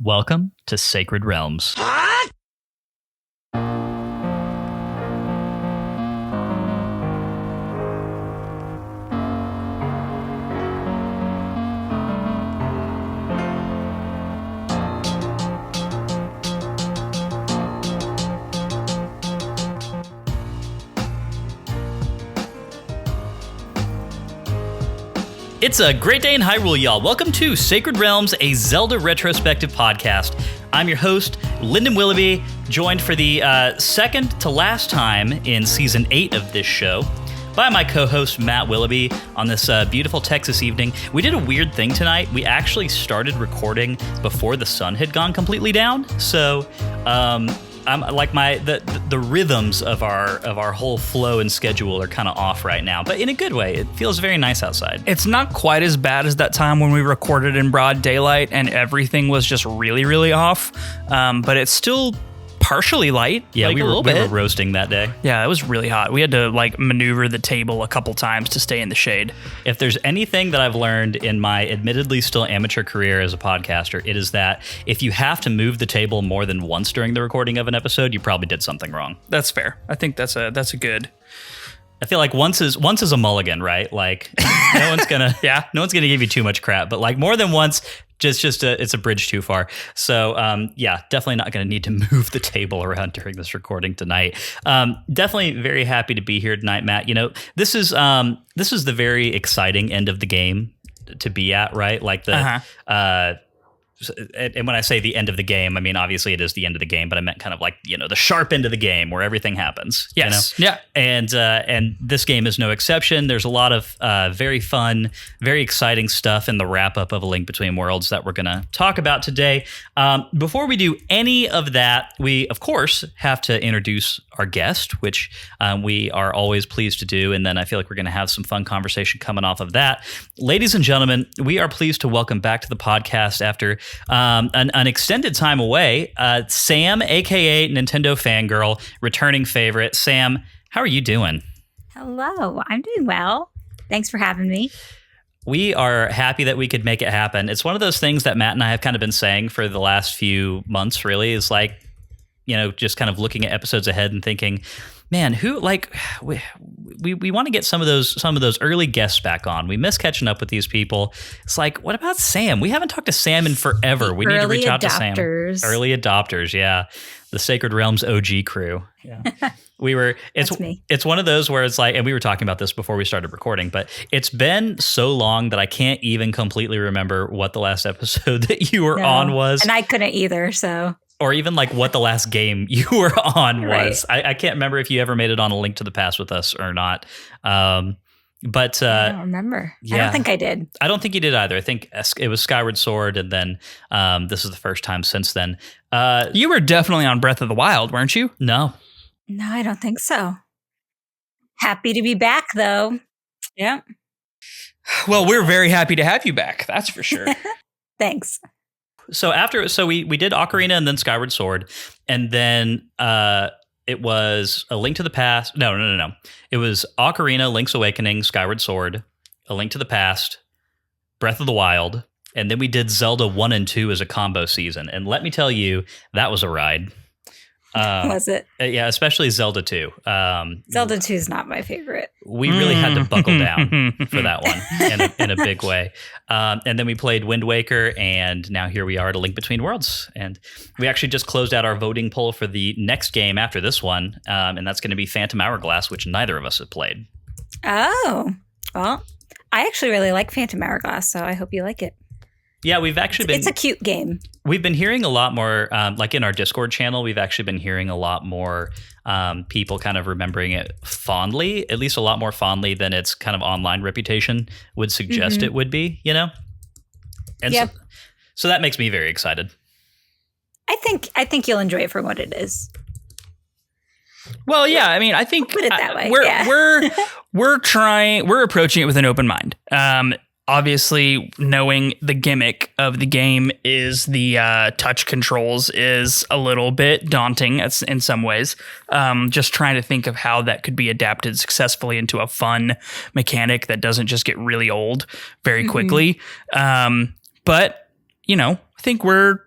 Welcome to Sacred Realms. It's a great day in Hyrule, y'all. Welcome to Sacred Realms, a Zelda Retrospective Podcast. I'm your host, Lyndon Willoughby, joined for the second to last time in Season 8 of this show by my co-host, Matt Willoughby, on this beautiful Texas evening. We did a weird thing tonight. We actually started recording before the sun had gone completely down, so I'm like the rhythms of our whole flow and schedule are kind of off right now, but in a good way. It feels very nice outside. It's not quite as bad as that time when we recorded in broad daylight and everything was just really, really off, but it's still partially light. Yeah, like we were roasting that day. Yeah, it was really hot. We had to maneuver the table a couple times to stay in the shade. If there's anything that I've learned in my admittedly still amateur career as a podcaster, it is that if you have to move the table more than once during the recording of an episode, you probably did something wrong. That's fair. I think that's a good. I feel like once is a mulligan, right? Like no one's gonna give you too much crap, but like more than once, it's a bridge too far. So definitely not going to need to move the table around during this recording tonight. Definitely very happy to be here tonight, Matt. You know, this is the very exciting end of the game to be at, right? Like and when I say the end of the game, I mean, obviously it is the end of the game, but I meant kind of like, the sharp end of the game where everything happens. Yes. Yeah. And this game is no exception. There's a lot of very fun, very exciting stuff in the wrap up of A Link Between Worlds that we're going to talk about today. Before we do any of that, we, of course, have to introduce our guest, which we are always pleased to do. And then I feel like we're going to have some fun conversation coming off of that. Ladies and gentlemen, we are pleased to welcome back to the podcast after an extended time away, Sam, a.k.a. NintendoFanGirl, returning favorite. Sam, how are you doing? Hello, I'm doing well. Thanks for having me. We are happy that we could make it happen. It's one of those things that Matt and I have kind of been saying for the last few months, really, is like, just kind of looking at episodes ahead and thinking, man, who we want to get some of those early guests back on. We miss catching up with these people. It's like, what about Sam? We haven't talked to Sam in forever. We need to reach out to Sam. Early adopters, yeah. The Sacred Realms OG crew. Yeah. That's me. It's one of those where it's like, and we were talking about this before we started recording, but it's been so long that I can't even completely remember what the last episode that you were on was. And I couldn't either, so. Or even like what the last game you were on was. Right. I can't remember if you ever made it on A Link to the Past with us or not. But I don't remember. Yeah, I don't think I did. I don't think you did either. I think it was Skyward Sword, and then this is the first time since then. You were definitely on Breath of the Wild, weren't you? No, I don't think so. Happy to be back, though. Yeah. Well, we're very happy to have you back. That's for sure. Thanks. So we did Ocarina and then Skyward Sword, and then it was A Link to the Past. No. It was Ocarina, Link's Awakening, Skyward Sword, A Link to the Past, Breath of the Wild, and then we did Zelda 1 and 2 as a combo season. And let me tell you, that was a ride. Was it? Yeah, especially Zelda 2. Zelda 2 is not my favorite. We really had to buckle down for that one in a big way. And then we played Wind Waker, and now here we are at A Link Between Worlds. And we actually just closed out our voting poll for the next game after this one, and that's going to be Phantom Hourglass, which neither of us have played. Oh, well, I actually really like Phantom Hourglass, so I hope you like it. Yeah, we've actually It's a cute game. We've been hearing a lot more, like in our Discord channel, we've actually been hearing a lot more people kind of remembering it fondly, at least a lot more fondly than its kind of online reputation would suggest it would be, And yep. So that makes me very excited. I think you'll enjoy it for what it is. Well, yeah, I mean, I think put it that way. We're approaching it with an open mind. Obviously, knowing the gimmick of the game is the touch controls is a little bit daunting in some ways. Just trying to think of how that could be adapted successfully into a fun mechanic that doesn't just get really old very quickly. But, I think we're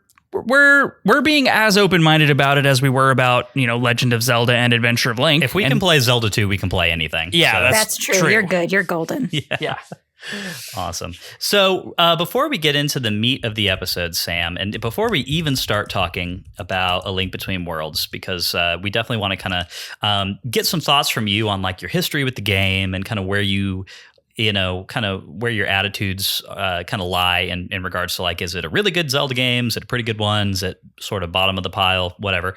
we're being as open-minded about it as we were about, Legend of Zelda and Adventure of Link. If we can play Zelda 2, we can play anything. Yeah, that's true. You're good. You're golden. Yeah. Awesome. So before we get into the meat of the episode, Sam, and before we even start talking about A Link Between Worlds, because we definitely want to kind of get some thoughts from you on like your history with the game and kind of where kind of where your attitudes kind of lie in regards to like, is it a really good Zelda game? Is it a pretty good one? Is it sort of bottom of the pile? Whatever.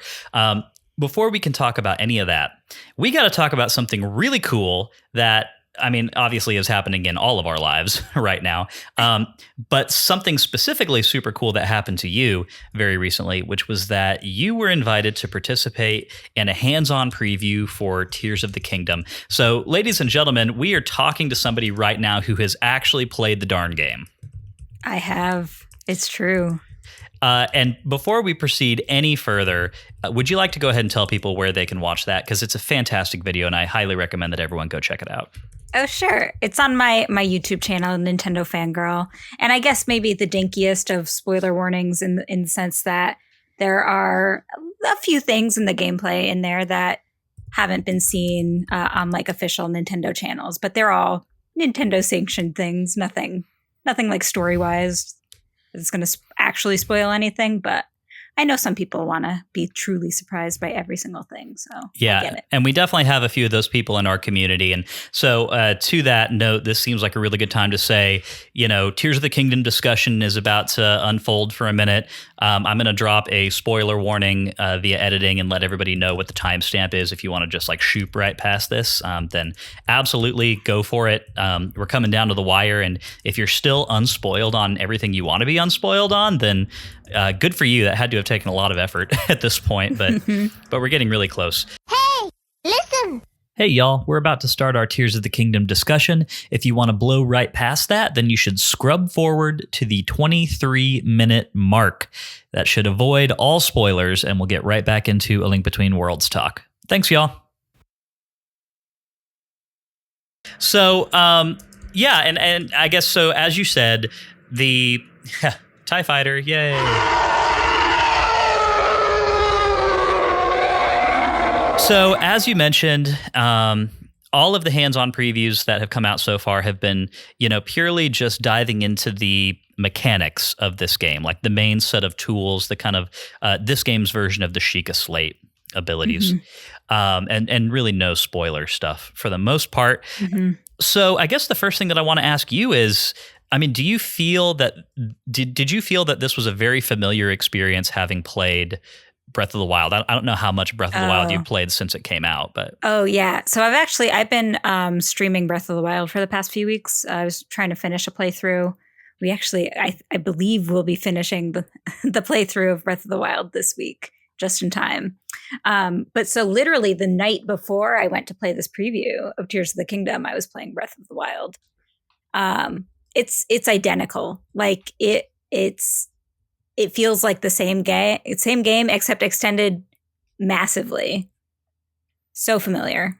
Before we can talk about any of that, we got to talk about something really cool that, I mean, obviously is happening in all of our lives right now, but something specifically super cool that happened to you very recently, which was that you were invited to participate in a hands-on preview for Tears of the Kingdom. So, ladies and gentlemen, we are talking to somebody right now who has actually played the darn game. I have. It's true. And before we proceed any further, would you like to go ahead and tell people where they can watch that? Because it's a fantastic video, and I highly recommend that everyone go check it out. Oh, sure. It's on my YouTube channel, NintendoFanGirl. And I guess maybe the dinkiest of spoiler warnings in the sense that there are a few things in the gameplay in there that haven't been seen on like official Nintendo channels, but they're all Nintendo sanctioned things. Nothing like story-wise that's going to actually spoil anything, but I know some people want to be truly surprised by every single thing. So yeah, I get it. And we definitely have a few of those people in our community. And so to that note, this seems like a really good time to say, Tears of the Kingdom discussion is about to unfold for a minute. I'm going to drop a spoiler warning via editing and let everybody know what the timestamp is. If you want to just like shoot right past this, then absolutely go for it. We're coming down to the wire. And if you're still unspoiled on everything you want to be unspoiled on, then good for you. That had to have taken a lot of effort at this point, but we're getting really close. Hey, listen! Hey, y'all, we're about to start our Tears of the Kingdom discussion. If you want to blow right past that, then you should scrub forward to the 23-minute mark. That should avoid all spoilers, and we'll get right back into A Link Between Worlds talk. Thanks, y'all. So, yeah, and I guess so, as you said, the TIE Fighter, yay! So, as you mentioned, all of the hands-on previews that have come out so far have been, purely just diving into the mechanics of this game, like the main set of tools, the kind of this game's version of the Sheikah Slate abilities, and really no spoiler stuff for the most part. So, I guess the first thing that I want to ask you is, I mean, do you feel that did you feel that this was a very familiar experience having played Breath of the Wild? I don't know how much Breath of the Wild you've played since it came out, but oh yeah. So I've been streaming Breath of the Wild for the past few weeks. I was trying to finish a playthrough. We actually, I believe, we'll be finishing the playthrough of Breath of the Wild this week, just in time. But so literally the night before I went to play this preview of Tears of the Kingdom, I was playing Breath of the Wild. It's identical. Like it feels like the same game except extended massively. So familiar.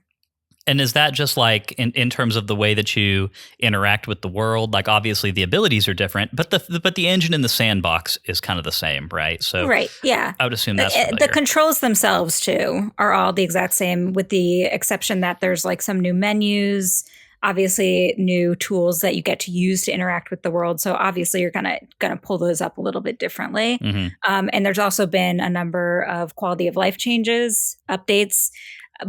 And is that just like in terms of the way that you interact with the world? Like obviously the abilities are different, but the engine in the sandbox is kind of the same, right? So right, yeah. I would assume that's the controls themselves too are all the exact same, with the exception that there's like some new menus, obviously new tools that you get to use to interact with the world. So obviously you're gonna pull those up a little bit differently. And there's also been a number of quality of life changes, updates,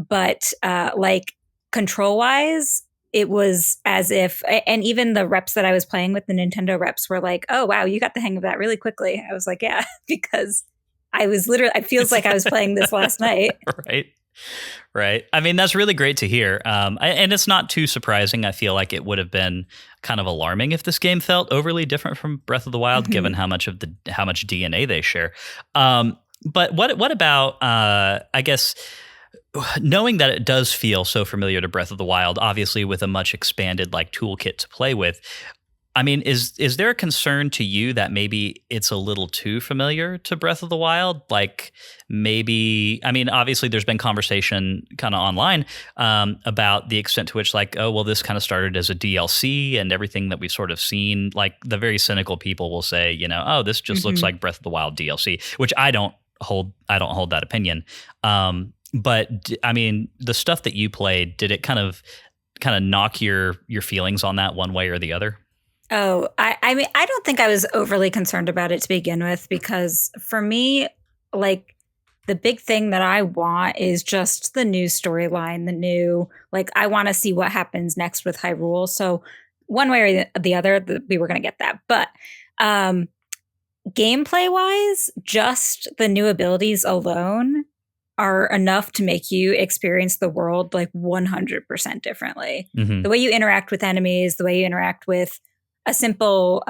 but like control wise, it was as if, and even the reps that I was playing with, the Nintendo reps, were like, oh wow, you got the hang of that really quickly. I was like, yeah, because it feels like I was playing this last night. Right. I mean, that's really great to hear. And it's not too surprising. I feel like it would have been kind of alarming if this game felt overly different from Breath of the Wild, given how much DNA they share. But what about, I guess, knowing that it does feel so familiar to Breath of the Wild, obviously with a much expanded like toolkit to play with, I mean, is there a concern to you that maybe it's a little too familiar to Breath of the Wild? Like maybe, I mean, obviously there's been conversation kind of online about the extent to which like, oh, well, this kind of started as a DLC and everything that we've sort of seen. Like the very cynical people will say, you know, oh, this just looks like Breath of the Wild DLC, which I don't hold that opinion. But I mean, the stuff that you played, did it kind of knock your feelings on that one way or the other? Oh, I mean, I don't think I was overly concerned about it to begin with, because for me, like the big thing that I want is just the new storyline, I want to see what happens next with Hyrule. So one way or the other, we were going to get that. But gameplay wise, just the new abilities alone are enough to make you experience the world like 100% differently. The way you interact with enemies, the way you interact with a simple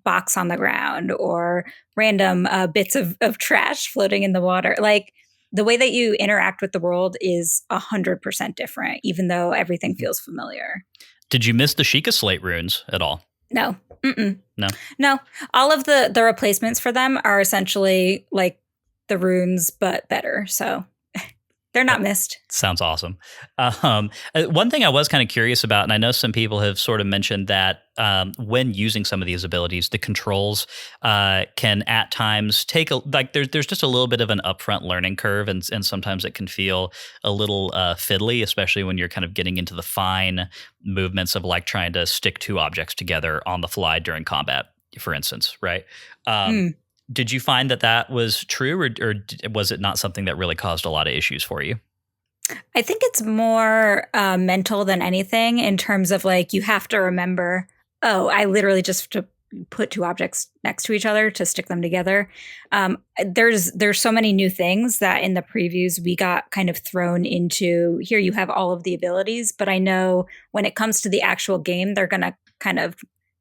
box on the ground or random bits of trash floating in the water. Like the way that you interact with the world is 100% different, even though everything feels familiar. Did you miss the Sheikah Slate runes at all? No. No. All of the replacements for them are essentially like the runes, but better. So they're not missed. Sounds awesome. One thing I was kind of curious about, and I know some people have sort of mentioned that when using some of these abilities, the controls can at times take there's just a little bit of an upfront learning curve, and sometimes it can feel a little fiddly, especially when you're kind of getting into the fine movements of like trying to stick two objects together on the fly during combat, for instance, right? Did you find that was true, or was it not something that really caused a lot of issues for you? I think it's more mental than anything, in terms of like you have to remember, oh, I literally just to put two objects next to each other to stick them together. There's so many new things that in the previews we got kind of thrown into. Here you have all of the abilities, but I know when it comes to the actual game, they're going to kind of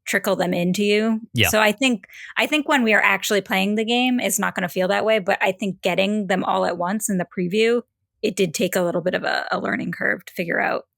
trickle them into you. Yeah. So I think when we are actually playing the game, it's not going to feel that way. But I think getting them all at once in the preview, it did take a little bit of a learning curve to figure out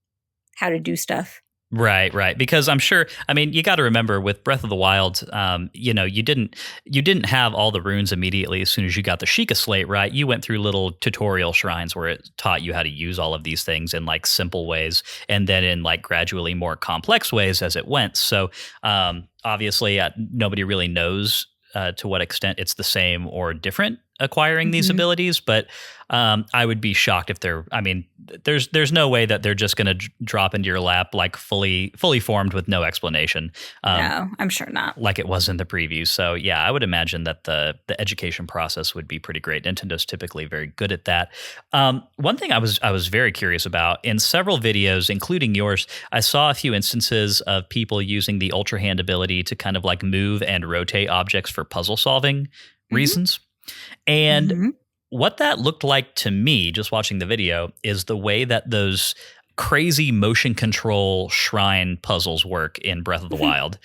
how to do stuff. Right. Because I'm sure, I mean, you got to remember with Breath of the Wild, you didn't have all the runes immediately as soon as you got the Sheikah Slate, right? You went through little tutorial shrines where it taught you how to use all of these things in like simple ways, and then in like gradually more complex ways as it went. So obviously, nobody really knows to what extent it's the same or different acquiring these abilities, but I would be shocked if there's no way that they're just going to drop into your lap like fully formed with no explanation. No, I'm sure not. Like it was in the preview. So yeah, I would imagine that the education process would be pretty great. Nintendo's typically very good at that. One thing I was very curious about in several videos, including yours, I saw a few instances of people using the Ultra Hand ability to kind of like move and rotate objects for puzzle solving reasons. And what that looked like to me, just watching the video, is the way that those crazy motion control shrine puzzles work in Breath of the Wild.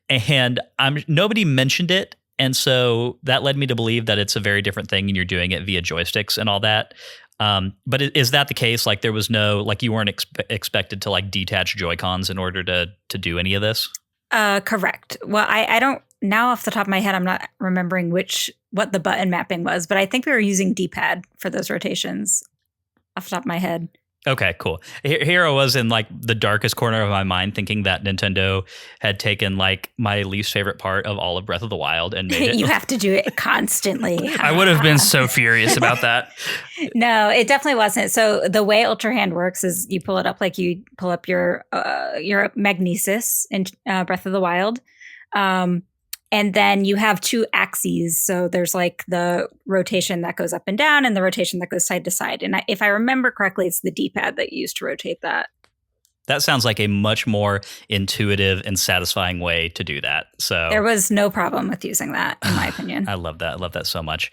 And nobody mentioned it. And so that led me to believe that it's a very different thing and you're doing it via joysticks and all that. But is that the case? Like there was no, like you weren't expected to like detach Joy-Cons in order to do any of this? Correct. Well, I don't, now off the top of my head, I'm not remembering what the button mapping was, but I think we were using D-pad for those rotations off the top of my head. Okay, cool. Here I was in like the darkest corner of my mind thinking that Nintendo had taken like my least favorite part of all of Breath of the Wild and made it. You have to do it constantly. I would have been so furious about that. No, it definitely wasn't. So the way Ultra Hand works is you pull it up like you pull up your magnesis in Breath of the Wild. And then you have two axes. So there's like the rotation that goes up and down and the rotation that goes side to side. And if I remember correctly, it's the D-pad that you use to rotate that. That sounds like a much more intuitive and satisfying way to do that. So there was no problem with using that, in my opinion. I love that. I love that so much.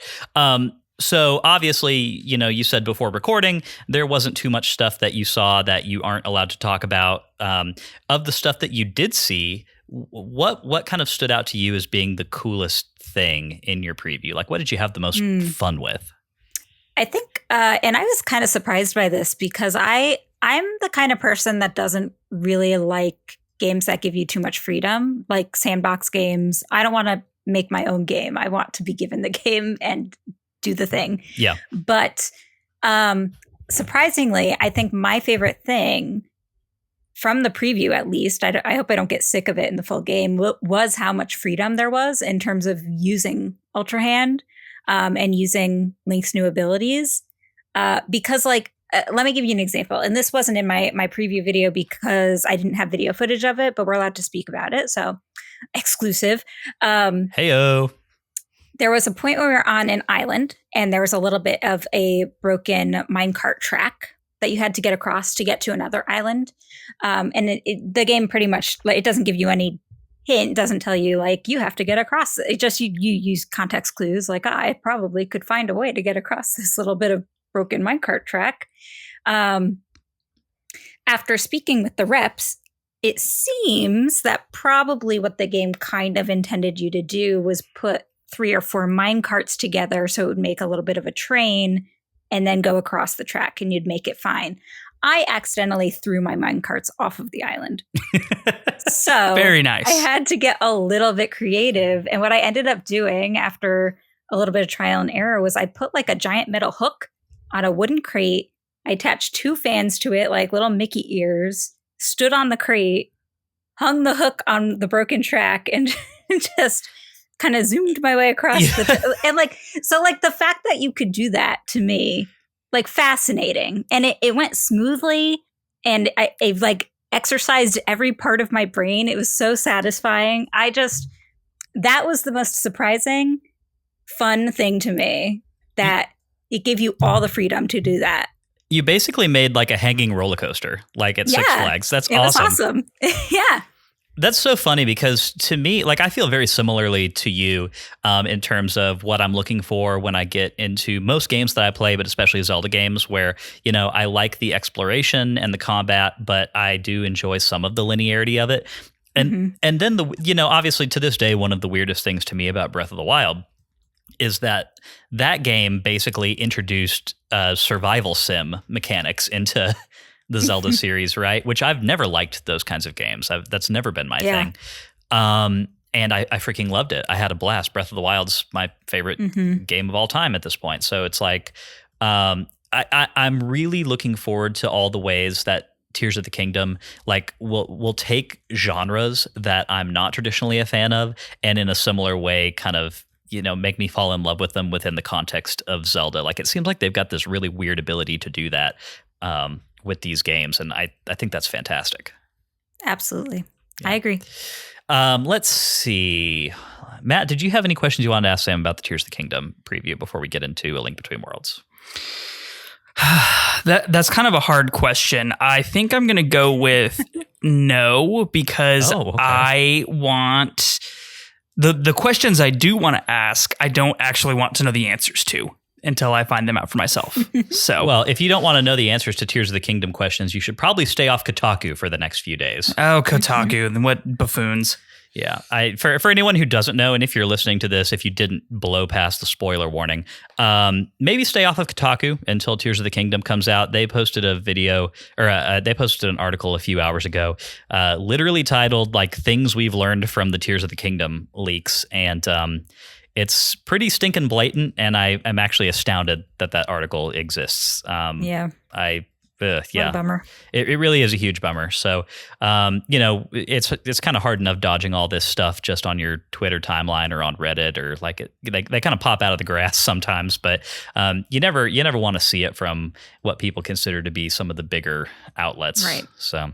So obviously, you said before recording, there wasn't too much stuff that you saw that you aren't allowed to talk about. Of the stuff that you did see, what kind of stood out to you as being the coolest thing in your preview? Like, what did you have the most fun with? I think, and I was kind of surprised by this because I'm the kind of person that doesn't really like games that give you too much freedom, like sandbox games. I don't want to make my own game. I want to be given the game and do the thing. Yeah. But surprisingly, I think my favorite thing from the preview, at least, I hope I don't get sick of it in the full game, was how much freedom there was in terms of using Ultra Hand and using Link's new abilities. Because like, let me give you an example. And this wasn't in my preview video because I didn't have video footage of it, but we're allowed to speak about it. So exclusive. Heyo. There was a point where we were on an island and there was a little bit of a broken minecart track that you had to get across to get to another island. And the game pretty much, like, it doesn't give you any hint, doesn't tell you like you have to get across. It just, you use context clues like, I probably could find a way to get across this little bit of broken minecart track. After speaking with the reps, it seems that probably what the game kind of intended you to do was put 3 or 4 minecarts together so it would make a little bit of a train and then go across the track and you'd make it fine. I accidentally threw my minecarts off of the island. So very nice. I had to get a little bit creative. And what I ended up doing after a little bit of trial and error was I put like a giant metal hook on a wooden crate. I attached 2 fans to it, like little Mickey ears, stood on the crate, hung the hook on the broken track, and just kind of zoomed my way across and like, so like the fact that you could do that to me, like fascinating. And it went smoothly and I like exercised every part of my brain. It was so satisfying. That was the most surprising, fun thing to me, that it gave you all the freedom to do that. You basically made like a hanging roller coaster, like at Six Flags. That's awesome. It was awesome. Yeah. That's so funny because to me, like I feel very similarly to you in terms of what I'm looking for when I get into most games that I play, but especially Zelda games where, you know, I like the exploration and the combat, but I do enjoy some of the linearity of it. And and then obviously to this day, one of the weirdest things to me about Breath of the Wild is that game basically introduced survival sim mechanics into the Zelda series, right? Which I've never liked those kinds of games. That's never been my thing. And I freaking loved it. I had a blast. Breath of the Wild's my favorite game of all time at this point. So it's like, I'm really looking forward to all the ways that Tears of the Kingdom like will take genres that I'm not traditionally a fan of, and in a similar way kind of, you know, make me fall in love with them within the context of Zelda. Like it seems like they've got this really weird ability to do that with these games, and I think that's fantastic. Absolutely. Yeah. I agree. Let's see. Matt, did you have any questions you wanted to ask Sam about the Tears of the Kingdom preview before we get into A Link Between Worlds? That's kind of a hard question. I think I'm going to go with no, because I want the questions I do want to ask, I don't actually want to know the answers to until I find them out for myself. So, well, if you don't want to know the answers to Tears of the Kingdom questions, you should probably stay off Kotaku for the next few days. Oh, Kotaku, then what buffoons. Yeah, for anyone who doesn't know, and if you're listening to this, if you didn't blow past the spoiler warning, maybe stay off of Kotaku until Tears of the Kingdom comes out. They posted a video, or they posted an article a few hours ago, literally titled like "Things We've Learned from the Tears of the Kingdom Leaks," and it's pretty stinking blatant. And I am actually astounded that article exists. Yeah. What a bummer. It really is a huge bummer. So, it's kind of hard enough dodging all this stuff just on your Twitter timeline or on Reddit, or like they kind of pop out of the grass sometimes. But you never want to see it from what people consider to be some of the bigger outlets. Right. So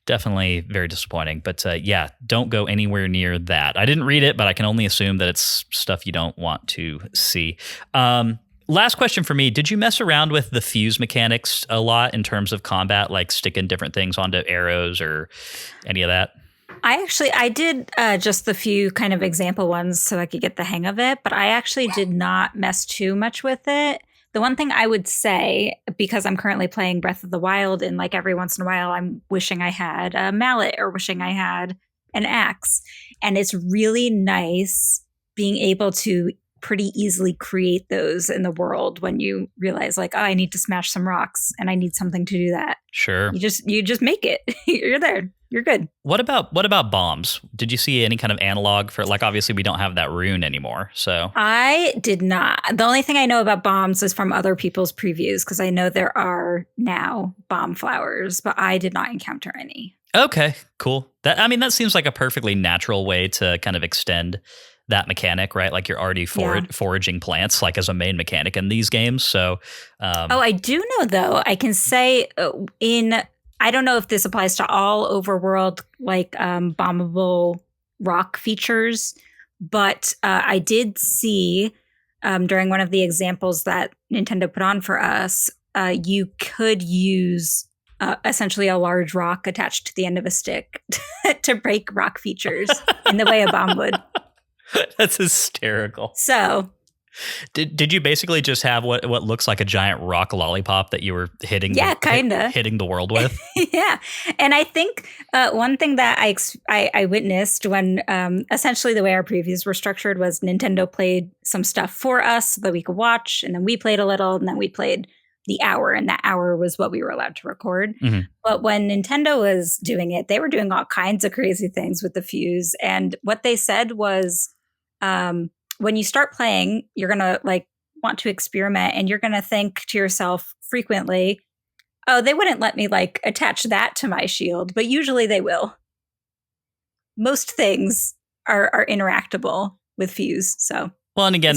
definitely very disappointing. But don't go anywhere near that. I didn't read it, but I can only assume that it's stuff you don't want to see. Last question for me. Did you mess around with the fuse mechanics a lot in terms of combat, like sticking different things onto arrows or any of that? I did just the few kind of example ones so I could get the hang of it, but I actually did not mess too much with it. The one thing I would say, because I'm currently playing Breath of the Wild, and like every once in a while I'm wishing I had a mallet or wishing I had an axe. And it's really nice being able to pretty easily create those in the world when you realize like, oh, I need to smash some rocks and I need something to do that. Sure. You just make it. You're there. you're good. What about bombs? Did you see any kind of analog for, like, obviously we don't have that rune anymore, so. I did not. The only thing I know about bombs is from other people's previews, because I know there are now bomb flowers, but I did not encounter any. Okay, cool. That seems like a perfectly natural way to kind of extend that mechanic, right? Like you're already foraging plants, like as a main mechanic in these games. So, I do know though. I can say I don't know if this applies to all overworld like bombable rock features, but I did see during one of the examples that Nintendo put on for us, you could use essentially a large rock attached to the end of a stick to break rock features in the way a bomb would. That's hysterical. So, did you basically just have what looks like a giant rock lollipop that you were hitting? Yeah, kind of hitting the world with. Yeah, and I think one thing that I witnessed when essentially the way our previews were structured was Nintendo played some stuff for us so that we could watch, and then we played a little, and then we played the hour, and that hour was what we were allowed to record. Mm-hmm. But when Nintendo was doing it, they were doing all kinds of crazy things with the fuse, and what they said was, when you start playing, you're going to like want to experiment, and you're going to think to yourself frequently, oh, they wouldn't let me like attach that to my shield, but usually they will. Most things are interactable with fuse. So, well, and again,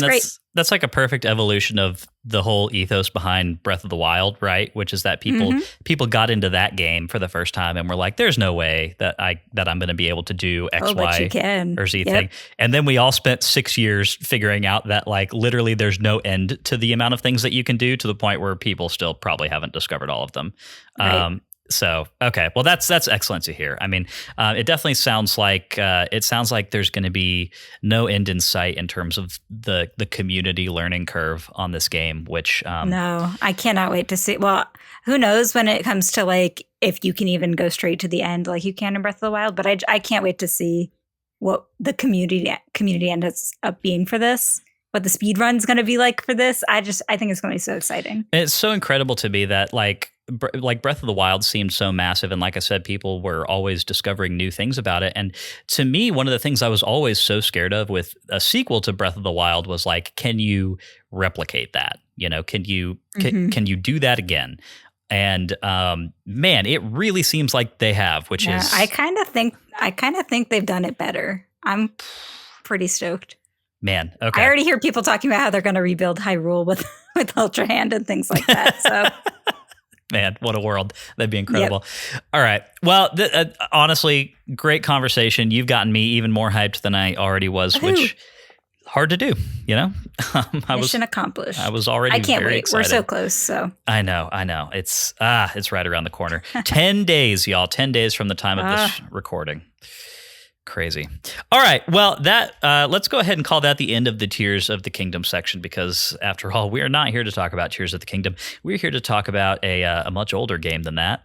that's like a perfect evolution of the whole ethos behind Breath of the Wild, right? Which is that people got into that game for the first time and were like, "There's no way that I'm going to be able to do X, Y, or Z thing." And then we all spent 6 years figuring out that like literally there's no end to the amount of things that you can do, to the point where people still probably haven't discovered all of them. Right. So, okay. Well, that's excellent to hear. I mean, it definitely sounds like there's going to be no end in sight in terms of the community learning curve on this game, which no, I cannot wait to see. Well, who knows when it comes to like if you can even go straight to the end like you can in Breath of the Wild, but I can't wait to see what the community ends up being for this. What the speed run's going to be like for this. I think it's going to be so exciting. It's so incredible to me that like Breath of the Wild seemed so massive. And like I said, people were always discovering new things about it. And to me, one of the things I was always so scared of with a sequel to Breath of the Wild was like, can you replicate that? You know, can you do that again? And man, it really seems like they have, which is I kind of think they've done it better. I'm pretty stoked. Man, okay. I already hear people talking about how they're going to rebuild Hyrule with Ultra Hand and things like that. So, man, what a world. That'd be incredible. Yep. All right. Well, honestly, great conversation. You've gotten me even more hyped than I already was, which hard to do, you know? Mission accomplished. I was already I can't very wait. excited. We're so close, so. I know. It's right around the corner. 10 days, y'all. 10 days from the time of this recording. Crazy. All right. Well, let's go ahead and call that the end of the Tears of the Kingdom section, because after all, we are not here to talk about Tears of the Kingdom. We're here to talk about a much older game than that,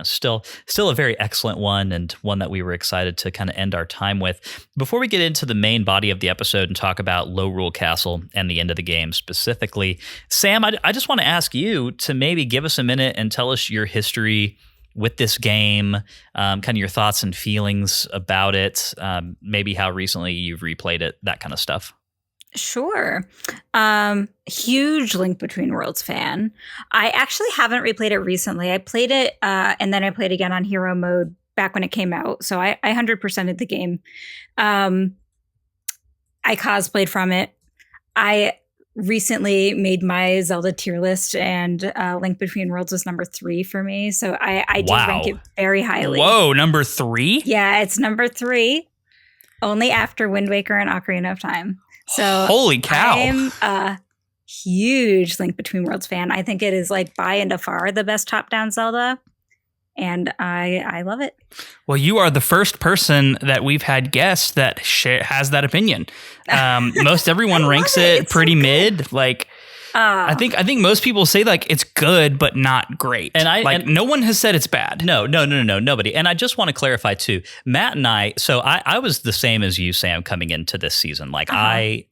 still a very excellent one, and one that we were excited to kind of end our time with. Before we get into the main body of the episode and talk about Lorule Castle and the end of the game specifically, Sam, I just want to ask you to maybe give us a minute and tell us your history with this game, kind of your thoughts and feelings about it, maybe how recently you've replayed it, that kind of stuff. Sure. Huge Link Between Worlds fan. I actually haven't replayed it recently. I played it and then I played again on hero mode back when it came out. So I 100%ed the game. I cosplayed from it. I recently made my Zelda tier list, and Link Between Worlds was number 3 for me. So I did rank it very highly. Whoa, number 3? Yeah, it's number 3, only after Wind Waker and Ocarina of Time. So holy cow! I'm a huge Link Between Worlds fan. I think it is like by and far the best top-down Zelda, and I love it. Well, you are the first person that we've had guest that has that opinion. Most everyone ranks it pretty so mid. Like, I think most people say like it's good but not great. And no one has said it's bad. No, nobody. And I just want to clarify too, Matt and I. So I was the same as you, Sam, coming into this season. Like I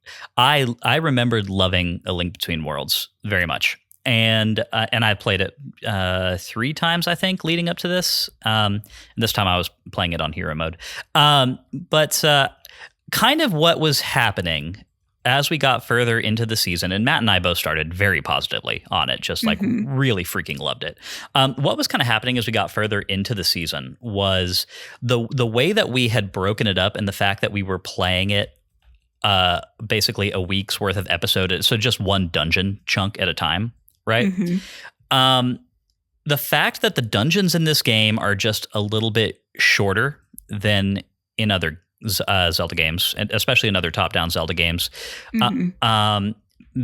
remembered loving A Link Between Worlds very much. and I played it 3 times, I think, leading up to this. This time I was playing it on hero mode. But kind of what was happening as we got further into the season, and Matt and I both started very positively on it, just like really freaking loved it. What was kind of happening as we got further into the season was the way that we had broken it up, and the fact that we were playing it basically a week's worth of episode, so just one dungeon chunk at a time, right? The fact that the dungeons in this game are just a little bit shorter than in other Zelda games, and especially in other top-down Zelda games,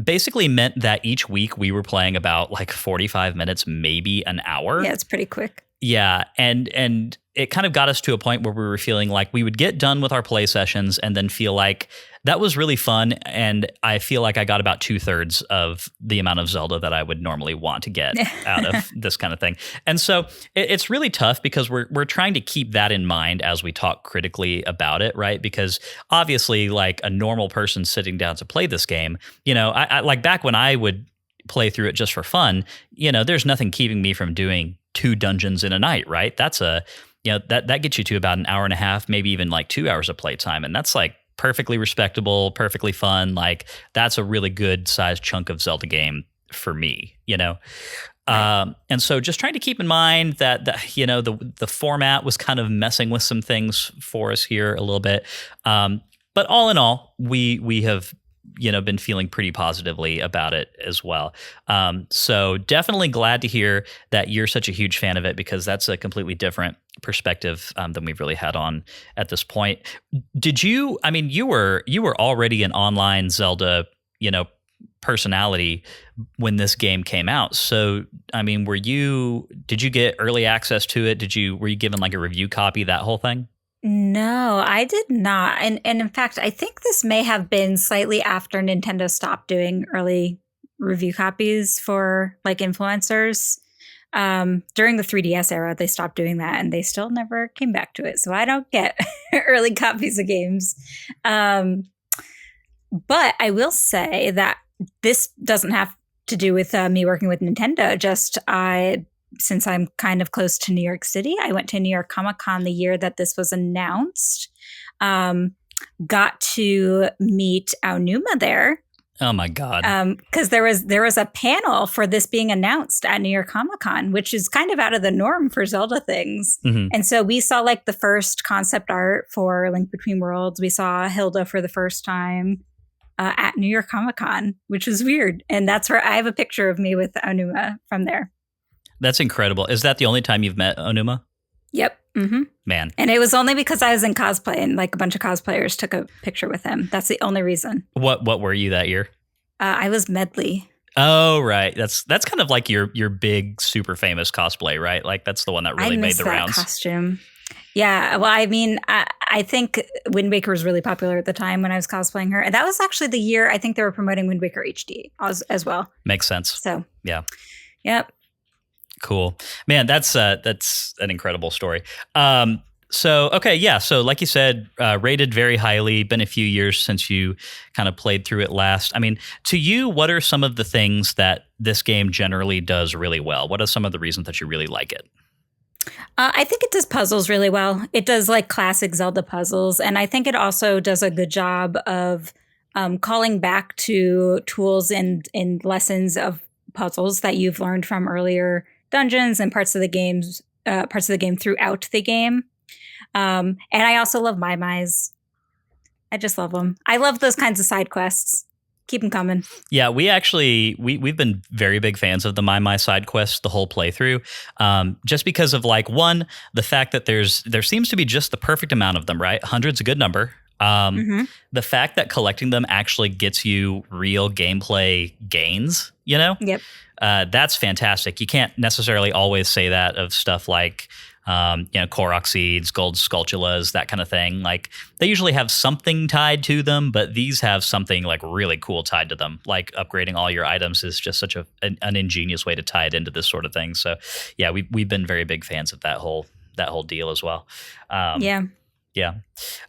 basically meant that each week we were playing about like 45 minutes, maybe an hour. Yeah, it's pretty quick. Yeah, and it kind of got us to a point where we were feeling like we would get done with our play sessions and then feel like that was really fun, and I feel like I got about 2/3 of the amount of Zelda that I would normally want to get out of this kind of thing. And so it's really tough because we're trying to keep that in mind as we talk critically about it, right? Because obviously, like a normal person sitting down to play this game, you know, I like back when I would play through it just for fun, you know, there's nothing keeping me from doing 2 dungeons in a night, right? That's that gets you to about an hour and a half, maybe even like 2 hours of playtime. And that's like perfectly respectable, perfectly fun. Like that's a really good sized chunk of Zelda game for me, you know? And so just trying to keep in mind that you know, the format was kind of messing with some things for us here a little bit. But all in all, we have, you know, been feeling pretty positively about it as well. So definitely glad to hear that you're such a huge fan of it, because that's a completely different perspective than we've really had on at this point. Did you, I mean, you were already an online Zelda, you know, personality when this game came out. So, I mean, did you get early access to it? Were you given like a review copy, that whole thing? No, I did not. And in fact, I think this may have been slightly after Nintendo stopped doing early review copies for like influencers. During the 3DS era, they stopped doing that, and they still never came back to it. So I don't get early copies of games. But I will say that this doesn't have to do with me working with Nintendo. Since I'm kind of close to New York City, I went to New York Comic Con the year that this was announced. Got to meet Aonuma there. Oh my God. Because there was a panel for this being announced at New York Comic Con, which is kind of out of the norm for Zelda things. And so we saw like the first concept art for Link Between Worlds. We saw Hilda for the first time at New York Comic Con, which was weird. And that's where I have a picture of me with Aonuma from there. That's incredible. Is that the only time you've met Aonuma? Yep. Man. And it was only because I was in cosplay, and like a bunch of cosplayers took a picture with him. That's the only reason. What were you that year? I was Medley. Oh, right. That's kind of like your big, super famous cosplay, right? Like that's the one that really made the rounds. Costume. Yeah. Well, I mean, I think Wind Waker was really popular at the time when I was cosplaying her. And that was actually the year I think they were promoting Wind Waker HD as well. Makes sense. So, yeah. Yep. Cool, man. That's an incredible story. So like you said, rated very highly. Been a few years since you kind of played through it last. I mean, to you, what are some of the things that this game generally does really well? What are some of the reasons that you really like it? I think it does puzzles really well. It does like classic Zelda puzzles, and I think it also does a good job of calling back to tools and lessons of puzzles that you've learned from earlier dungeons and parts of the game throughout the game. And I also love Mai-Mai's. I just love them. I love those kinds of side quests. Keep them coming. Yeah, we've been very big fans of the Mai side quests the whole playthrough, just because of like one, the fact that there seems to be just the perfect amount of them, right? 100's a good number. The fact that collecting them actually gets you real gameplay gains, you know? Yep. That's fantastic. You can't necessarily always say that of stuff like, Korok seeds, gold sculptulas, that kind of thing. Like they usually have something tied to them, but these have something like really cool tied to them. Like upgrading all your items is just such an ingenious way to tie it into this sort of thing. So yeah, we've been very big fans of that whole deal as well. Yeah. Yeah.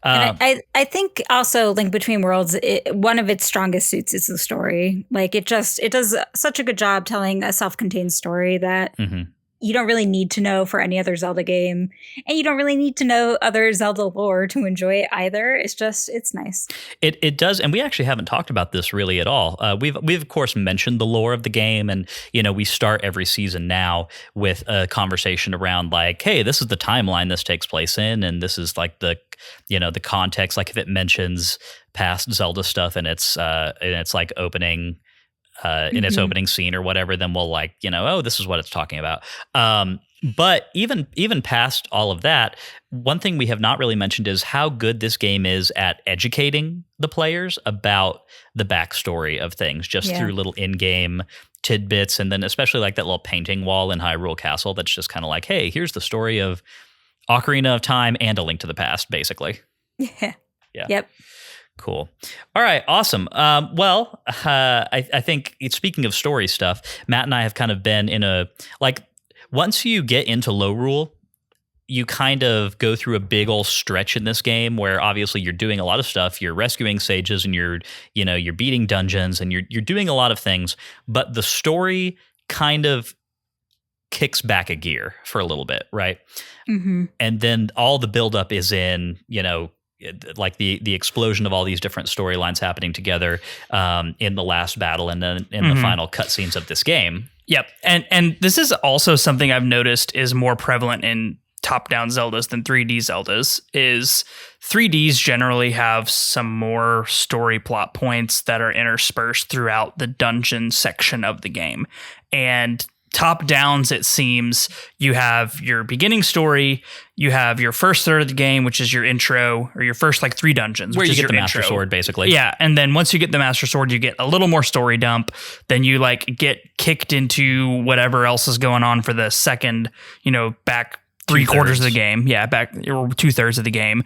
And I think also Link Between Worlds, one of its strongest suits is the story. Like it does such a good job telling a self-contained story that you don't really need to know for any other Zelda game. And you don't really need to know other Zelda lore to enjoy it either. It's nice. It does. And we actually haven't talked about this really at all. We've of course mentioned the lore of the game. And, we start every season now with a conversation around like, hey, this is the timeline this takes place in. And this is like the context, like if it mentions past Zelda stuff and it's like opening in its opening scene or whatever, then we'll like, oh, this is what it's talking about. But even past all of that, one thing we have not really mentioned is how good this game is at educating the players about the backstory of things, just through little in-game tidbits, and then especially like that little painting wall in Hyrule Castle that's just kind of like, hey, here's the story of Ocarina of Time and A Link to the Past, basically. Yeah. Yep. Cool. All right. Awesome. I think speaking of story stuff, Matt and I have kind of been in once you get into low rule, you kind of go through a big old stretch in this game where obviously you're doing a lot of stuff. You're rescuing sages and you're beating dungeons and you're doing a lot of things, but the story kind of kicks back a gear for a little bit, right? Mm-hmm. And then all the buildup is in, like the explosion of all these different storylines happening together in the last battle and then in the final cutscenes of this game. Yep. And this is also something I've noticed is more prevalent in top-down Zeldas than 3D Zeldas, is 3Ds generally have some more story plot points that are interspersed throughout the dungeon section of the game. And top downs, it seems you have your beginning story, you have your first third of the game, which is your intro, or your first like 3 dungeons, where which you is get your the Master intro. Sword, basically. Yeah, and then once you get the Master Sword, you get a little more story dump. Then you like get kicked into whatever else is going on for the second, back 3/4 of the game. Yeah, back or 2/3 of the game.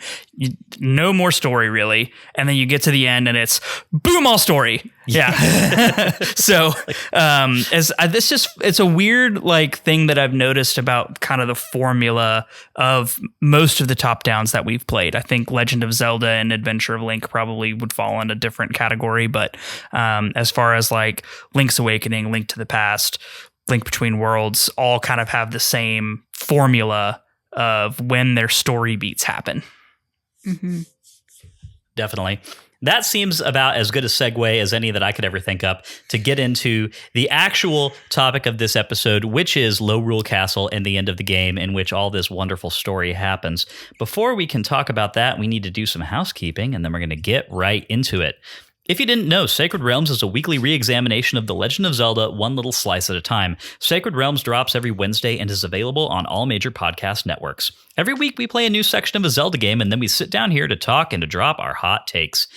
No more story really, and then you get to the end and it's boom, all story. Yeah. So it's a weird like thing that I've noticed about kind of the formula of most of the top downs that we've played. I think Legend of Zelda and Adventure of Link probably would fall in a different category, but as far as like Link's Awakening, Link to the Past, Link Between Worlds, all kind of have the same formula of when their story beats happen. Mm-hmm. Definitely. That seems about as good a segue as any that I could ever think up to get into the actual topic of this episode, which is Low Rule Castle and the end of the game in which all this wonderful story happens. Before we can talk about that, we need to do some housekeeping, and then we're going to get right into it. If you didn't know, Sacred Realms is a weekly re-examination of The Legend of Zelda, one little slice at a time. Sacred Realms drops every Wednesday and is available on all major podcast networks. Every week we play a new section of a Zelda game, and then we sit down here to talk and to drop our hot takes.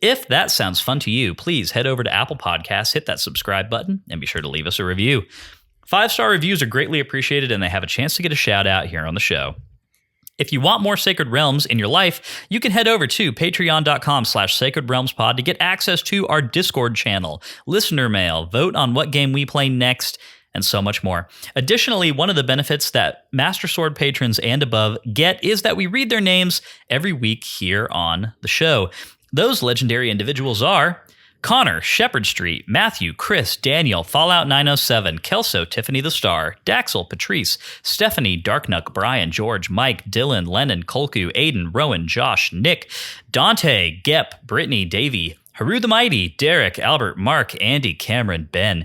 If that sounds fun to you, please head over to Apple Podcasts, hit that subscribe button, and be sure to leave us a review. 5-star reviews are greatly appreciated, and they have a chance to get a shout out here on the show. If you want more Sacred Realms in your life, you can head over to patreon.com/sacredrealmspod to get access to our Discord channel, listener mail, vote on what game we play next, and so much more. Additionally, one of the benefits that Master Sword patrons and above get is that we read their names every week here on the show. Those legendary individuals are Connor, Shepherd Street, Matthew, Chris, Daniel, Fallout 907, Kelso, Tiffany the Star, Daxel, Patrice, Stephanie, Darknuck, Brian, George, Mike, Dylan, Lennon, Kolku, Aiden, Rowan, Josh, Nick, Dante, Gep, Brittany, Davey, Haru the Mighty, Derek, Albert, Mark, Andy, Cameron, Ben,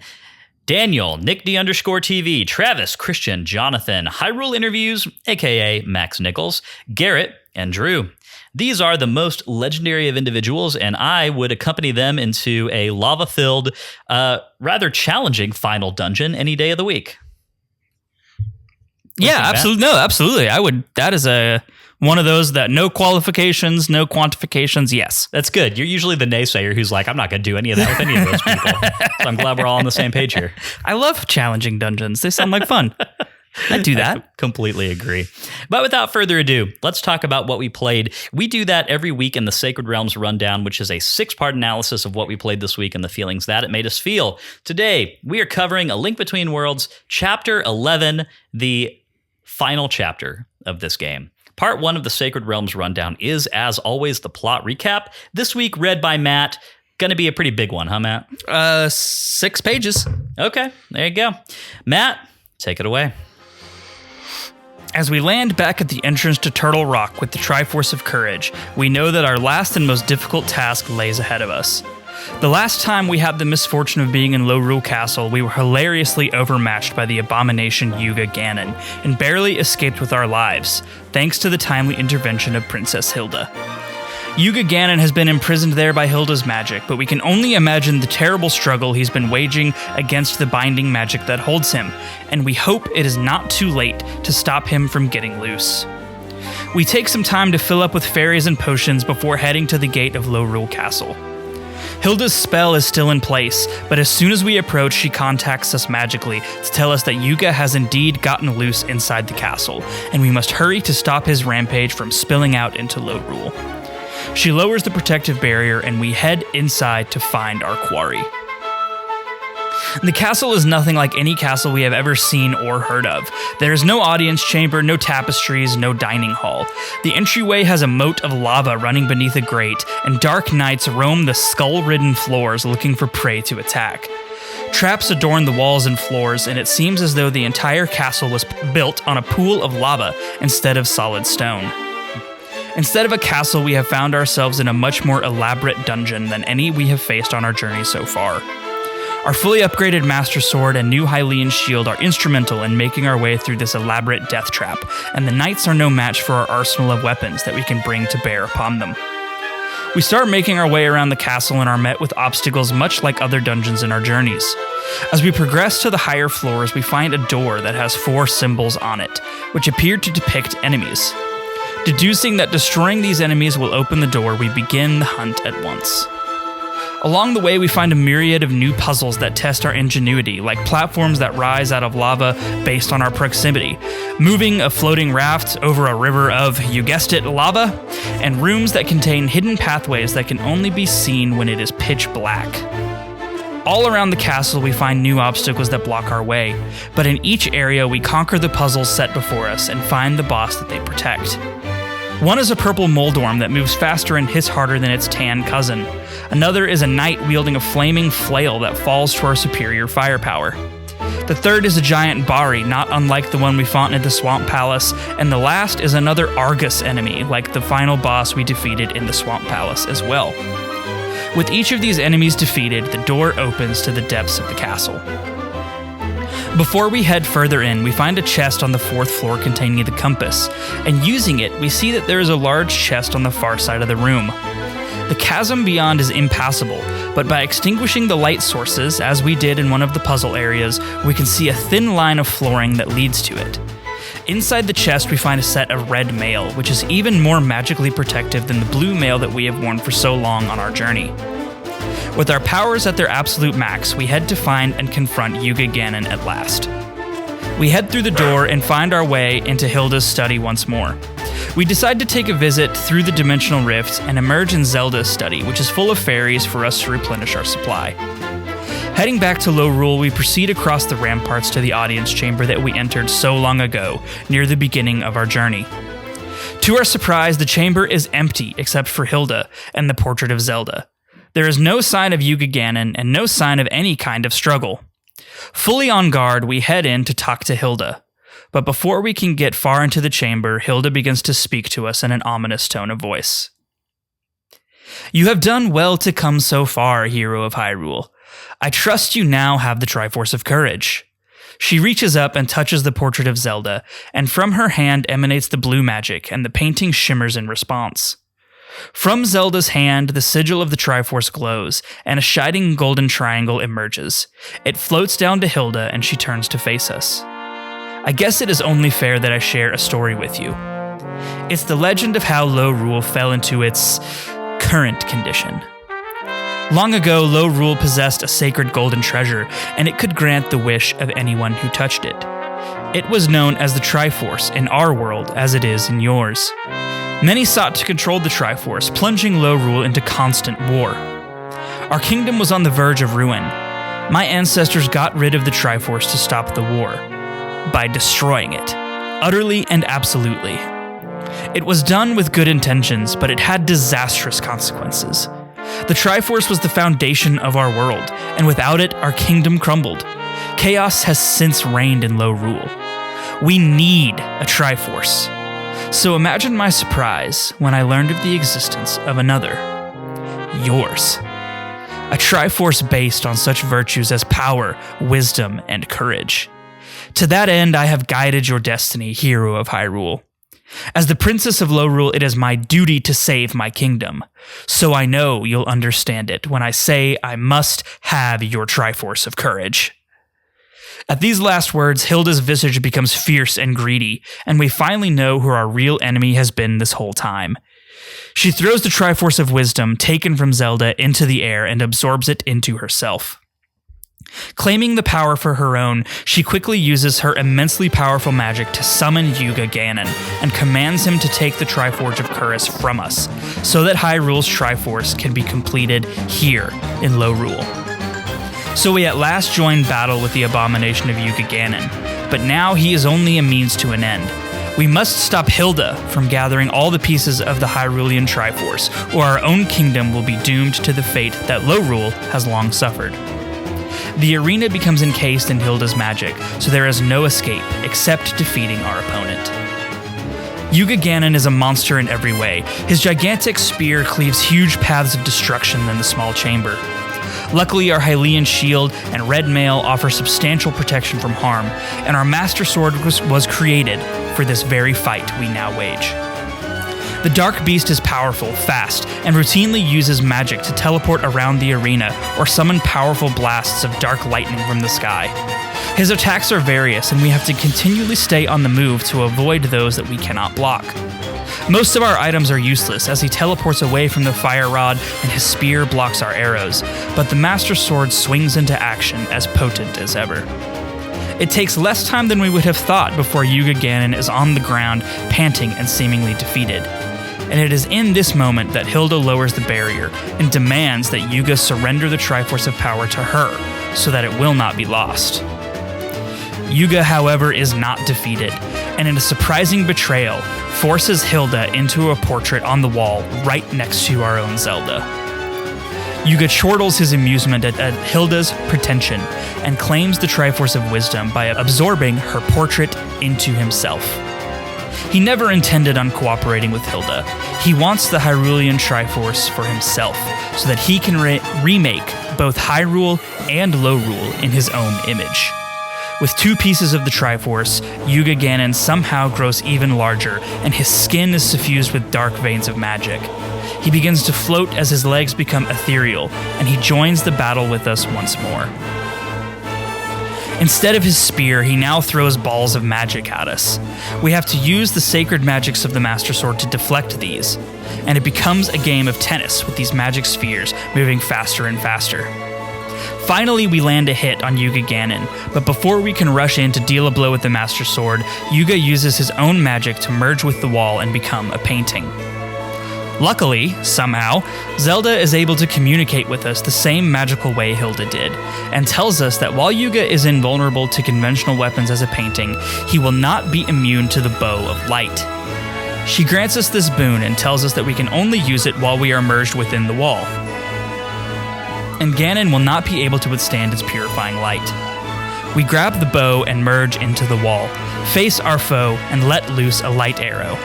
Daniel, Nick D_TV, Travis, Christian, Jonathan, Hyrule Interviews, aka Max Nichols, Garrett, and Drew. These are the most legendary of individuals, and I would accompany them into a lava-filled, rather challenging final dungeon any day of the week. Yeah, absolutely. No, absolutely. I would. That is one of those that no qualifications, no quantifications. Yes, that's good. You're usually the naysayer who's like, I'm not going to do any of that with any of those people. So I'm glad we're all on the same page here. I love challenging dungeons. They sound like fun. I'd do that. I completely agree. But without further ado, let's talk about what we played. We do that every week in the Sacred Realms Rundown, which is a 6-part analysis of what we played this week and the feelings that it made us feel. Today, we are covering A Link Between Worlds, Chapter 11, the final chapter of this game. Part 1 of the Sacred Realms rundown is, as always, the plot recap. This week, read by Matt. Gonna be a pretty big one, huh, Matt? 6 pages. Okay, there you go. Matt, take it away. As we land back at the entrance to Turtle Rock with the Triforce of Courage, we know that our last and most difficult task lays ahead of us. The last time we had the misfortune of being in Lorule Castle, we were hilariously overmatched by the abomination Yuga Ganon, and barely escaped with our lives, thanks to the timely intervention of Princess Hilda. Yuga Ganon has been imprisoned there by Hilda's magic, but we can only imagine the terrible struggle he's been waging against the binding magic that holds him, and we hope it is not too late to stop him from getting loose. We take some time to fill up with fairies and potions before heading to the gate of Lorule Castle. Hilda's spell is still in place, but as soon as we approach, she contacts us magically to tell us that Yuga has indeed gotten loose inside the castle, and we must hurry to stop his rampage from spilling out into Lorule. She lowers the protective barrier, and we head inside to find our quarry. The castle is nothing like any castle we have ever seen or heard of. There is no audience chamber, no tapestries, no dining hall. The entryway has a moat of lava running beneath a grate, and dark knights roam the skull-ridden floors looking for prey to attack. Traps adorn the walls and floors, and it seems as though the entire castle was built on a pool of lava instead of solid stone. Instead of a castle, we have found ourselves in a much more elaborate dungeon than any we have faced on our journey so far. Our fully upgraded Master Sword and new Hylian shield are instrumental in making our way through this elaborate death trap, and the knights are no match for our arsenal of weapons that we can bring to bear upon them. We start making our way around the castle and are met with obstacles much like other dungeons in our journeys. As we progress to the higher floors, we find a door that has 4 symbols on it, which appear to depict enemies. Deducing that destroying these enemies will open the door, we begin the hunt at once. Along the way, we find a myriad of new puzzles that test our ingenuity, like platforms that rise out of lava based on our proximity, moving a floating raft over a river of, you guessed it, lava, and rooms that contain hidden pathways that can only be seen when it is pitch black. All around the castle, we find new obstacles that block our way, but in each area, we conquer the puzzles set before us and find the boss that they protect. One is a purple moldorm that moves faster and hits harder than its tan cousin. Another is a knight wielding a flaming flail that falls to our superior firepower. The third is a giant Bari, not unlike the one we fought at the Swamp Palace, and the last is another Argus enemy, like the final boss we defeated in the Swamp Palace as well. With each of these enemies defeated, the door opens to the depths of the castle. Before we head further in, we find a chest on the 4th floor containing the compass, and using it, we see that there is a large chest on the far side of the room. The chasm beyond is impassable, but by extinguishing the light sources, as we did in one of the puzzle areas, we can see a thin line of flooring that leads to it. Inside the chest, we find a set of red mail, which is even more magically protective than the blue mail that we have worn for so long on our journey. With our powers at their absolute max, we head to find and confront Yuga Ganon at last. We head through the door and find our way into Hilda's study once more. We decide to take a visit through the dimensional rift and emerge in Zelda's study, which is full of fairies for us to replenish our supply. Heading back to Lorule, we proceed across the ramparts to the audience chamber that we entered so long ago, near the beginning of our journey. To our surprise, the chamber is empty except for Hilda and the portrait of Zelda. There is no sign of Yuga Ganon and no sign of any kind of struggle. Fully on guard, we head in to talk to Hilda. But before we can get far into the chamber, Hilda begins to speak to us in an ominous tone of voice. You have done well to come so far, hero of Hyrule. I trust you now have the Triforce of Courage. She reaches up and touches the portrait of Zelda, and from her hand emanates the blue magic, and the painting shimmers in response. From Zelda's hand, the sigil of the Triforce glows, and a shining golden triangle emerges. It floats down to Hilda, and she turns to face us. I guess it is only fair that I share a story with you. It's the legend of how Lorule fell into its current condition. Long ago, Lorule possessed a sacred golden treasure, and it could grant the wish of anyone who touched it. It was known as the Triforce in our world as it is in yours. Many sought to control the Triforce, plunging Lorule into constant war. Our kingdom was on the verge of ruin. My ancestors got rid of the Triforce to stop the war, by destroying it, utterly and absolutely. It was done with good intentions, but it had disastrous consequences. The Triforce was the foundation of our world, and without it, our kingdom crumbled. Chaos has since reigned in Lorule. We need a Triforce. So imagine my surprise when I learned of the existence of another. Yours. A Triforce based on such virtues as power, wisdom, and courage. To that end, I have guided your destiny, hero of Hyrule. As the Princess of Lorule, it is my duty to save my kingdom. So I know you'll understand it when I say I must have your Triforce of courage. At these last words, Hilda's visage becomes fierce and greedy, and we finally know who our real enemy has been this whole time. She throws the Triforce of Wisdom, taken from Zelda, into the air and absorbs it into herself. Claiming the power for her own, she quickly uses her immensely powerful magic to summon Yuga Ganon and commands him to take the Triforge of Curus from us, so that Hyrule's Triforce can be completed here in Lorule. So we at last join battle with the abomination of Yuga Ganon, but now he is only a means to an end. We must stop Hilda from gathering all the pieces of the Hyrulean Triforce, or our own kingdom will be doomed to the fate that Lorule has long suffered. The arena becomes encased in Hilda's magic, so there is no escape except defeating our opponent. Yuga Ganon is a monster in every way. His gigantic spear cleaves huge paths of destruction in the small chamber. Luckily, our Hylian shield and red mail offer substantial protection from harm, and our Master Sword was created for this very fight we now wage. The Dark Beast is powerful, fast, and routinely uses magic to teleport around the arena or summon powerful blasts of dark lightning from the sky. His attacks are various, and we have to continually stay on the move to avoid those that we cannot block. Most of our items are useless, as he teleports away from the fire rod and his spear blocks our arrows, but the Master Sword swings into action as potent as ever. It takes less time than we would have thought before Yuga Ganon is on the ground, panting and seemingly defeated. And it is in this moment that Hilda lowers the barrier and demands that Yuga surrender the Triforce of Power to her, so that it will not be lost. Yuga, however, is not defeated, and in a surprising betrayal, forces Hilda into a portrait on the wall right next to our own Zelda. Yuga chortles his amusement at Hilda's pretension and claims the Triforce of Wisdom by absorbing her portrait into himself. He never intended on cooperating with Hilda. He wants the Hyrulean Triforce for himself, so that he can remake both Hyrule and Lorule in his own image. With 2 pieces of the Triforce, Yuga Ganon somehow grows even larger, and his skin is suffused with dark veins of magic. He begins to float as his legs become ethereal, and he joins the battle with us once more. Instead of his spear, he now throws balls of magic at us. We have to use the sacred magics of the Master Sword to deflect these, and it becomes a game of tennis with these magic spheres moving faster and faster. Finally, we land a hit on Yuga Ganon, but before we can rush in to deal a blow with the Master Sword, Yuga uses his own magic to merge with the wall and become a painting. Luckily, somehow, Zelda is able to communicate with us the same magical way Hilda did, and tells us that while Yuga is invulnerable to conventional weapons as a painting, he will not be immune to the bow of light. She grants us this boon and tells us that we can only use it while we are merged within the wall, and Ganon will not be able to withstand its purifying light. We grab the bow and merge into the wall, face our foe, and let loose a light arrow.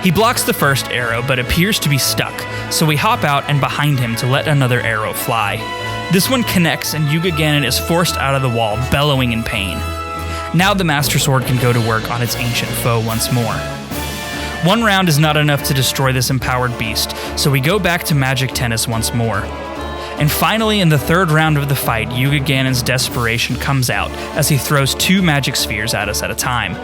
He blocks the first arrow, but appears to be stuck, so we hop out and behind him to let another arrow fly. This one connects, and Yuga Ganon is forced out of the wall, bellowing in pain. Now the Master Sword can go to work on its ancient foe once more. One round is not enough to destroy this empowered beast, so we go back to magic tennis once more. And finally, in the 3rd round of the fight, Yuga Ganon's desperation comes out as he throws 2 magic spheres at us at a time.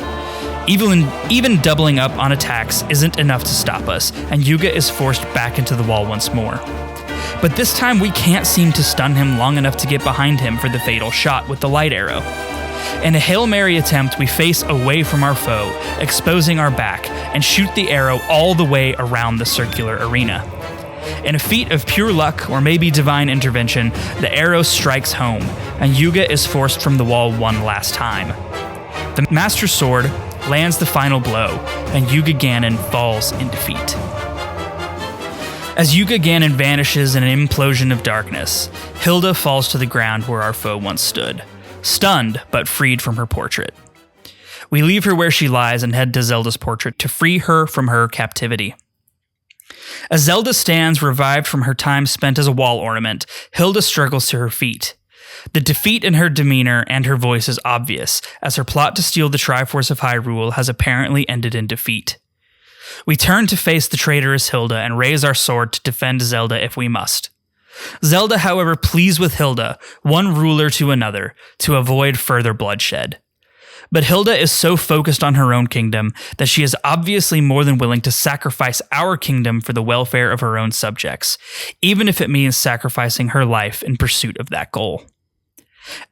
Even doubling up on attacks isn't enough to stop us, and Yuga is forced back into the wall once more. But this time we can't seem to stun him long enough to get behind him for the fatal shot with the light arrow. In a Hail Mary attempt, we face away from our foe, exposing our back, and shoot the arrow all the way around the circular arena. In a feat of pure luck, or maybe divine intervention, the arrow strikes home, and Yuga is forced from the wall one last time. The Master Sword, lands the final blow, and Yuga Ganon falls in defeat. As Yuga Ganon vanishes in an implosion of darkness, Hilda falls to the ground where our foe once stood, stunned but freed from her portrait. We leave her where she lies and head to Zelda's portrait to free her from her captivity. As Zelda stands revived from her time spent as a wall ornament, Hilda struggles to her feet. The defeat in her demeanor and her voice is obvious, as her plot to steal the Triforce of Hyrule has apparently ended in defeat. We turn to face the traitorous Hilda and raise our sword to defend Zelda if we must. Zelda, however, pleads with Hilda, one ruler to another, to avoid further bloodshed. But Hilda is so focused on her own kingdom that she is obviously more than willing to sacrifice our kingdom for the welfare of her own subjects, even if it means sacrificing her life in pursuit of that goal.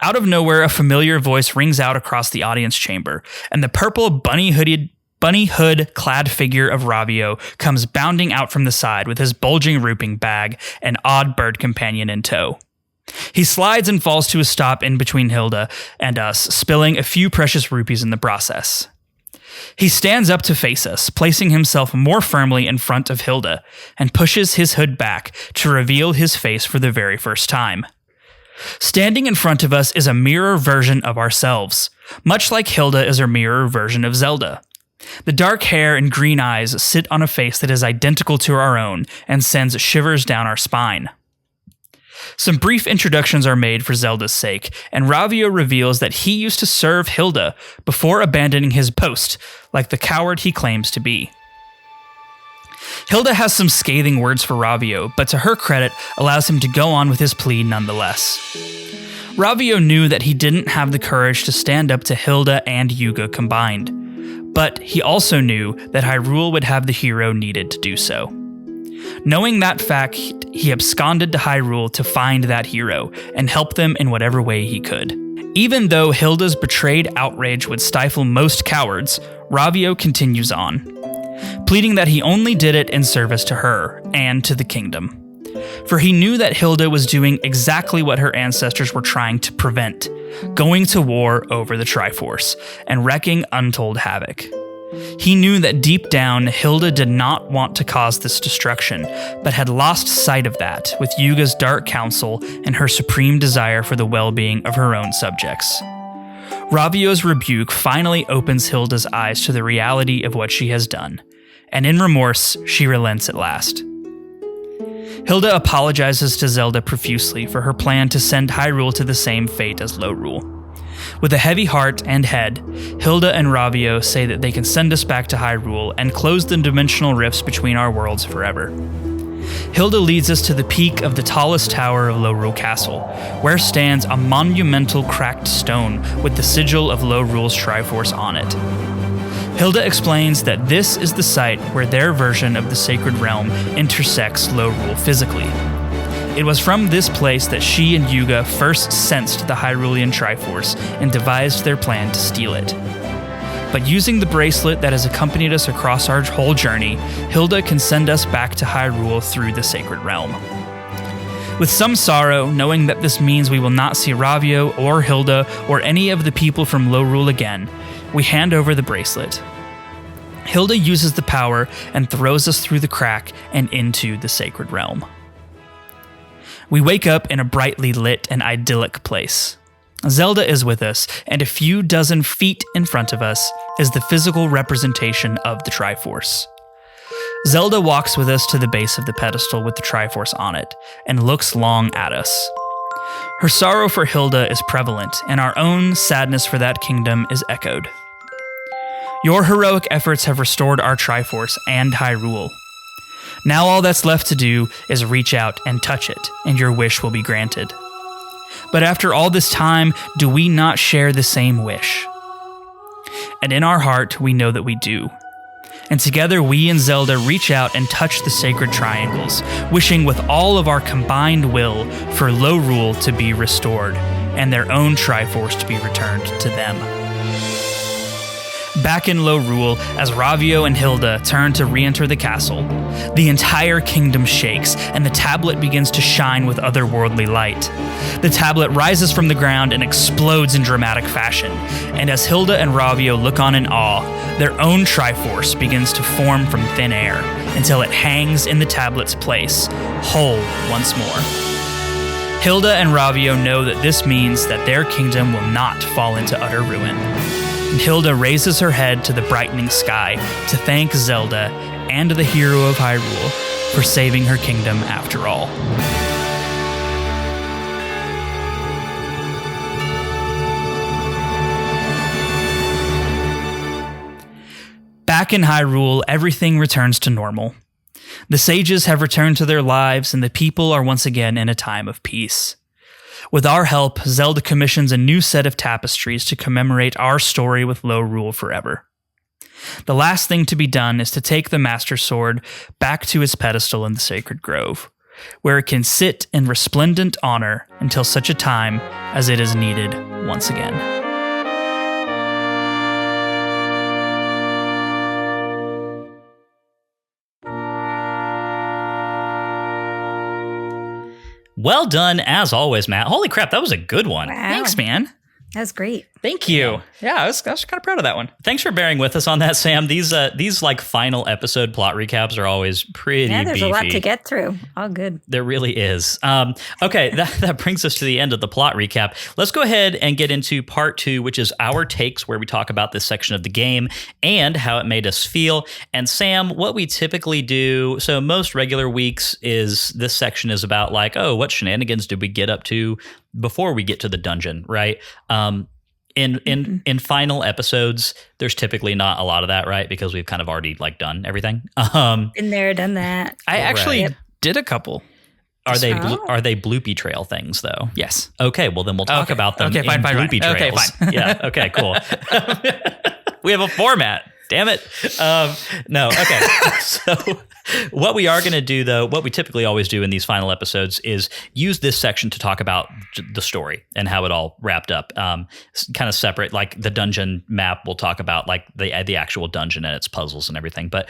Out of nowhere, a familiar voice rings out across the audience chamber, and the purple bunny hood-clad figure of Ravio comes bounding out from the side with his bulging rooping bag and odd bird companion in tow. He slides and falls to a stop in between Hilda and us, spilling a few precious rupees in the process. He stands up to face us, placing himself more firmly in front of Hilda, and pushes his hood back to reveal his face for the very first time. Standing in front of us is a mirror version of ourselves, much like Hilda is a mirror version of Zelda. The dark hair and green eyes sit on a face that is identical to our own and sends shivers down our spine. Some brief introductions are made for Zelda's sake, and Ravio reveals that he used to serve Hilda before abandoning his post, like the coward he claims to be. Hilda has some scathing words for Ravio, but to her credit, allows him to go on with his plea nonetheless. Ravio knew that he didn't have the courage to stand up to Hilda and Yuga combined, but he also knew that Hyrule would have the hero needed to do so. Knowing that fact, he absconded to Hyrule to find that hero and help them in whatever way he could. Even though Hilda's betrayed outrage would stifle most cowards, Ravio continues on, pleading that he only did it in service to her and to the kingdom. For he knew that Hilda was doing exactly what her ancestors were trying to prevent, going to war over the Triforce and wreaking untold havoc. He knew that deep down, Hilda did not want to cause this destruction, but had lost sight of that with Yuga's Dark Council and her supreme desire for the well-being of her own subjects. Ravio's rebuke finally opens Hilda's eyes to the reality of what she has done, and in remorse, she relents at last. Hilda apologizes to Zelda profusely for her plan to send Hyrule to the same fate as Lorule. With a heavy heart and head, Hilda and Ravio say that they can send us back to Hyrule and close the dimensional rifts between our worlds forever. Hilda leads us to the peak of the tallest tower of Lorule Castle, where stands a monumental cracked stone with the sigil of Lorule's Triforce on it. Hilda explains that this is the site where their version of the Sacred Realm intersects Lorule physically. It was from this place that she and Yuga first sensed the Hyrulean Triforce and devised their plan to steal it. But using the bracelet that has accompanied us across our whole journey, Hilda can send us back to Hyrule through the Sacred Realm. With some sorrow, knowing that this means we will not see Ravio or Hilda or any of the people from Lorule again, we hand over the bracelet. Hilda uses the power and throws us through the crack and into the Sacred Realm. We wake up in a brightly lit and idyllic place. Zelda is with us, and a few dozen feet in front of us is the physical representation of the Triforce. Zelda walks with us to the base of the pedestal with the Triforce on it, and looks long at us. Her sorrow for Hilda is prevalent, and our own sadness for that kingdom is echoed. Your heroic efforts have restored our Triforce and Hyrule. Now all that's left to do is reach out and touch it, and your wish will be granted. But after all this time, do we not share the same wish? And in our heart, we know that we do. And together we and Zelda reach out and touch the sacred triangles, wishing with all of our combined will for Lorule to be restored, and their own Triforce to be returned to them. Back in Lorule, as Ravio and Hilda turn to re-enter the castle, the entire kingdom shakes and the tablet begins to shine with otherworldly light. The tablet rises from the ground and explodes in dramatic fashion, and as Hilda and Ravio look on in awe, their own Triforce begins to form from thin air until it hangs in the tablet's place, whole once more. Hilda and Ravio know that this means that their kingdom will not fall into utter ruin. And Hilda raises her head to the brightening sky to thank Zelda and the hero of Hyrule for saving her kingdom after all. Back in Hyrule, everything returns to normal. The sages have returned to their lives, and the people are once again in a time of peace. With our help, Zelda commissions a new set of tapestries to commemorate our story with Lorule forever. The last thing to be done is to take the Master Sword back to its pedestal in the Sacred Grove, where it can sit in resplendent honor until such a time as it is needed once again. Well done, as always, Matt. Holy crap, that was a good one. Wow. Thanks, man. That was great. Thank you. Yeah, I was kind of proud of that one. Thanks for bearing with us on that, Sam. These like final episode plot recaps are always pretty beefy. Yeah, there's a lot to get through. All good. There really is. Okay, that brings us to the end of the plot recap. Let's go ahead and get into part 2, which is our takes, where we talk about this section of the game and how it made us feel. And Sam, what we typically do, so most regular weeks is this section is about like, oh, what shenanigans did we get up to before we get to the dungeon, right? In final episodes, there's typically not a lot of that, right? Because we've kind of already like done everything. Been there, done that. I actually did a couple. Are they bloopy trail things though? Yes. Okay, well then we'll talk about them. Okay, fine. Bloopy trails. Okay, fine. Yeah. Okay. Cool. We have a format. Damn it. No. Okay. So what we are going to do, though, what we typically always do in these final episodes is use this section to talk about the story and how it all wrapped up. Kind of separate, like the dungeon map. We'll talk about like the actual dungeon and its puzzles and everything. But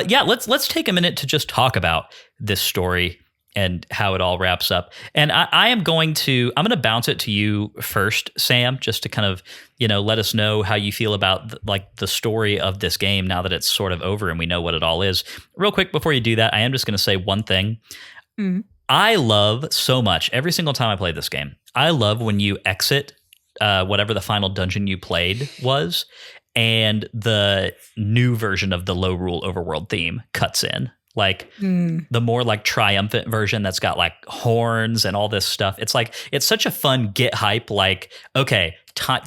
yeah, let's take a minute to just talk about this story and how it all wraps up. And I'm going to bounce it to you first, Sam, just to kind of, let us know how you feel about the story of this game now that it's sort of over and we know what it all is. Real quick before you do that, I am just going to say one thing. I love so much, every single time I play this game, I love when you exit whatever the final dungeon you played was and the new version of the Lorule overworld theme cuts in. Like the more like triumphant version that's got like horns and all this stuff. It's like, it's such a fun get hype. Like, okay,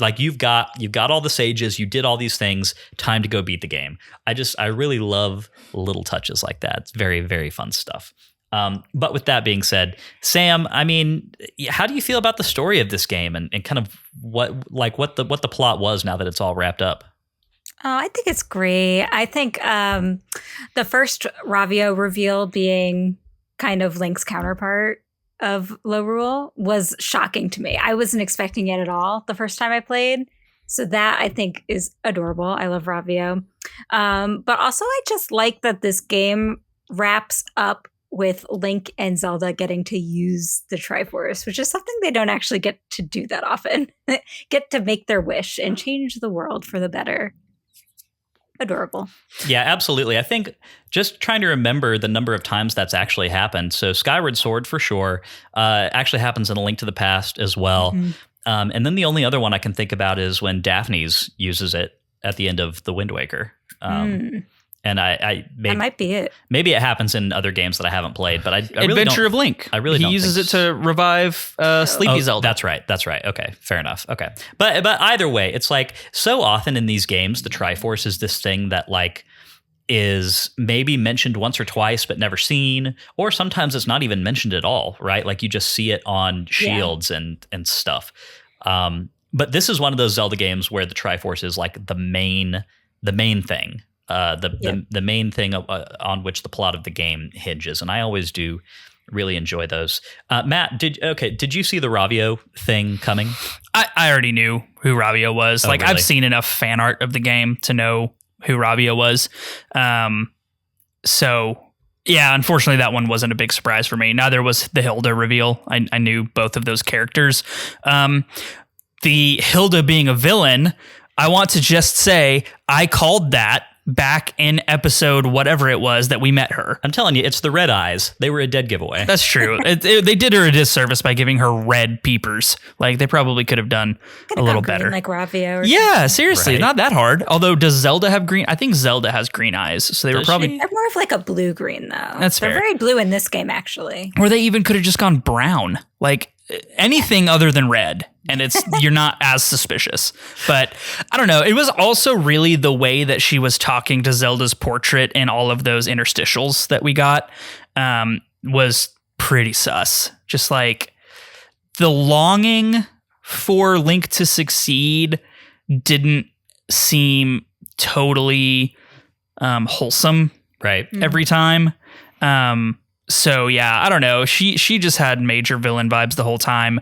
like you've got all the sages, you did all these things, time to go beat the game. I really love little touches like that. It's very, very fun stuff. But with that being said, Sam, I mean, how do you feel about the story of this game and kind of what the plot was now that it's all wrapped up? Oh, I think it's great. I think the first Ravio reveal being kind of Link's counterpart of Lorule was shocking to me. I wasn't expecting it at all the first time I played. So that I think is adorable. I love Ravio. But also I just like that this game wraps up with Link and Zelda getting to use the Triforce, which is something they don't actually get to do that often. Get to make their wish and change the world for the better. Adorable. Yeah, absolutely. I think just trying to remember the number of times that's actually happened. So Skyward Sword for sure actually happens in A Link to the Past as well. And then the only other one I can think about is when Daphne's uses it at the end of The Wind Waker. And that might be it. Maybe it happens in other games that I haven't played, but I really Adventure don't, of Link. I really he don't uses it to revive Sleepy Zelda. That's right. Okay, fair enough. Okay, but either way, it's like so often in these games, the Triforce is this thing that like is maybe mentioned once or twice but never seen, or sometimes it's not even mentioned at all. Right? Like you just see it on shields and stuff. But this is one of those Zelda games where the Triforce is like the main thing. The main thing on which the plot of the game hinges, and I always do really enjoy those. Matt, did you see the Ravio thing coming? I already knew who Ravio was. Oh, like, really? I've seen enough fan art of the game to know who Ravio was. So, yeah, unfortunately, that one wasn't a big surprise for me. Neither was the Hilda reveal. I knew both of those characters. The Hilda being a villain, I want to just say I called that back in episode whatever it was that we met her. I'm telling you, it's the red eyes. They were a dead giveaway. That's true. They did her a disservice by giving her red peepers. Like, they probably could have done a little better. Like Ravio. Or Yeah, something. seriously, Right. not that hard. Although, does Zelda have green? I think Zelda has green eyes, so they were Does probably. she? They're more of like a blue-green, though. That's They're fair. very blue in this game, actually. Or they even could have just gone brown, like anything other than red, and you're not as suspicious. But I don't know. It was also really the way that she was talking to Zelda's portrait in all of those interstitials that we got was pretty sus. Just like the longing for Link to succeed didn't seem totally wholesome Right. every time. So yeah, I don't know. She just had major villain vibes the whole time.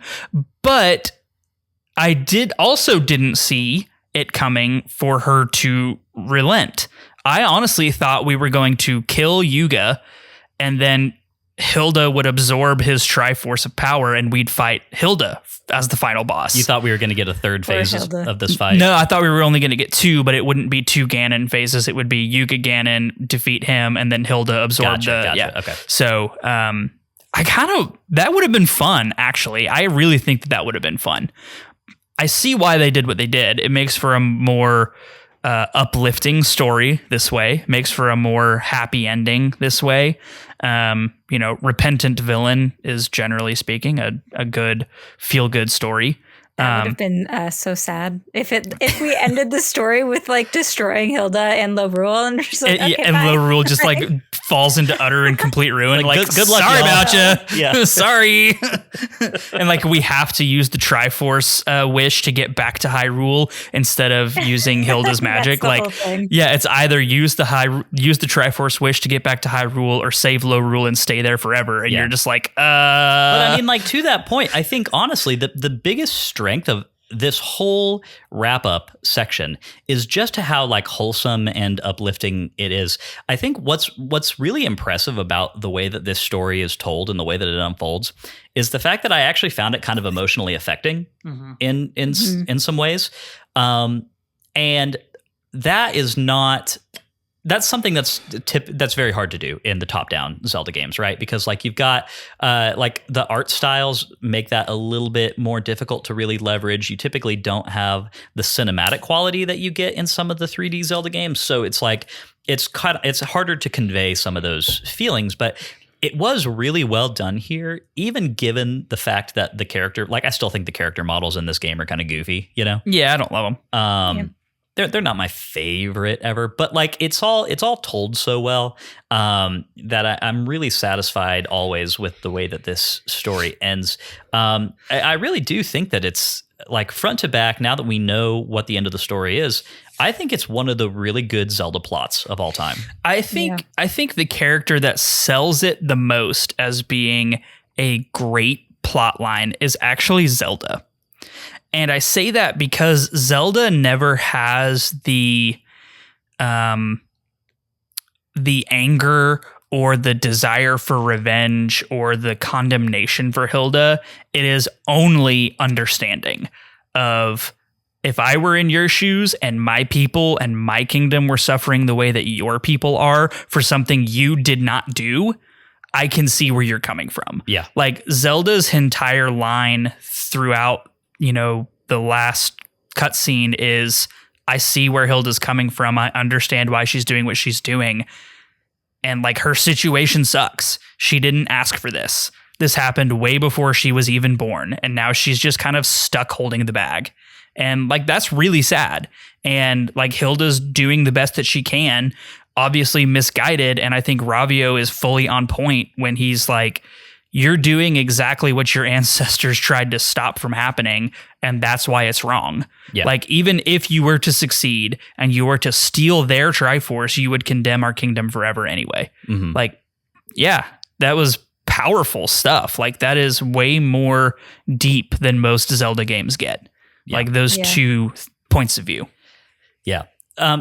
But I didn't see it coming for her to relent. I honestly thought we were going to kill Yuga and then Hilda would absorb his Triforce of power and we'd fight Hilda as the final boss. You thought we were going to get a third phase Hilda. of this fight? No, I thought we were only going to get 2, but it wouldn't be 2 Ganon phases. It would be Yuga Ganon, defeat him, and then Hilda absorb Gotcha. Yeah. Okay. So, that would have been fun, actually. I really think that would have been fun. I see why they did what they did. It makes for a more uplifting story this way. Makes for a more happy ending this way. Repentant villain is, generally speaking, a good feel-good story. That would have been so sad if we ended the story with like destroying Hilda and Lorule and just like, okay, and bye. Lorule just like falls into utter and complete ruin. Like, Like, good luck, sorry y'all. about you. Yeah. Sorry. And like we have to use the Triforce wish to get back to Hyrule instead of using Hilda's magic. the whole Like, thing. yeah, it's either use the Triforce wish to get back to Hyrule or save Lorule and stay there forever. And Yeah. you're just like, But I mean, like, to that point, I think honestly the biggest strength of this whole wrap-up section is just how like wholesome and uplifting it is. I think what's really impressive about the way that this story is told and the way that it unfolds is the fact that I actually found it kind of emotionally affecting in some ways, and that is not. That's something that's very hard to do in the top-down Zelda games, right? Because like you've got like the art styles make that a little bit more difficult to really leverage. You typically don't have the cinematic quality that you get in some of the 3D Zelda games, so it's like it's harder to convey some of those feelings, but it was really well done here, even given the fact that the character, like I still think the character models in this game are kind of goofy, you know? yeah, I don't love them. They're not my favorite ever, but like it's all told so well that I'm really satisfied always with the way that this story ends. I really do think that it's like front to back. Now that we know what the end of the story is, I think it's one of the really good Zelda plots of all time. I think the character that sells it the most as being a great plot line is actually Zelda. And I say that because Zelda never has the anger or the desire for revenge or the condemnation for Hilda. It is only understanding of, if I were in your shoes and my people and my kingdom were suffering the way that your people are for something you did not do, I can see where you're coming from. Yeah. Like Zelda's entire line throughout, the last cutscene is, I see where Hilda's coming from. I understand why she's doing what she's doing. And like her situation sucks. She didn't ask for this. This happened way before she was even born. And now she's just kind of stuck holding the bag. And like, that's really sad. And like Hilda's doing the best that she can, obviously misguided. And I think Ravio is fully on point when he's like, you're doing exactly what your ancestors tried to stop from happening, and that's why it's wrong. Yeah. Like, even if you were to succeed and you were to steal their Triforce, you would condemn our kingdom forever anyway. Mm-hmm. Like, yeah, that was powerful stuff. Like, that is way more deep than most Zelda games get. Like those two points of view. Yeah.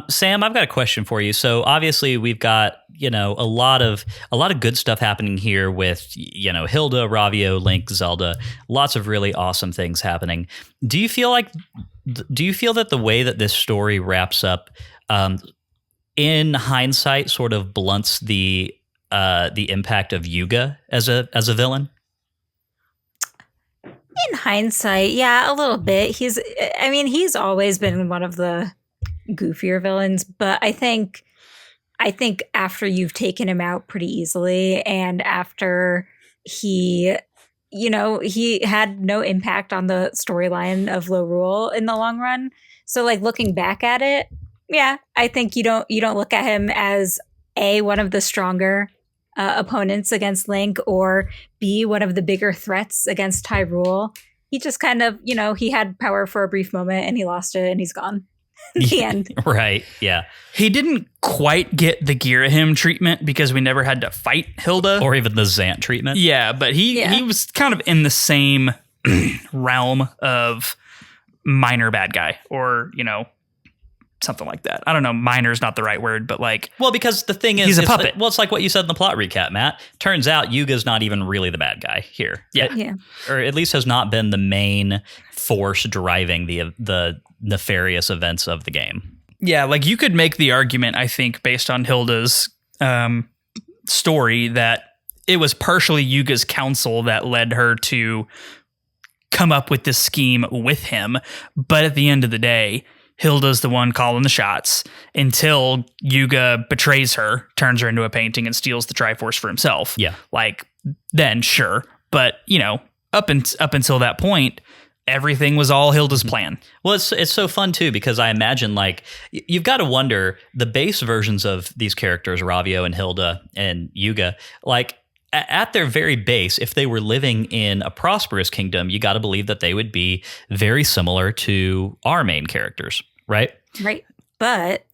Sam, I've got a question for you. So obviously we've got, a lot of good stuff happening here with, Hilda, Ravio, Link, Zelda, lots of really awesome things happening. Do you feel that the way that this story wraps up, in hindsight, sort of blunts the impact of Yuga as a villain? In hindsight, yeah, a little bit. He's always been one of the goofier villains, but I think after you've taken him out pretty easily, and after he had no impact on the storyline of Low Rule in the long run. So like looking back at it, yeah, I think you don't look at him as one of the stronger opponents against Link, or B, one of the bigger threats against Hyrule. He just kind of, he had power for a brief moment and he lost it and he's gone. The end. Right. Yeah. He didn't quite get the Girahim treatment because we never had to fight Hilda. Or even the Zant treatment. Yeah, but he was kind of in the same realm of minor bad guy, or, something like that. I don't know. Minor is not the right word, but like... Well, because the thing is... He's a puppet. It's like what you said in the plot recap, Matt. Turns out Yuga's not even really the bad guy here. Yeah. Or at least has not been the main force driving the nefarious events of the game. Yeah, like you could make the argument, I think, based on Hilda's story, that it was partially Yuga's counsel that led her to come up with this scheme with him. But at the end of the day, Hilda's the one calling the shots until Yuga betrays her, turns her into a painting, and steals the Triforce for himself. Yeah. Like, then sure. But, up until that point, everything was all Hilda's plan. Well, it's so fun, too, because I imagine, like, you've got to wonder, the base versions of these characters, Ravio and Hilda and Yuga, like, at their very base, if they were living in a prosperous kingdom, you got to believe that they would be very similar to our main characters, right? Right. But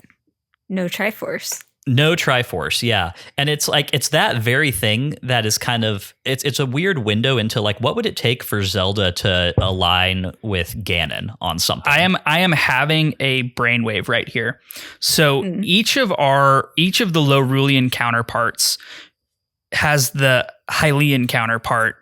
no Triforce. No Triforce, yeah. And it's like, it's that very thing that is kind of, it's a weird window into like, what would it take for Zelda to align with Ganon on something? I am having a brainwave right here. So each of the Lorulian counterparts has the Hylian counterpart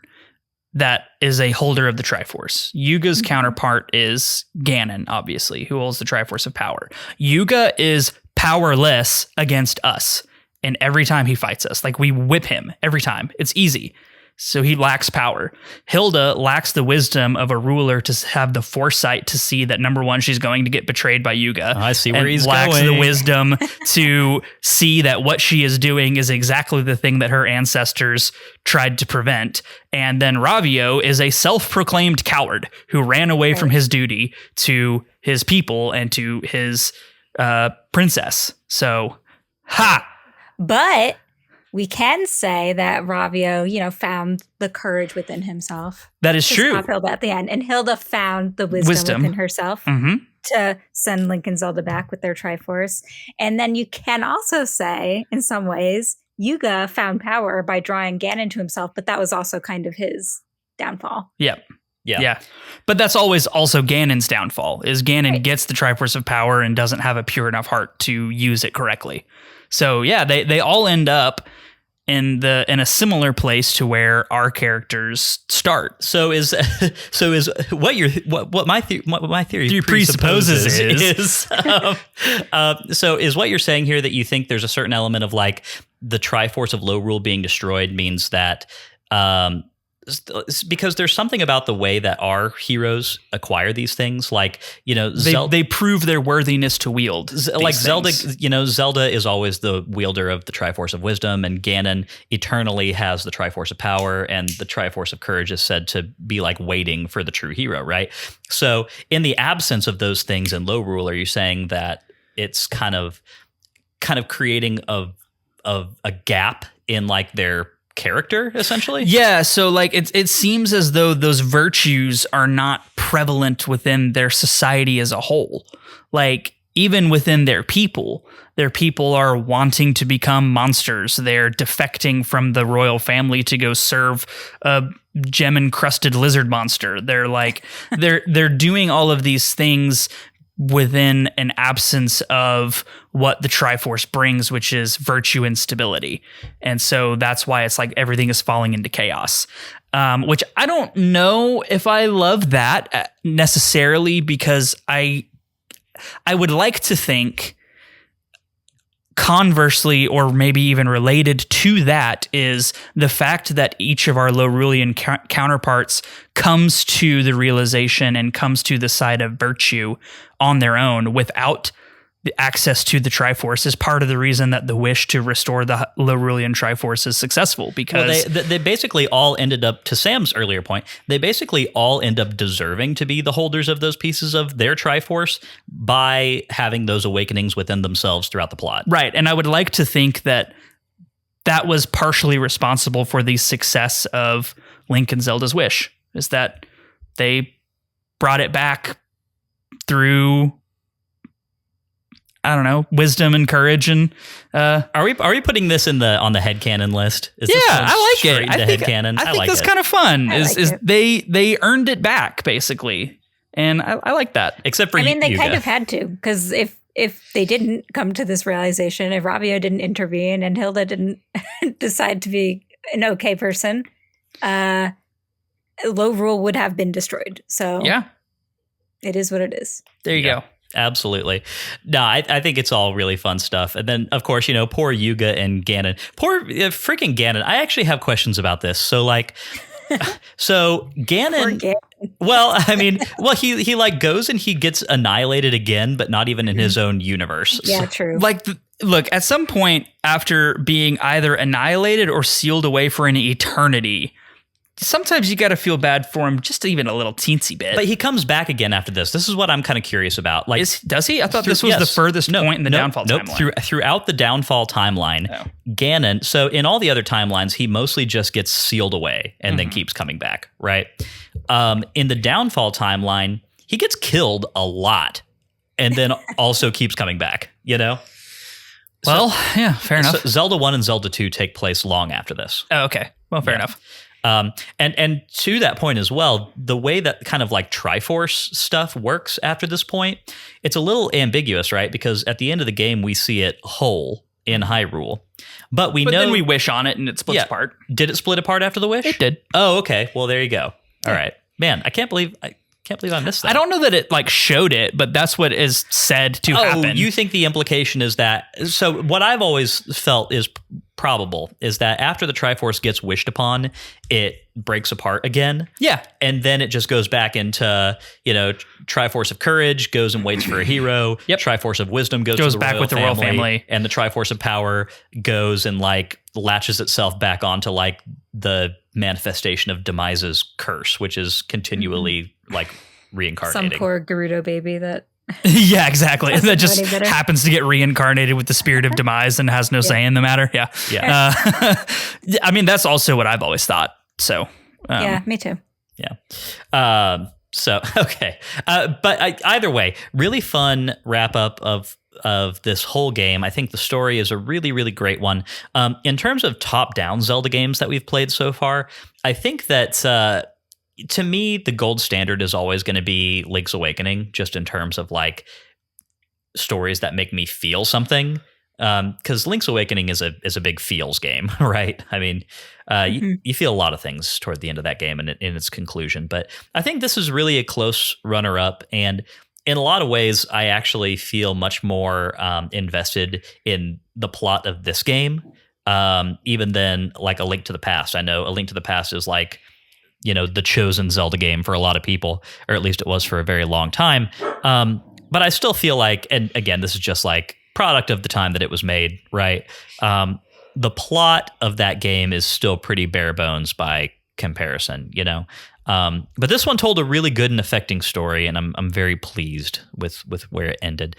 that is a holder of the Triforce. Yuga's counterpart is Ganon, obviously, who holds the Triforce of Power. Yuga is powerless against us, and every time he fights us, like we whip him every time. It's easy. So he lacks power. Hilda lacks the wisdom of a ruler to have the foresight to see that, number one, she's going to get betrayed by Yuga. I see where he's lacks going. the wisdom to see that what she is doing is exactly the thing that her ancestors tried to prevent. And then Ravio is a self-proclaimed coward who ran away from his duty to his people and to his princess. So, ha! But we can say that Ravio, found the courage within himself. That is true. Stop Hilda at the end. And Hilda found the wisdom within herself to send Link and Zelda back with their Triforce. And then you can also say, in some ways, Yuga found power by drawing Ganon to himself, but that was also kind of his downfall. Yep. Yeah. But that's always also Ganon's downfall, is Ganon gets the Triforce of Power and doesn't have a pure enough heart to use it correctly. So yeah, they all end up in a similar place to where our characters start. So is what my theory presupposes is so is what you're saying here that you think there's a certain element of like the Triforce of Low Rule being destroyed means that because there's something about the way that our heroes acquire these things, like they prove their worthiness to wield. Like Zelda, things. Zelda is always the wielder of the Triforce of Wisdom, and Ganon eternally has the Triforce of Power, and the Triforce of Courage is said to be like waiting for the true hero, right? So, in the absence of those things in Low Rule, are you saying that it's kind of creating a gap in like their character, essentially? Yeah, so like it seems as though those virtues are not prevalent within their society as a whole. Like even within their people are wanting to become monsters. They're defecting from the royal family to go serve a gem-encrusted lizard monster. They're like, they're doing all of these things within an absence of what the Triforce brings, which is virtue and stability. And so that's why it's like everything is falling into chaos. Which I don't know if I love that necessarily, because I would like to think conversely, or maybe even related to that, is the fact that each of our Lorulian counterparts comes to the realization and comes to the side of virtue on their own without the access to the Triforce is part of the reason that the wish to restore the Lorulian Triforce is successful, because they basically all ended up, to Sam's earlier point, they basically all end up deserving to be the holders of those pieces of their Triforce by having those awakenings within themselves throughout the plot. Right. And I would like to think that that was partially responsible for the success of Link and Zelda's wish, is that they brought it back through, I don't know, wisdom and courage. And are we putting this on the headcanon list? Is yeah, this I like it. I think headcanon? I think like that's it. kind of fun. Is They earned it back, basically, and I like that. Except for I mean, they Yuga. kind of had to, because if they didn't come to this realization, if Rabia didn't intervene and Hilda didn't decide to be an okay person, Lorule would have been destroyed. So Yeah, it is what it is. there you go. Absolutely. No, I think it's all really fun stuff. And then, of course, poor Yuga and Ganon. Poor freaking Ganon. I actually have questions about this. So, like, so Ganon. Well, I mean, he like goes and he gets annihilated again, but not even in his own universe. Yeah, So- true. Like, look, at some point after being either annihilated or sealed away for an eternity, sometimes you got to feel bad for him just even a little teensy bit. But he comes back again after this. This is what I'm kind of curious about. Like, Does he? I thought this was the furthest point in the downfall timeline. Throughout the downfall timeline, Ganon. So in all the other timelines, he mostly just gets sealed away and then keeps coming back, right? In the downfall timeline, he gets killed a lot and then also keeps coming back. Well, yeah, fair enough. So Zelda 1 and Zelda 2 take place long after this. Oh, okay. Well, fair enough. And to that point as well, the way that kind of like Triforce stuff works after this point, it's a little ambiguous, right? Because at the end of the game, we see it whole in Hyrule. But know... then we wish on it and it splits apart. Did it split apart after the wish? It did. Oh, okay. Well, there you go. All right. Man, I can't believe I missed that. I don't know that it like showed it, but that's what is said to happen. You think the implication is that... So what I've always felt is probable is that after the Triforce gets wished upon, it breaks apart again. Yeah. And then it just goes back into, Triforce of Courage goes and waits for a hero. Yep. Triforce of Wisdom goes to the back royal with the royal family. And the Triforce of Power goes and like latches itself back onto like the manifestation of Demise's curse, which is continually like reincarnating. Some poor Gerudo baby that... Yeah, exactly. That just any better. happens to get reincarnated with the spirit of demise and has no say in the matter. Yeah. Yeah. I mean, that's also what I've always thought. So, yeah, me too. Yeah. So, okay. But either way, really fun wrap up of this whole game. I think the story is a really, really great one. In terms of top-down Zelda games that we've played so far, I think that... to me, the gold standard is always going to be Link's Awakening, just in terms of like stories that make me feel something. Because Link's Awakening is a big feels game, right? I mean, you feel a lot of things toward the end of that game and in its conclusion. But I think this is really a close runner-up, and in a lot of ways, I actually feel much more invested in the plot of this game, even than like A Link to the Past. I know A Link to the Past is like, the chosen Zelda game for a lot of people, or at least it was for a very long time. But I still feel like, and again, this is just like product of the time that it was made, right? The plot of that game is still pretty bare bones by comparison, But this one told a really good and affecting story, and I'm very pleased with where it ended.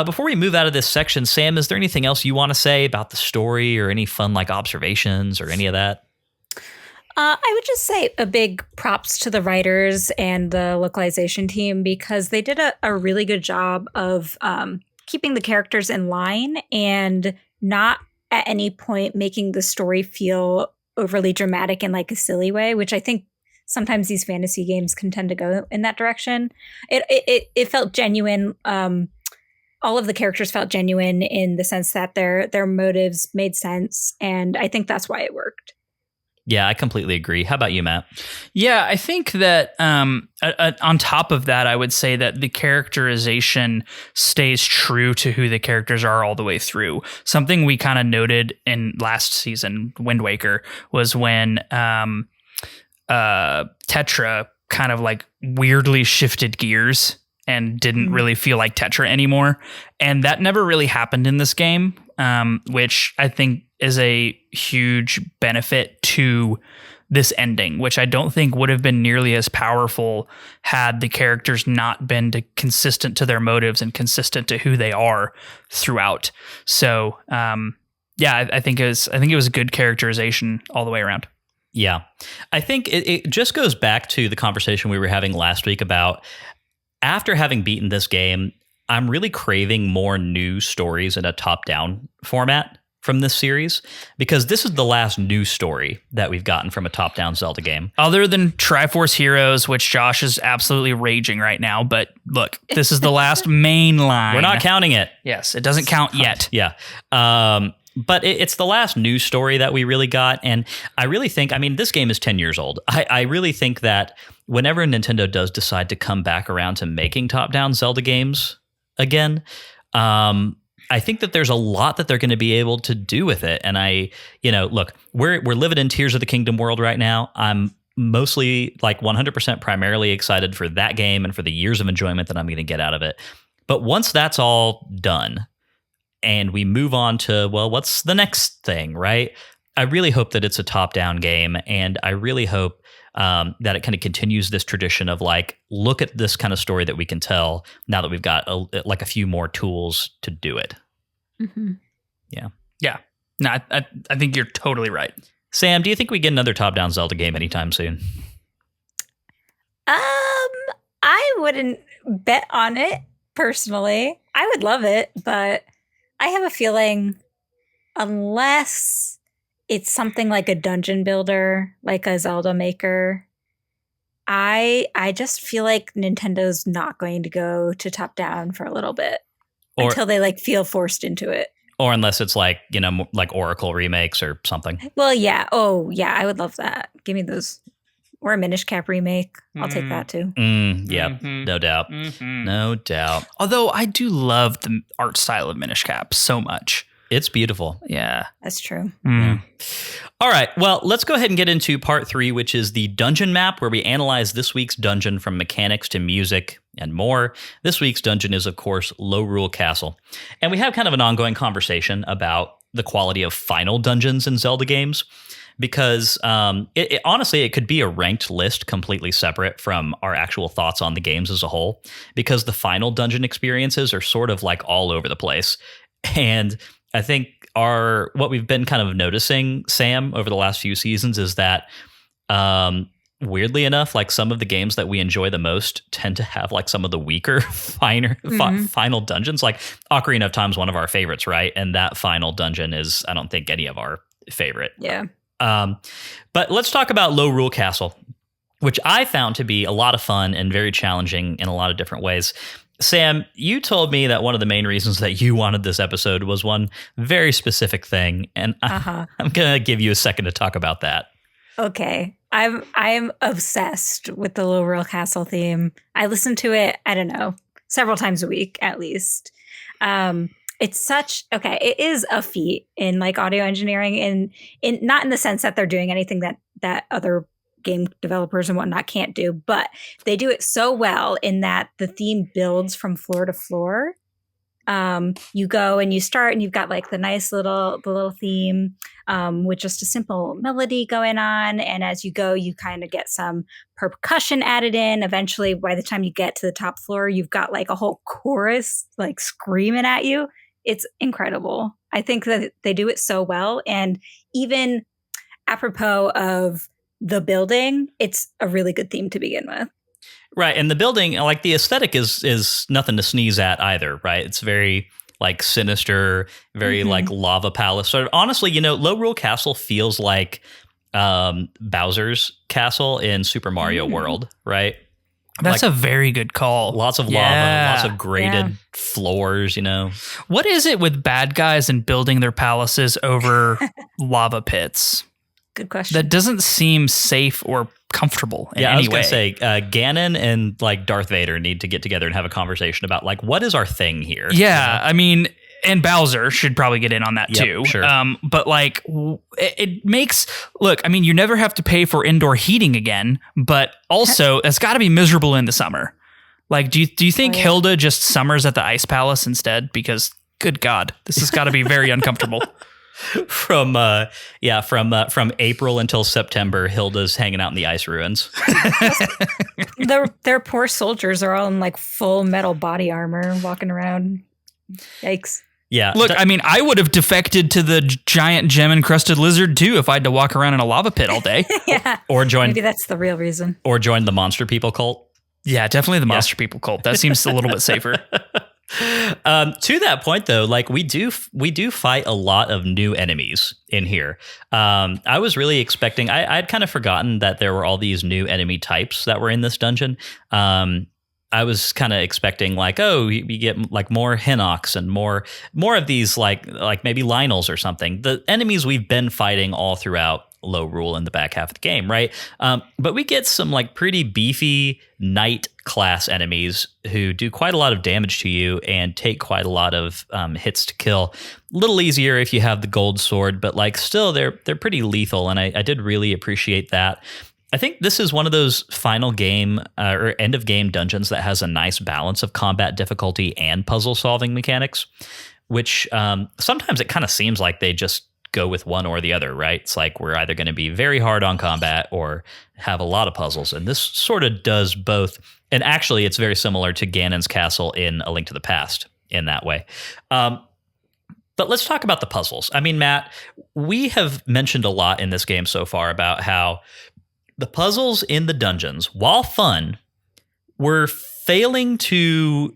Before we move out of this section, Sam, is there anything else you want to say about the story, or any fun like observations or any of that? I would just say a big props to the writers and the localization team, because they did a really good job of keeping the characters in line and not at any point making the story feel overly dramatic in like a silly way, which I think sometimes these fantasy games can tend to go in that direction. It felt genuine. All of the characters felt genuine in the sense that their motives made sense, and I think that's why it worked. Yeah, I completely agree. How about you, Matt? Yeah, I think that on top of that, I would say that the characterization stays true to who the characters are all the way through. Something we kind of noted in last season, Wind Waker, was when Tetra kind of like weirdly shifted gears and didn't really feel like Tetra anymore. And that never really happened in this game, which I think is a huge benefit to this ending, which I don't think would have been nearly as powerful had the characters not been consistent to their motives and consistent to who they are throughout. So, I think it was a good characterization all the way around. Yeah, I think it just goes back to the conversation we were having last week about after having beaten this game, I'm really craving more new stories in a top-down format from this series, because this is the last new story that we've gotten from a top-down Zelda game. Other than Triforce Heroes, which Josh is absolutely raging right now, but look, this is the last main line. We're not counting it. Yes, it doesn't count yet. Yeah. But it's the last news story that we really got. And I really think, I mean, this game is 10 years old. I really think that whenever Nintendo does decide to come back around to making top-down Zelda games again, I think that there's a lot that they're going to be able to do with it. And look, we're living in Tears of the Kingdom world right now. I'm mostly like 100% primarily excited for that game and for the years of enjoyment that I'm going to get out of it. But once that's all done, and we move on to, well, what's the next thing, right? I really hope that it's a top-down game, and I really hope that it kind of continues this tradition of like, look at this kind of story that we can tell now that we've got a few more tools to do it. Mm-hmm. Yeah. No, I think you're totally right. Sam, do you think we get another top-down Zelda game anytime soon? I wouldn't bet on it personally. I would love it, but I have a feeling unless it's something like a dungeon builder, like a Zelda Maker, I just feel like Nintendo's not going to go to top down for a little bit until they like feel forced into it. Or unless it's like, like Oracle remakes or something. Well, yeah. Oh, yeah. I would love that. Give me those. Or a Minish Cap remake. I'll take that too. Yeah, no doubt. Mm-hmm. No doubt. Although I do love the art style of Minish Cap so much. It's beautiful. Yeah. That's true. Yeah. All right. Well, let's go ahead and get into part 3, which is the dungeon map, where we analyze this week's dungeon from mechanics to music and more. This week's dungeon is, of course, Low Rule Castle. And we have kind of an ongoing conversation about the quality of final dungeons in Zelda games. Because honestly, it could be a ranked list completely separate from our actual thoughts on the games as a whole, because the final dungeon experiences are sort of like all over the place. And I think what we've been kind of noticing, Sam, over the last few seasons is that weirdly enough, like some of the games that we enjoy the most tend to have like some of the weaker final dungeons. Like Ocarina of Time is one of our favorites, right? And that final dungeon is, I don't think, any of our favorite. Yeah. But let's talk about Low Rule Castle, which I found to be a lot of fun and very challenging in a lot of different ways. Sam, you told me that one of the main reasons that you wanted this episode was one very specific thing, and I'm going to give you a second to talk about that. Okay. I'm obsessed with the Low Rule Castle theme. I listen to it, I don't know, several times a week at least. It is a feat in like audio engineering, and not in the sense that they're doing anything that other game developers and whatnot can't do, but they do it so well in that the theme builds from floor to floor. You go and you start and you've got like the little theme with just a simple melody going on. And as you go, you kind of get some percussion added in. Eventually, by the time you get to the top floor, you've got like a whole chorus like screaming at you. It's incredible. I think that they do it so well. And even apropos of the building, it's a really good theme to begin with. Right. And the building, like the aesthetic is nothing to sneeze at either, right? It's very like sinister, very like lava palace. So honestly, Low Rule Castle feels like Bowser's castle in Super Mario World, right? That's a very good call. Lots of lava, lots of graded floors, What is it with bad guys and building their palaces over lava pits? Good question. That doesn't seem safe or comfortable in any way. I was going to say, Ganon and like Darth Vader need to get together and have a conversation about like, what is our thing here? Yeah, I mean, and Bowser should probably get in on that too. Sure. But like, it makes, look, I mean, you never have to pay for indoor heating again, but also it's got to be miserable in the summer. Like, do you think Hilda just summers at the Ice Palace instead? Because good God, this has got to be very uncomfortable. From April until September, Hilda's hanging out in the ice ruins. Their poor soldiers are all in like full metal body armor walking around. Yikes. Yeah. Look, I mean, I would have defected to the giant gem-encrusted lizard too if I had to walk around in a lava pit all day. Yeah. Or join. Maybe that's the real reason. Or join the Monster People cult. Yeah, definitely the Monster People cult. That seems a little bit safer. To that point, though, like we do fight a lot of new enemies in here. I was really expecting. I'd kind of forgotten that there were all these new enemy types that were in this dungeon. I was kind of expecting like, oh, you get like more Hinox and more of these like maybe Lionels or something. The enemies we've been fighting all throughout Low Rule in the back half of the game, right? But we get some like pretty beefy knight class enemies who do quite a lot of damage to you and take quite a lot of hits to kill. A little easier if you have the gold sword, but like still they're pretty lethal, and I did really appreciate that. I think this is one of those final game or end of game dungeons that has a nice balance of combat difficulty and puzzle solving mechanics, which sometimes it kind of seems like they just go with one or the other, right? It's like we're either going to be very hard on combat or have a lot of puzzles. And this sort of does both. And actually, it's very similar to Ganon's castle in A Link to the Past in that way. But let's talk about the puzzles. I mean, Matt, we have mentioned a lot in this game so far about how the puzzles in the dungeons, while fun, were failing to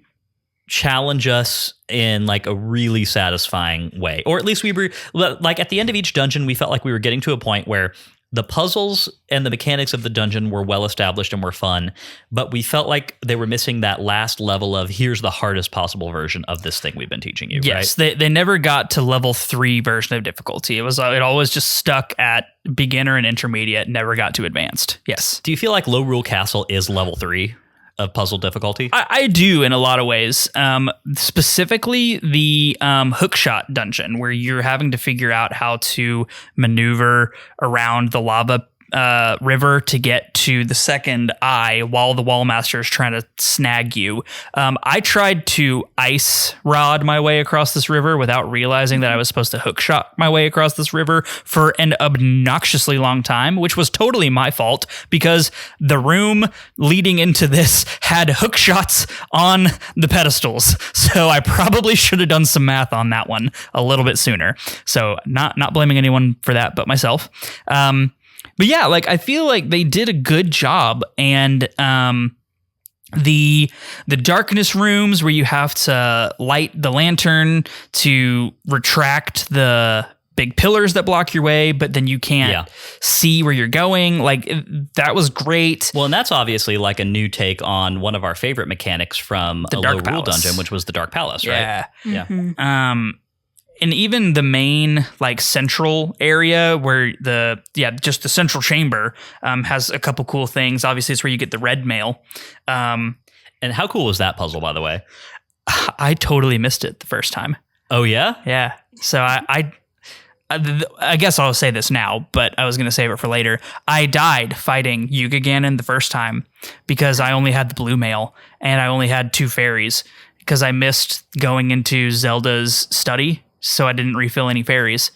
challenge us in like a really satisfying way. Or at least we were like at the end of each dungeon, we felt like we were getting to a point where the puzzles and the mechanics of the dungeon were well established and were fun, but we felt like they were missing that last level of here's the hardest possible version of this thing we've been teaching you. Yes, right? They never got to level 3 version of difficulty. It always just stuck at beginner and intermediate, never got to advanced. Yes. Do you feel like Low Rule Castle is level 3 of puzzle difficulty? I do in a lot of ways. Specifically the hookshot dungeon where you're having to figure out how to maneuver around the lava river to get to the second eye while the Wallmaster is trying to snag you. I tried to ice rod my way across this river without realizing that I was supposed to hookshot my way across this river for an obnoxiously long time, which was totally my fault because the room leading into this had hookshots on the pedestals. So I probably should have done some math on that one a little bit sooner. So not blaming anyone for that but myself. But yeah, like I feel like they did a good job, and the darkness rooms where you have to light the lantern to retract the big pillars that block your way, but then you can't see where you're going. Like that was great. Well, and that's obviously like a new take on one of our favorite mechanics from the a Low Rule dungeon, which was the Dark Palace, right? Yeah. Yeah. And even the main like central area where just the central chamber has a couple cool things. Obviously, it's where you get the red mail. And how cool was that puzzle, by the way? I totally missed it the first time. Oh yeah, yeah. So I guess I'll say this now, but I was going to save it for later. I died fighting Yuga Ganon the first time because I only had the blue mail and I only had 2 fairies because I missed going into Zelda's study. So I didn't refill any fairies.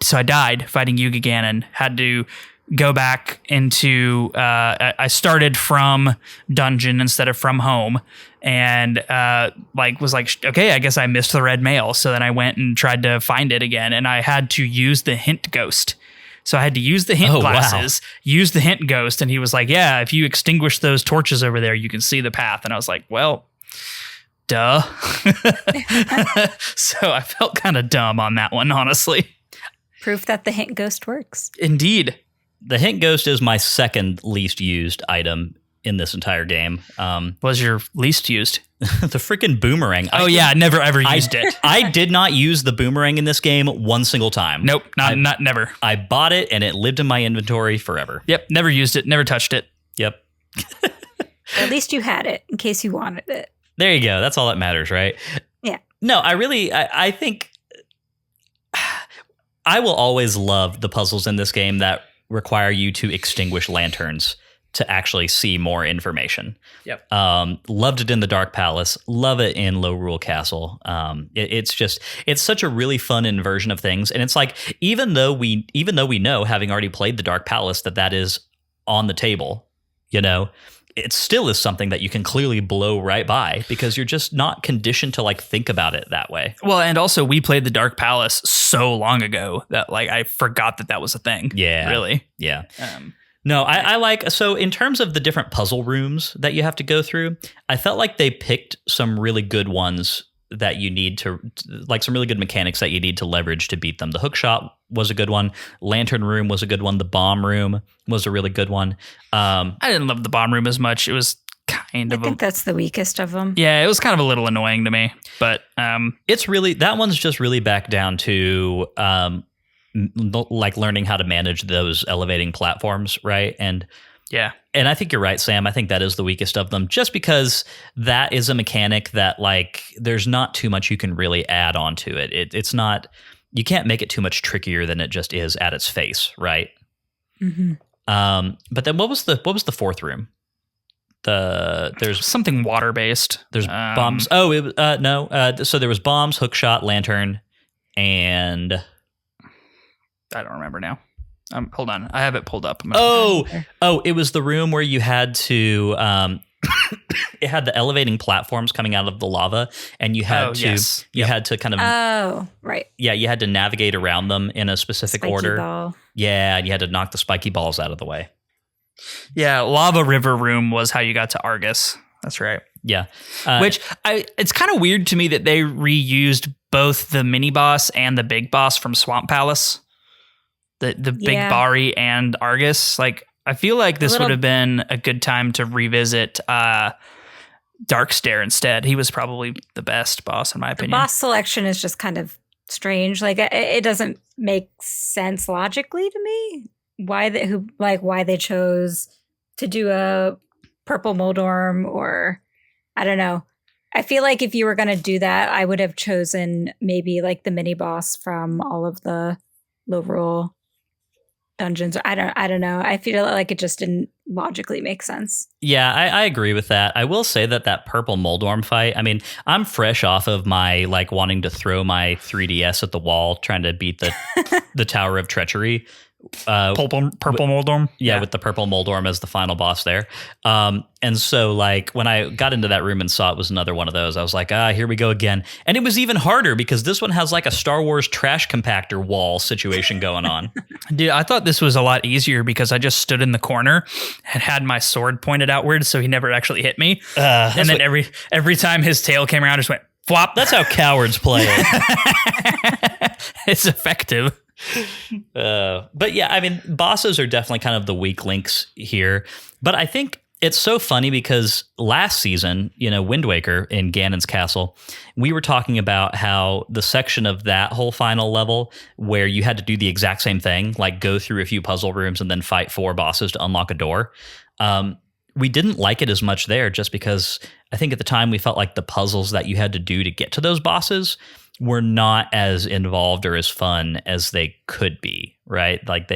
So I died fighting Yuga Ganon. Had to go back into... I started from dungeon instead of from home. And was like, okay, I guess I missed the red mail. So then I went and tried to find it again. And I had to use the hint ghost. So I had to use the hint glasses, use the hint ghost. And he was like, yeah, if you extinguish those torches over there, you can see the path. And I was like, well... duh. So I felt kind of dumb on that one, honestly. Proof that the hint ghost works. Indeed. The hint ghost is my second least used item in this entire game. Was your least used? The freaking boomerang. Oh, yeah. I never ever used it. I did not use the boomerang in this game one single time. Nope. Not never. I bought it and it lived in my inventory forever. Yep. Never used it. Never touched it. Yep. At least you had it in case you wanted it. There you go. That's all that matters, right? Yeah. No, I think I will always love the puzzles in this game that require you to extinguish lanterns to actually see more information. Yep. Loved it in the Dark Palace. Love it in Low Rule Castle. It's such a really fun inversion of things. And it's like, even though we know, having already played the Dark Palace, that is on the table, you know, it still is something that you can clearly blow right by because you're just not conditioned to like think about it that way. Well, and also we played the Dark Palace so long ago that like I forgot that was a thing. Yeah. Really? Yeah. No, I like, so in terms of the different puzzle rooms that you have to go through, I felt like they picked some really good ones that you need to, like some really good mechanics that you need to leverage to beat them. The hook shot was a good one. Lantern room was a good one. The bomb room was a really good one. I didn't love the bomb room as much. It was kind of I think that's the weakest of them. Yeah, it was kind of a little annoying to me, but it's really, that one's just really back down to like learning how to manage those elevating platforms, right? And yeah. And I think you're right, Sam. I think that is the weakest of them, just because that is a mechanic that like there's not too much you can really add on to it. It's not, you can't make it too much trickier than it just is at its face, right? Mm-hmm. But then what was the fourth room? There's something water based. There's bombs. Oh, no. So there was bombs, hook shot, lantern, and I don't remember now. Hold on, I have it pulled up. It was the room where you had to. It had the elevating platforms coming out of the lava, and you had had to kind of. Oh, right. Yeah, you had to navigate around them in a specific Spiky order. ball. Yeah, and you had to knock the spiky balls out of the way. Yeah, lava river room was how you got to Argus. That's right. Yeah, it's kind of weird to me that they reused both the mini boss and the big boss from Swamp Palace. The Big Bari and Argus. Like, I feel like this would have been a good time to revisit Darkstare instead. He was probably the best boss in my opinion. The boss selection is just kind of strange. Like, it doesn't make sense logically to me. Why they chose to do a purple Moldorm, or I don't know. I feel like if you were going to do that, I would have chosen maybe like the mini boss from all of the low rule dungeons. I don't know. I feel like it just didn't logically make sense. Yeah, I agree with that. I will say that purple Moldorm fight, I mean, I'm fresh off of my like wanting to throw my 3DS at the wall trying to beat the Tower of Treachery. Purple Moldorm? Yeah, with the purple Moldorm as the final boss there. And so like when I got into that room and saw it was another one of those, I was like, here we go again. And it was even harder because this one has like a Star Wars trash compactor wall situation going on. Dude, I thought this was a lot easier because I just stood in the corner and had my sword pointed outward so he never actually hit me. And then every time his tail came around, I just went, flop. That's how cowards play it. It's effective. But yeah, I mean, bosses are definitely kind of the weak links here. But I think it's so funny because last season, Wind Waker in Ganon's castle, we were talking about how the section of that whole final level where you had to do the exact same thing, like go through a few puzzle rooms and then fight 4 bosses to unlock a door. We didn't like it as much there just because I think at the time we felt like the puzzles that you had to do to get to those bosses were not as involved or as fun as they could be, right? Like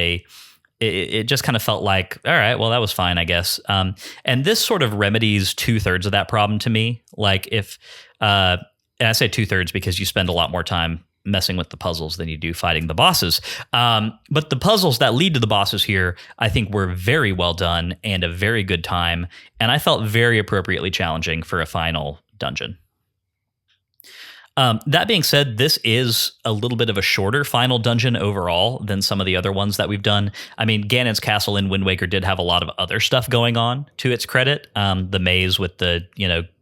it just kind of felt like, all right, well, that was fine, I guess. And this sort of remedies 2/3 of that problem to me. Like if, and I say 2/3 because you spend a lot more time messing with the puzzles than you do fighting the bosses. But the puzzles that lead to the bosses here, I think were very well done and a very good time. And I felt very appropriately challenging for a final dungeon. That being said, this is a little bit of a shorter final dungeon overall than some of the other ones that we've done. I mean, Ganon's Castle in Wind Waker did have a lot of other stuff going on, to its credit. The maze with the,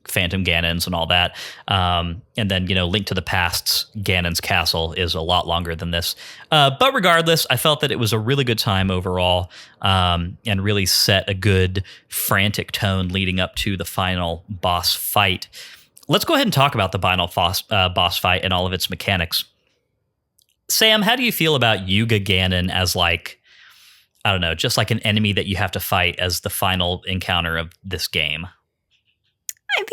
Phantom Ganons and all that. And then, Link to the Past's Ganon's Castle is a lot longer than this. But regardless, I felt that it was a really good time overall, and really set a good frantic tone leading up to the final boss fight. Let's go ahead and talk about the final boss fight and all of its mechanics. Sam, how do you feel about Yuga Ganon as just like an enemy that you have to fight as the final encounter of this game? I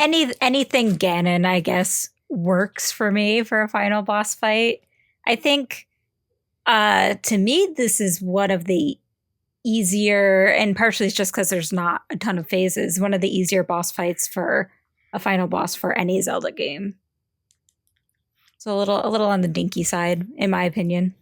mean, anything Ganon, I guess, works for me for a final boss fight. I think, to me, this is one of the easier, and partially it's just because there's not a ton of phases, one of the easier boss fights for a final boss for any Zelda game. So a little on the dinky side, in my opinion.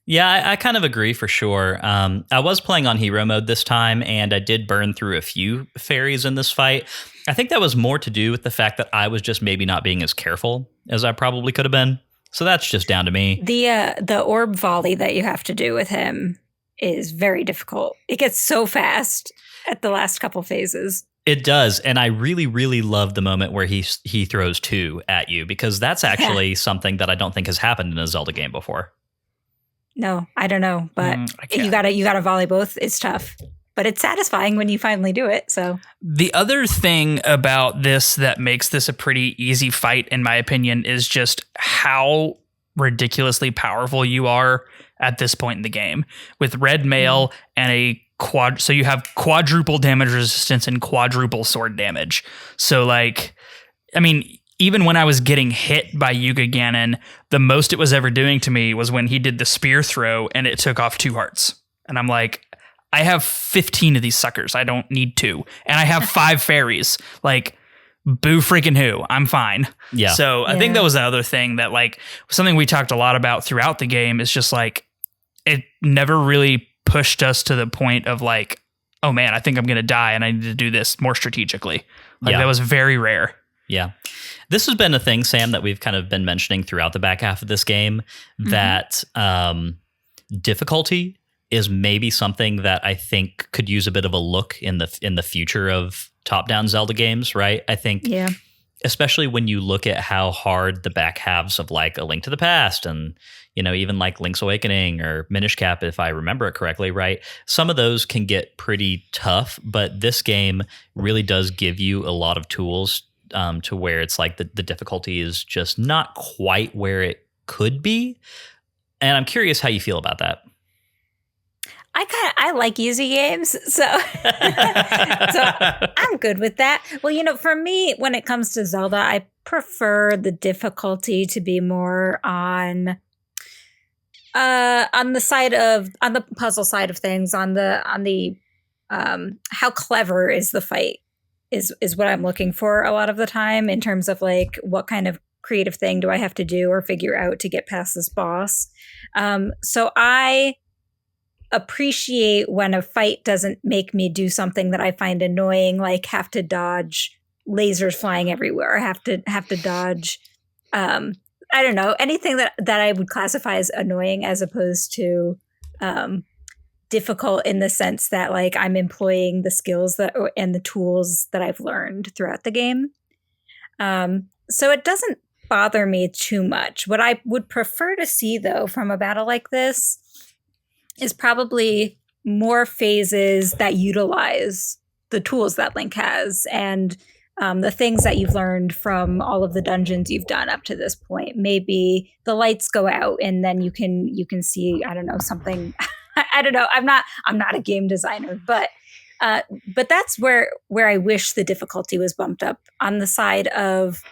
Yeah, I kind of agree for sure. I was playing on hero mode this time, and I did burn through a few fairies in this fight. I think that was more to do with the fact that I was just maybe not being as careful as I probably could have been. So that's just down to me. The orb volley that you have to do with him is very difficult. It gets so fast at the last couple phases. It does, and I really, really love the moment where he throws 2 at you, because that's actually something that I don't think has happened in a Zelda game before. No, I don't know, but you gotta volley both. It's tough, but it's satisfying when you finally do it. So the other thing about this that makes this a pretty easy fight, in my opinion, is just how ridiculously powerful you are at this point in the game with red mail and so you have quadruple damage resistance and quadruple sword damage. So even when I was getting hit by Yuga Ganon, the most it was ever doing to me was when he did the spear throw and it took off 2 hearts. And I'm like, I have 15 of these suckers. I don't need 2. And I have 5 fairies. Boo freaking who. I'm fine. Yeah. So I think that was another thing that something we talked a lot about throughout the game is just it never really pushed us to the point of oh man, I think I'm going to die and I need to do this more strategically. That was very rare. Yeah. This has been a thing, Sam, that we've kind of been mentioning throughout the back half of this game, that difficulty is maybe something that I think could use a bit of a look in the future of top-down Zelda games, right? I think, especially when you look at how hard the back halves of A Link to the Past and, even Link's Awakening or Minish Cap, if I remember it correctly, right? Some of those can get pretty tough, but this game really does give you a lot of tools to where it's the difficulty is just not quite where it could be. And I'm curious how you feel about that. I like easy games, so I'm good with that. Well, for me, when it comes to Zelda, I prefer the difficulty to be more on the puzzle side of things, on the how clever is the fight is what I'm looking for a lot of the time, in terms of what kind of creative thing do I have to do or figure out to get past this boss. So I appreciate when a fight doesn't make me do something that I find annoying, like have to dodge lasers flying everywhere, have to dodge I don't know, anything that I would classify as annoying, as opposed to difficult in the sense that I'm employing the skills and the tools that I've learned throughout the game. So it doesn't bother me too much. What I would prefer to see, though, from a battle like this is probably more phases that utilize the tools that Link has and the things that you've learned from all of the dungeons you've done up to this point. Maybe the lights go out and then you can see, I don't know, something. I don't know. I'm not a game designer, but that's where I wish the difficulty was bumped up, on the side of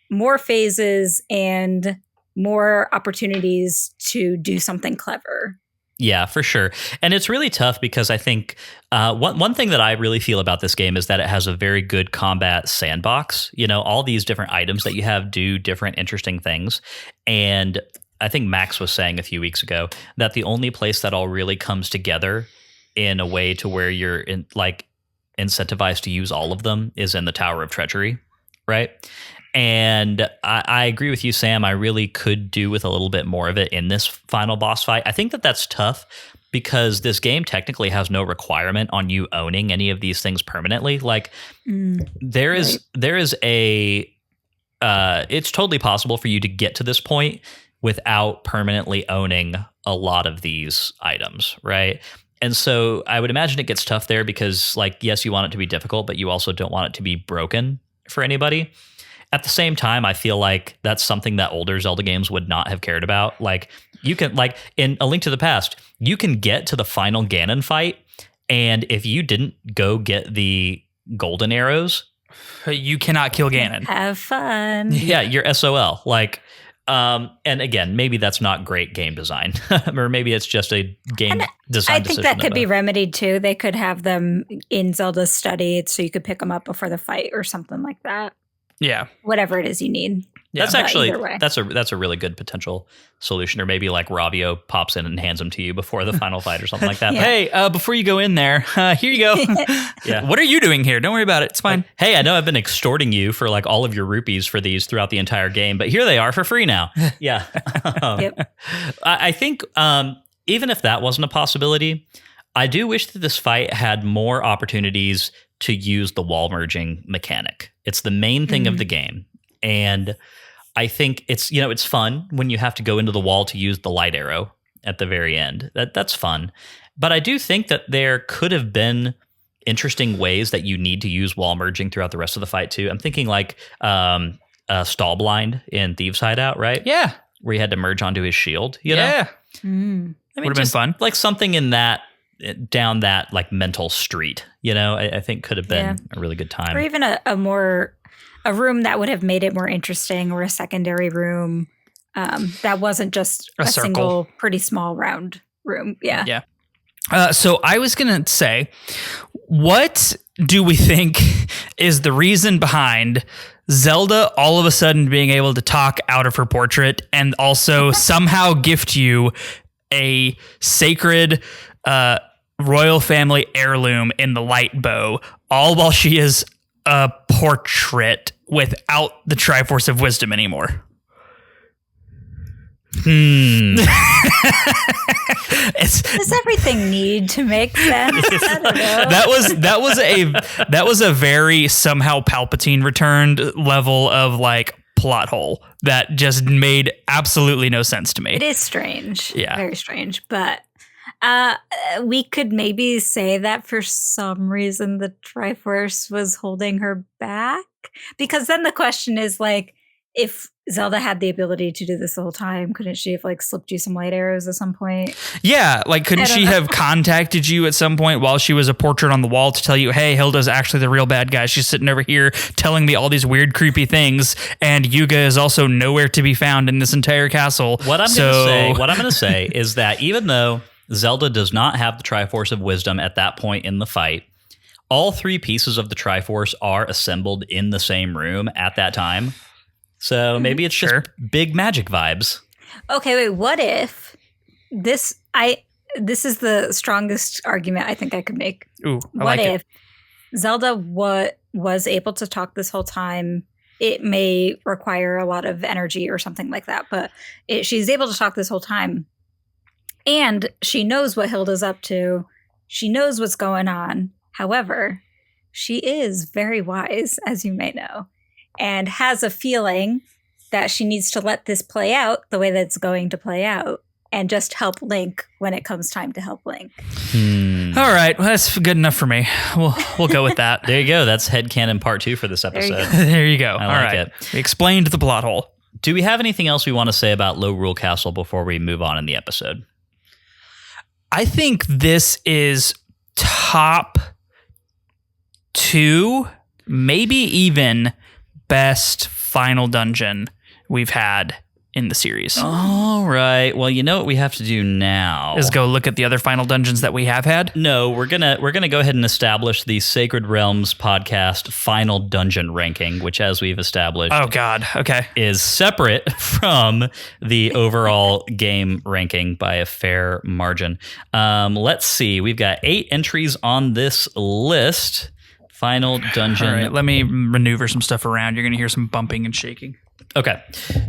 more phases and more opportunities to do something clever. Yeah, for sure. And it's really tough because I think one thing that I really feel about this game is that it has a very good combat sandbox. All these different items that you have do different interesting things. And I think Max was saying a few weeks ago that the only place that all really comes together in a way to where you're incentivized to use all of them is in the Tower of Treachery. right? And I agree with you, Sam. I really could do with a little bit more of it in this final boss fight. I think that that's tough because this game technically has no requirement on you owning any of these things permanently. Like there is a it's totally possible for you to get to this point without permanently owning a lot of these items, right? And so I would imagine it gets tough there because, like, yes, you want it to be difficult, but you also don't want it to be broken for anybody. At the same time, I feel like that's something that older Zelda games would not have cared about. Like, you can, like, in A Link to the Past, you can get to the final Ganon fight, and if you didn't go get the golden arrows, you cannot kill Ganon. Have fun. Yeah, you're SOL. Like, and again, maybe that's not great game design, or maybe it's just a game design I think decision. that could be remedied too. They could have them in Zelda's study so you could pick them up before the fight or something like that. Yeah. Whatever it is you need. That's But actually either way. that's a really good potential solution, or maybe like Ravio pops in and hands them to you before the final fight or something like that. Yeah. Hey, before you go in there, here you go. Yeah. What are you doing here? Don't worry about it. It's fine. Hey, I know I've been extorting you for like all of your rupees for these throughout the entire game, but here they are for free now. Yeah. Yep. I think even if that wasn't a possibility, I do wish that this fight had more opportunities to use the wall merging mechanic. It's the main thing of the game. And I think it's, you know, it's fun when you have to go into the wall to use the light arrow at the very end. That's fun. But I do think that there could have been interesting ways that you need to use wall merging throughout the rest of the fight too. I'm thinking like stall blind in Thieves Hideout, right? Yeah. Where he had to merge onto his shield, you know? Yeah. I mean, Would have been just fun. like something in that, down that like mental street, you know, I think could have been a really good time. Or even a room that would have made it more interesting, or a secondary room that wasn't just a circle. single pretty small round room. Yeah. Yeah. So I was going to say, what do we think is the reason behind Zelda all of a sudden being able to talk out of her portrait and also somehow gift you a sacred royal family heirloom in the light bow, all while she is a portrait without the Triforce of Wisdom anymore? Does everything need to make sense? I don't know. that was a very somehow Palpatine returned level of like plot hole that just made absolutely no sense to me. It is strange. Yeah. Very strange. But we could maybe say that for some reason the Triforce was holding her back. Because then the question is like, if Zelda had the ability to do this the whole time, couldn't she have like slipped you some light arrows at some point? Yeah, like couldn't she have contacted you at some point while she was a portrait on the wall to tell you, hey, Hilda's actually the real bad guy. She's sitting over here telling me all these weird, creepy things, and Yuga is also nowhere to be found in this entire castle. What I'm going to say is that even though Zelda does not have the Triforce of Wisdom at that point in the fight, all three pieces of the Triforce are assembled in the same room at that time. So maybe it's just big magic vibes. Okay, wait, what if this is the strongest argument I think I could make. Ooh, what if Zelda was able to talk this whole time? It may require a lot of energy or something like that, but she's able to talk this whole time. And she knows what Hilda's up to. She knows what's going on. However, she is very wise, as you may know, and has a feeling that she needs to let this play out the way that it's going to play out and just help Link when it comes time to help Link. All right, well, that's good enough for me. We'll go with that. There you go. That's headcanon part 2 for this episode. There you go. I All like right. it. We explained the plot hole. Do we have anything else we want to say about Low Rule Castle before we move on in the episode? I think this is top 2, maybe even best final dungeon we've had in the series. All right. Well, you know what we have to do now is go look at the other final dungeons that we have had. No, we're gonna go ahead and establish the Sacred Realms podcast final dungeon ranking, which, as we've established, oh god, okay, is separate from the overall game ranking by a fair margin. Let's see. We've got 8 entries on this list. Final dungeon. All right, let me maneuver some stuff around. You're going to hear some bumping and shaking. Okay.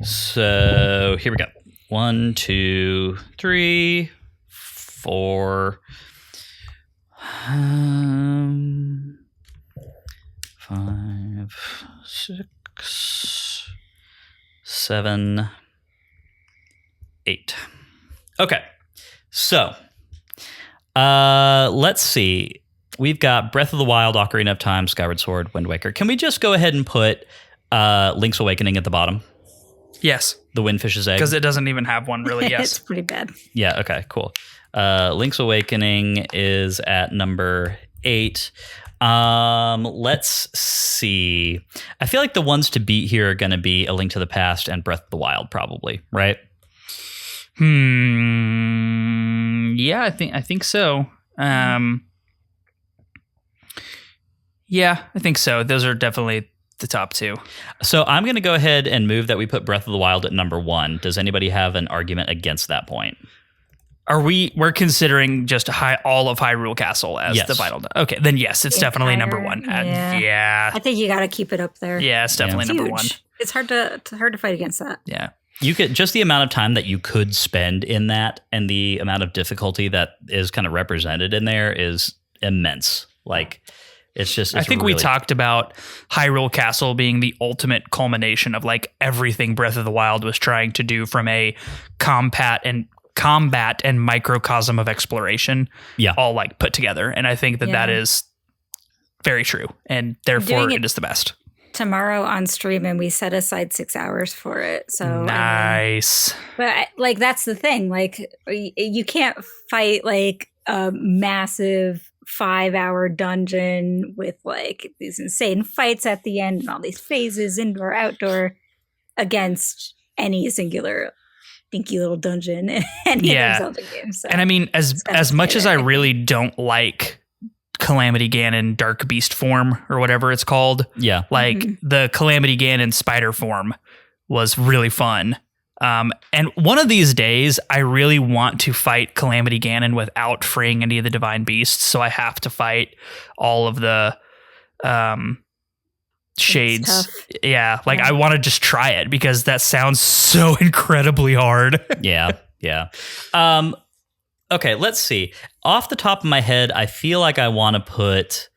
So here we go. 1, 2, 3, 4. 5, 6, 7, 8. Okay. So, let's see. We've got Breath of the Wild, Ocarina of Time, Skyward Sword, Wind Waker. Can we just go ahead and put Link's Awakening at the bottom? Yes. The Windfish's Egg? Because it doesn't even have one, really, yes. It's pretty bad. Yeah, okay, cool. Link's Awakening is at number 8. Let's see. I feel like the ones to beat here are going to be A Link to the Past and Breath of the Wild, probably, right? Yeah, I think so. Yeah, I think so. Those are definitely the top 2. So I'm going to go ahead and move that we put Breath of the Wild at number 1. Does anybody have an argument against that point? We're considering just all of Hyrule Castle as the final. Okay, then yes, it's definitely number 1. Yeah. I think you got to keep it up there. Yeah, it's definitely number 1. It's hard to fight against that. Yeah. You could just the amount of time that you could spend in that and the amount of difficulty that is kind of represented in there is immense. Like it's just I think we talked about Hyrule Castle being the ultimate culmination of like everything Breath of the Wild was trying to do from a combat and microcosm of exploration, all like put together. And I think that is very true, and therefore it is the best. Tomorrow on stream, and we set aside 6 hours for it. So nice. But like that's the thing. Like you can't fight like a massive 5-hour dungeon with like these insane fights at the end and all these phases, indoor, outdoor, against any singular dinky little dungeon in any other Zelda game. So and I mean, as much as I really don't like Calamity Ganon Dark Beast form or whatever it's called, the Calamity Ganon spider form was really fun. And one of these days, I really want to fight Calamity Ganon without freeing any of the divine beasts. So I have to fight all of the shades. Yeah, I want to just try it because that sounds so incredibly hard. Yeah. Okay, let's see. Off the top of my head, I feel like I want to put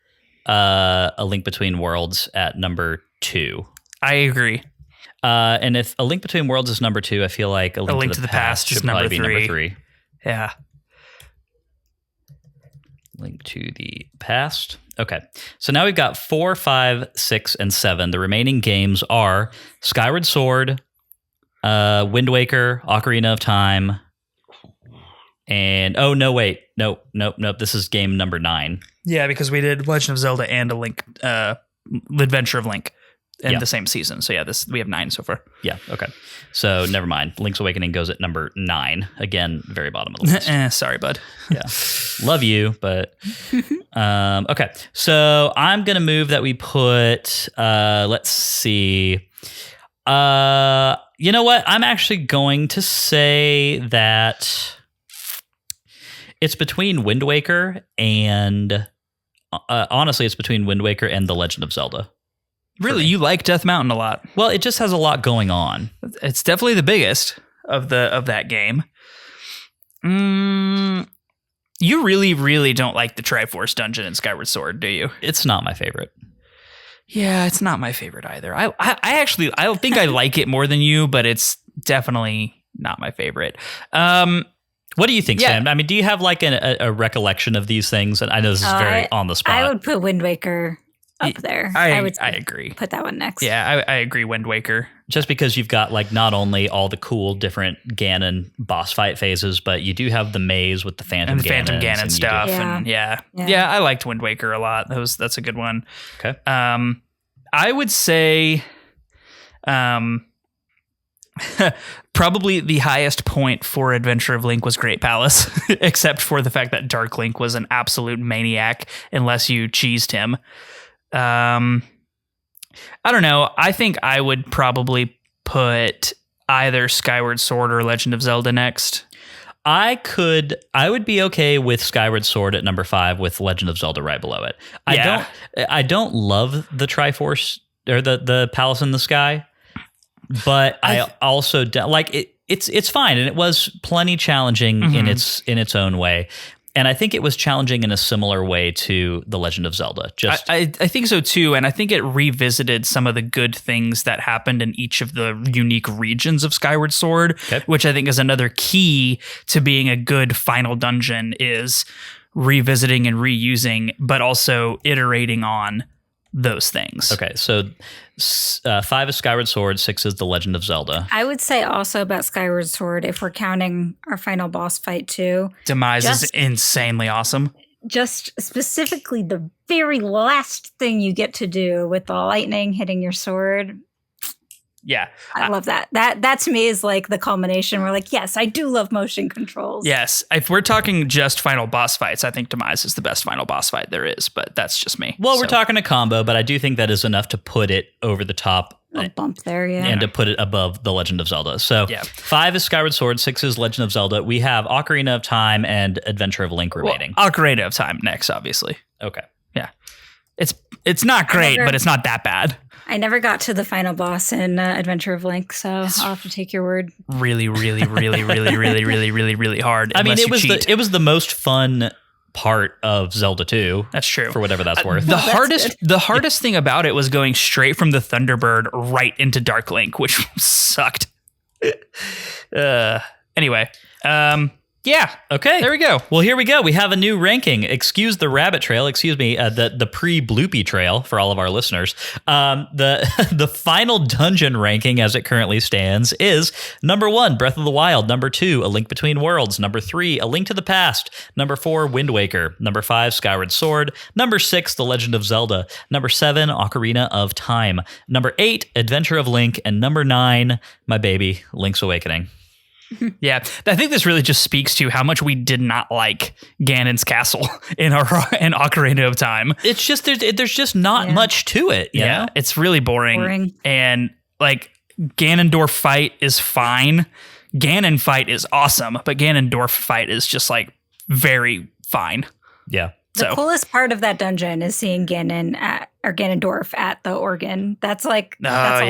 A Link Between Worlds at number 2. I agree. And if A Link Between Worlds is number 2, I feel like A Link to the Past is should probably be number 3. 3. Yeah. Link to the Past. Okay, so now we've got 4, 5, 6, and 7. The remaining games are Skyward Sword, Wind Waker, Ocarina of Time, and this is game number 9. Yeah, because we did Legend of Zelda and A Link, Adventure of Link in the same season. So yeah, we have 9 so far. Yeah, okay. So never mind. Link's Awakening goes at number 9. Again, very bottom of the list. Sorry, bud. Yeah. Love you, but okay. So I'm gonna move that we put let's see. You know what? I'm actually going to say that it's between Wind Waker and honestly, it's between Wind Waker and The Legend of Zelda. Really, you like Death Mountain a lot. Well, it just has a lot going on. It's definitely the biggest of that game. You really, really don't like the Triforce dungeon in Skyward Sword, do you? It's not my favorite. Yeah, it's not my favorite either. I don't think I like it more than you, but it's definitely not my favorite. What do you think, Sam? I mean, do you have like a recollection of these things? And I know this is very on the spot. I would put Wind Waker up there. I agree. Put that one next. Yeah, I agree. Wind Waker. Just because you've got like not only all the cool different Ganon boss fight phases, but you do have the maze with the Phantom Ganon stuff. And I liked Wind Waker a lot. That's a good one. Okay. I would say, probably the highest point for Adventure of Link was Great Palace, except for the fact that Dark Link was an absolute maniac unless you cheesed him. I don't know. I think I would probably put either Skyward Sword or Legend of Zelda next. I would be okay with Skyward Sword at number 5 with Legend of Zelda right below it. I don't love the Triforce or the Palace in the Sky, but I also like it. It's fine, and it was plenty challenging in its own way. And I think it was challenging in a similar way to The Legend of Zelda. I think so too, and I think it revisited some of the good things that happened in each of the unique regions of Skyward Sword, which I think is another key to being a good final dungeon, is revisiting and reusing, but also iterating on those things. Okay, so 5 is Skyward Sword, 6 is The Legend of Zelda. I would say also about Skyward Sword, if we're counting our final boss fight too. Demise is insanely awesome. Just specifically the very last thing you get to do with the lightning hitting your sword. Yeah. I love that. That to me is like the culmination. We're like, yes, I do love motion controls. Yes. If we're talking just final boss fights, I think Demise is the best final boss fight there is, but that's just me. Well, we're talking a combo, but I do think that is enough to put it over the top. A bump there, yeah. And to put it above The Legend of Zelda. So 5 is Skyward Sword, 6 is Legend of Zelda. We have Ocarina of Time and Adventure of Link remaining. Ocarina of Time next, obviously. Okay. Yeah. It's not great, but it's not that bad. I never got to the final boss in Adventure of Link, so I'll have to take your word. Really, really, really, really, really, really, really, really hard. I mean, it was the most fun part of Zelda 2. That's true. For whatever that's worth. The hardest thing about it was going straight from the Thunderbird right into Dark Link, which sucked. Anyway, yeah. Okay. There we go. Well, here we go. We have a new ranking. Excuse the rabbit trail. Excuse me. The pre-bloopy trail for all of our listeners. The final dungeon ranking as it currently stands is number 1, Breath of the Wild. Number 2, A Link Between Worlds. Number 3, A Link to the Past. Number 4, Wind Waker. Number 5, Skyward Sword. Number 6, The Legend of Zelda. Number 7, Ocarina of Time. Number 8, Adventure of Link. And number 9, my baby, Link's Awakening. Yeah, I think this really just speaks to how much we did not like Ganon's castle in Ocarina of Time. It's just there's just not much to it. You know? It's really boring. And like Ganondorf fight is fine. Ganon fight is awesome, but Ganondorf fight is just like very fine. Yeah. The coolest part of that dungeon is seeing Ganondorf at the organ. That's like, that's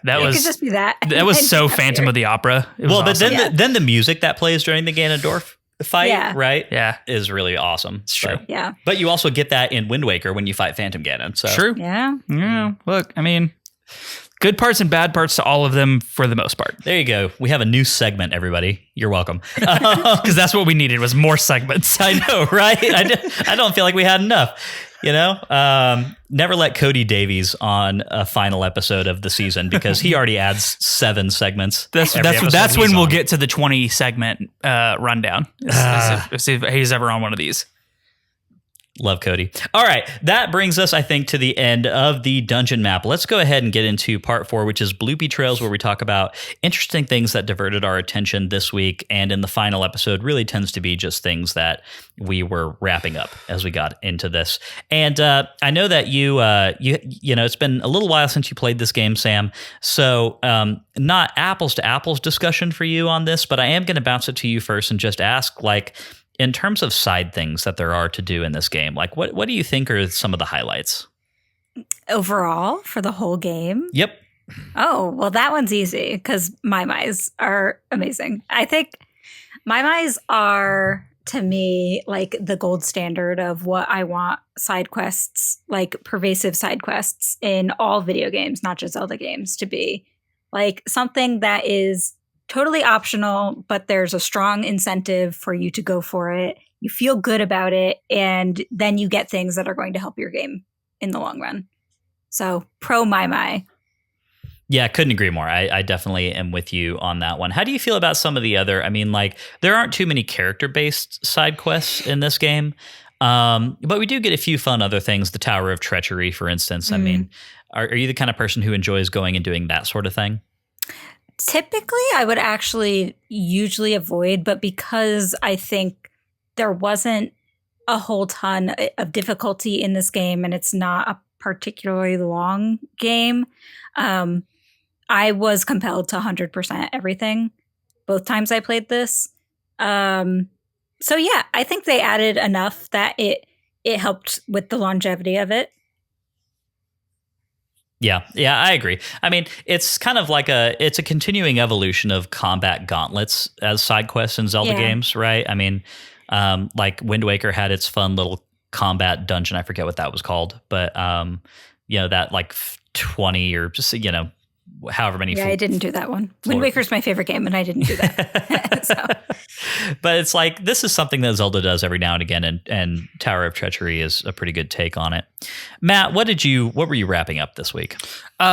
all it could just be that. That was so Phantom of the Opera. Well, but awesome. then the music that plays during the Ganondorf fight, right? Yeah, is really awesome. It's true. Yeah, but you also get that in Wind Waker when you fight Phantom Ganon. So true. Yeah. Look, I mean, good parts and bad parts to all of them for the most part. There you go. We have a new segment, everybody. You're welcome. Because that's what we needed was more segments. I know, right? I don't feel like we had enough. You know, never let Cody Davies on a final episode of the season because he already adds 7 segments. That's when we'll get to the 20 segment rundown. If he's ever on one of these. Love Cody. All right. That brings us, I think, to the end of the dungeon map. Let's go ahead and get into part 4, which is Bloopy Trails, where we talk about interesting things that diverted our attention this week. And in the final episode really tends to be just things that we were wrapping up as we got into this. And I know that you know, it's been a little while since you played this game, Sam. So not apples to apples discussion for you on this, but I am going to bounce it to you first and just ask, like, in terms of side things that there are to do in this game, like what do you think are some of the highlights? Overall, for the whole game? Yep. Oh, well, that one's easy because Mai-Mais are amazing. I think Mai-Mais are, to me, like the gold standard of what I want side quests, like pervasive side quests in all video games, not just Zelda games, to be. Like something that is totally optional, but there's a strong incentive for you to go for it. You feel good about it, and then you get things that are going to help your game in the long run. So, pro Mai-Mai. Yeah, couldn't agree more. I definitely am with you on that one. How do you feel about some of the other, I mean, like, there aren't too many character-based side quests in this game, but we do get a few fun other things. The Tower of Treachery, for instance. I mean, are you the kind of person who enjoys going and doing that sort of thing? Typically, I would actually usually avoid, but because I think there wasn't a whole ton of difficulty in this game and it's not a particularly long game, I was compelled to 100% everything both times I played this. So yeah, I think they added enough that it helped with the longevity of it. Yeah, I agree. I mean, it's kind of like it's a continuing evolution of combat gauntlets as side quests in Zelda games, right? I mean, like Wind Waker had its fun little combat dungeon. I forget what that was called, but that like 20 or just however many. Yeah, I didn't do that one. Wind Waker's my favorite game, and I didn't do that. So. But it's like this is something that Zelda does every now and again, and Tower of Treachery is a pretty good take on it. Matt, what were you wrapping up this week?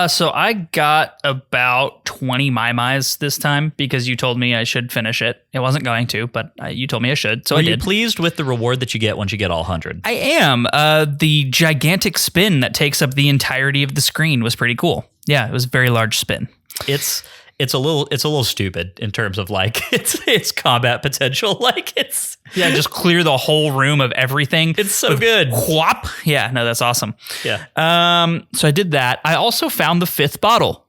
So I got about 20 Mai-Mais this time because you told me I should finish it. I wasn't going to, but you told me I should, so I did. Are you pleased with the reward that you get once you get all 100? I am. The gigantic spin that takes up the entirety of the screen was pretty cool. Yeah, it was a very large spin. It's a little stupid in terms of like its combat potential. Like just clear the whole room of everything. It's so good. Whop. Yeah, no, that's awesome. Yeah. So I did that. I also found the 5th bottle.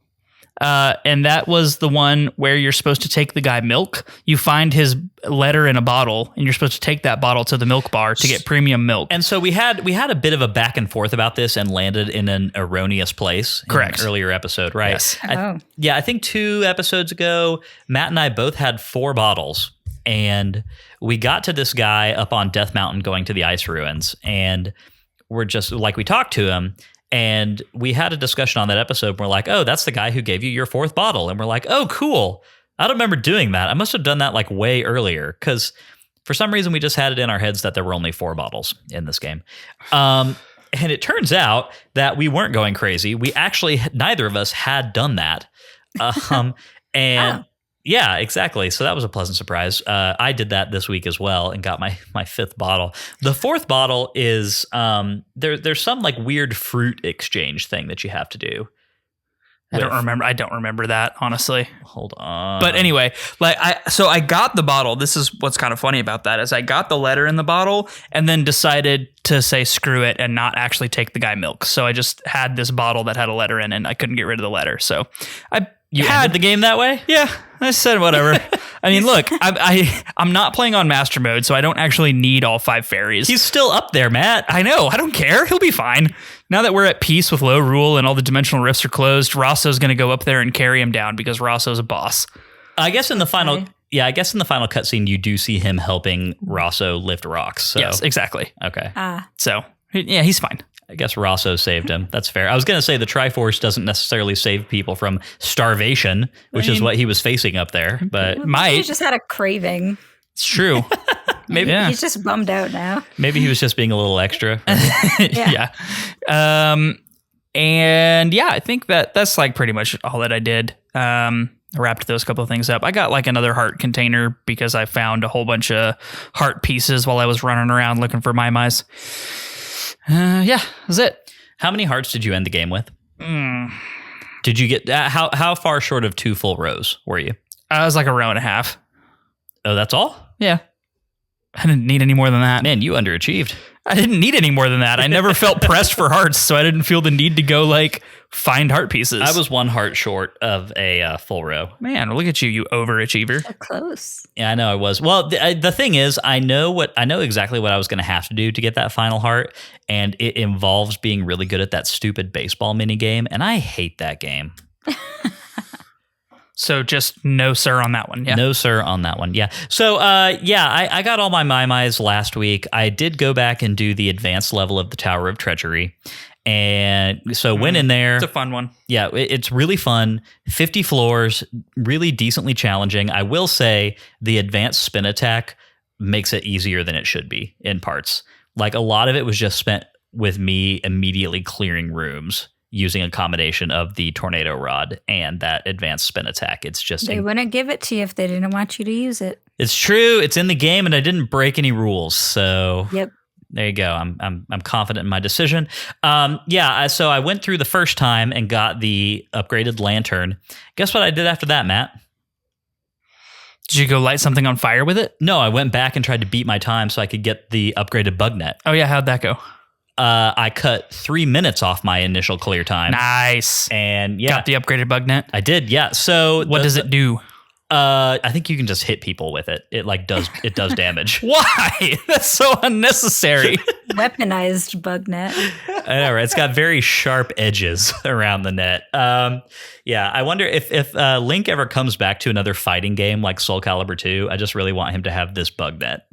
And that was the one where you're supposed to take the guy milk. You find his letter in a bottle, and you're supposed to take that bottle to the milk bar to get premium milk. And so we had a bit of a back and forth about this and landed in an erroneous place. Correct. In an earlier episode, right? Yes. I think 2 episodes ago, Matt and I both had 4 bottles, and we got to this guy up on Death Mountain going to the ice ruins, and we're just like, we talked to him. And we had a discussion on that episode. We're like, oh, that's the guy who gave you your 4th bottle. And we're like, oh, cool. I don't remember doing that. I must have done that like way earlier because for some reason we just had it in our heads that there were only 4 bottles in this game. And it turns out that we weren't going crazy. We actually, neither of us had done that. Yeah, exactly. So that was a pleasant surprise. I did that this week as well and got my 5th bottle. The 4th bottle is there's some like weird fruit exchange thing that you have to do. I don't remember that, honestly. Hold on. But anyway, I got the bottle. This is what's kind of funny about that is I got the letter in the bottle and then decided to say screw it and not actually take the guy milk. So I just had this bottle that had a letter in it and I couldn't get rid of the letter. So You ended the game that way? Yeah, I said whatever. I mean, look, I'm not playing on master mode, so I don't actually need all 5 fairies. He's still up there, Matt. I know. I don't care. He'll be fine. Now that we're at peace with low rule and all the dimensional rifts are closed, Rosso's going to go up there and carry him down because Rosso's a boss. I guess in the final cutscene, you do see him helping Rosso lift rocks. So. Yes, exactly. Okay. So, yeah, he's fine. I guess Rosso saved him. That's fair. I was going to say the Triforce doesn't necessarily save people from starvation, which is what he was facing up there. But he just had a craving. It's true. Maybe he's just bummed out now. Maybe he was just being a little extra. Yeah. And yeah, I think that's like pretty much all that I did. I wrapped those couple of things up. I got like another heart container because I found a whole bunch of heart pieces while I was running around looking for Mai-Mais. Yeah, that's it. How many hearts did you end the game with? Did you get how far short of 2 full rows were you? I was like a row and a half. Oh, that's all? Yeah. I didn't need any more than that. Man, you underachieved. I didn't need any more than that. I never felt pressed for hearts, so I didn't feel the need to go like find heart pieces. I was 1 heart short of a full row. Man, look at you, you overachiever. So close. Yeah, I know I was. Well, the thing is, I know exactly what I was going to have to do to get that final heart, and it involves being really good at that stupid baseball mini game, and I hate that game. So just no sir on that one. Yeah. No sir on that one. Yeah. So I got all my Mai-Mais last week. I did go back and do the advanced level of the Tower of Treachery. And so went in there. It's a fun one. Yeah, it's really fun. 50 floors, really decently challenging. I will say the advanced spin attack makes it easier than it should be in parts. Like a lot of it was just spent with me immediately clearing rooms using a combination of the tornado rod and that advanced spin attack. It's just they wouldn't give it to you if they didn't want you to use it. It's true. It's in the game, and I didn't break any rules. So yep. There you go. I'm confident in my decision. So I went through the first time and got the upgraded lantern. Guess what I did after that, Matt? Did you go light something on fire with it? No, I went back and tried to beat my time so I could get the upgraded bug net. Oh yeah, how'd that go? I cut 3 minutes off my initial clear time. Nice. And yeah. Got the upgraded bug net? I did, yeah. So what does it do? I think you can just hit people with it. It does damage. Why? That's so unnecessary. Weaponized bug net. I know, right? It's got very sharp edges around the net. Yeah, I wonder if Link ever comes back to another fighting game like Soul Calibur 2, I just really want him to have this bug net.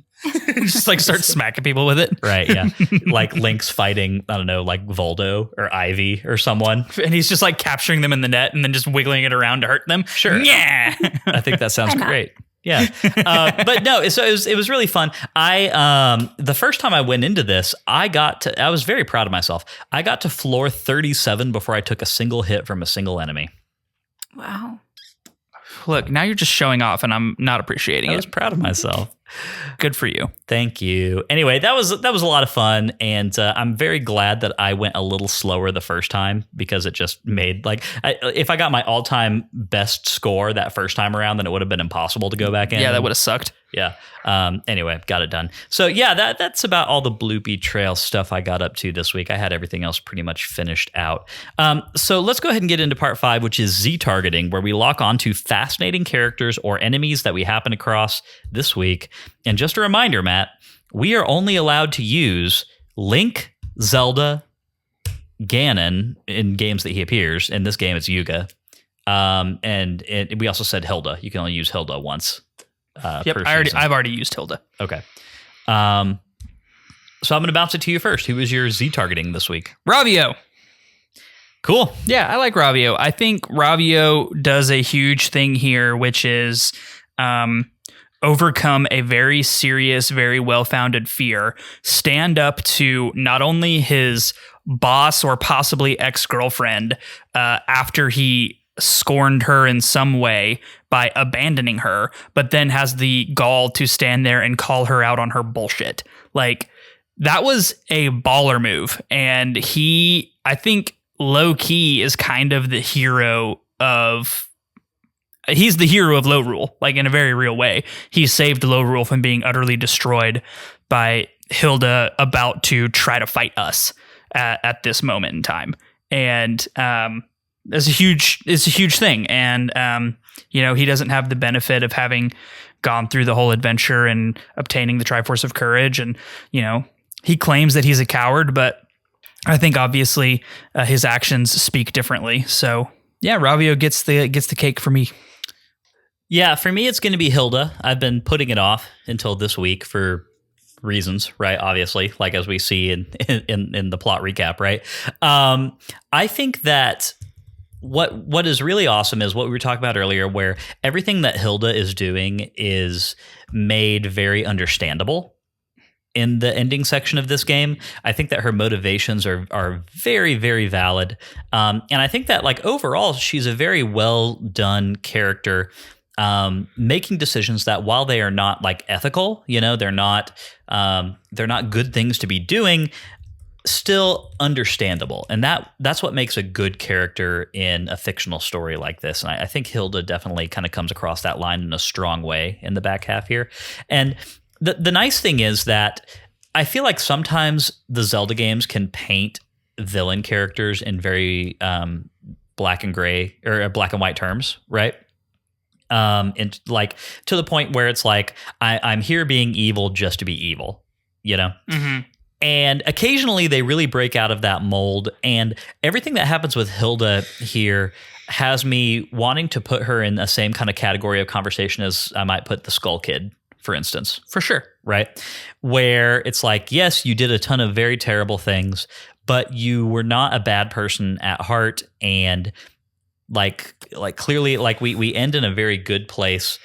Just like start smacking people with it. Right, yeah. Like Link's fighting, I don't know, like Voldo or Ivy or someone. And he's just like capturing them in the net and then just wiggling it around to hurt them. Sure. Yeah. I think that sounds great. Yeah. But no, so it was really fun. The first time I went into this, I was very proud of myself. I got to floor 37 before I took a single hit from a single enemy. Wow. Look, now you're just showing off and I'm not appreciating I was it. proud of myself. Good for you. Thank you. Anyway, that was a lot of fun, and I'm very glad that I went a little slower the first time because it just made if I got my all-time best score that first time around, then it would have been impossible to go back in. Yeah, that would have sucked. Yeah. Anyway, got it done. So yeah, that's about all the Bloopy Trail stuff I got up to this week. I had everything else pretty much finished out. So let's go ahead and get into part 5, which is Z targeting, where we lock onto fascinating characters or enemies that we happen across this week. And just a reminder, Matt, we are only allowed to use Link, Zelda, Ganon in games that he appears. In this game, it's Yuga. And we also said Hilda. You can only use Hilda once. Yep, I've already used Hilda. Okay. So I'm going to bounce it to you first. Who was your Z targeting this week? Ravio. Cool. Yeah, I like Ravio. I think Ravio does a huge thing here, which is overcome a very serious, very well-founded fear, stand up to not only his boss or possibly ex-girlfriend after he scorned her in some way by abandoning her, but then has the gall to stand there and call her out on her bullshit. Like, that was a baller move. And he, I think, low-key is kind of the hero of... He's the hero of Low Rule, like in a very real way. He saved Low Rule from being utterly destroyed by Hilda about to try to fight us at this moment in time. And it's a huge thing. And, he doesn't have the benefit of having gone through the whole adventure and obtaining the Triforce of Courage. And, he claims that he's a coward, but I think obviously his actions speak differently. So yeah, Ravio gets the cake for me. Yeah, for me, it's going to be Hilda. I've been putting it off until this week for reasons, right? Obviously, like as we see in the plot recap, right? I think that what is really awesome is what we were talking about earlier, where everything that Hilda is doing is made very understandable in the ending section of this game. I think that her motivations are very, very valid. And I think that overall, she's a very well done character, making decisions that while they are not ethical, they're not good things to be doing, still understandable. And that's what makes a good character in a fictional story like this. And I think Hilda definitely kind of comes across that line in a strong way in the back half here. And the nice thing is that I feel like sometimes the Zelda games can paint villain characters in very black and gray or black and white terms, right? And to the point where it's I'm here being evil just to be evil, Mm-hmm. And occasionally they really break out of that mold. And everything that happens with Hilda here has me wanting to put her in the same kind of category of conversation as I might put the Skull Kid, for instance. For sure. Right? Where it's yes, you did a ton of very terrible things, but you were not a bad person at heart. And clearly, we end in a very good place.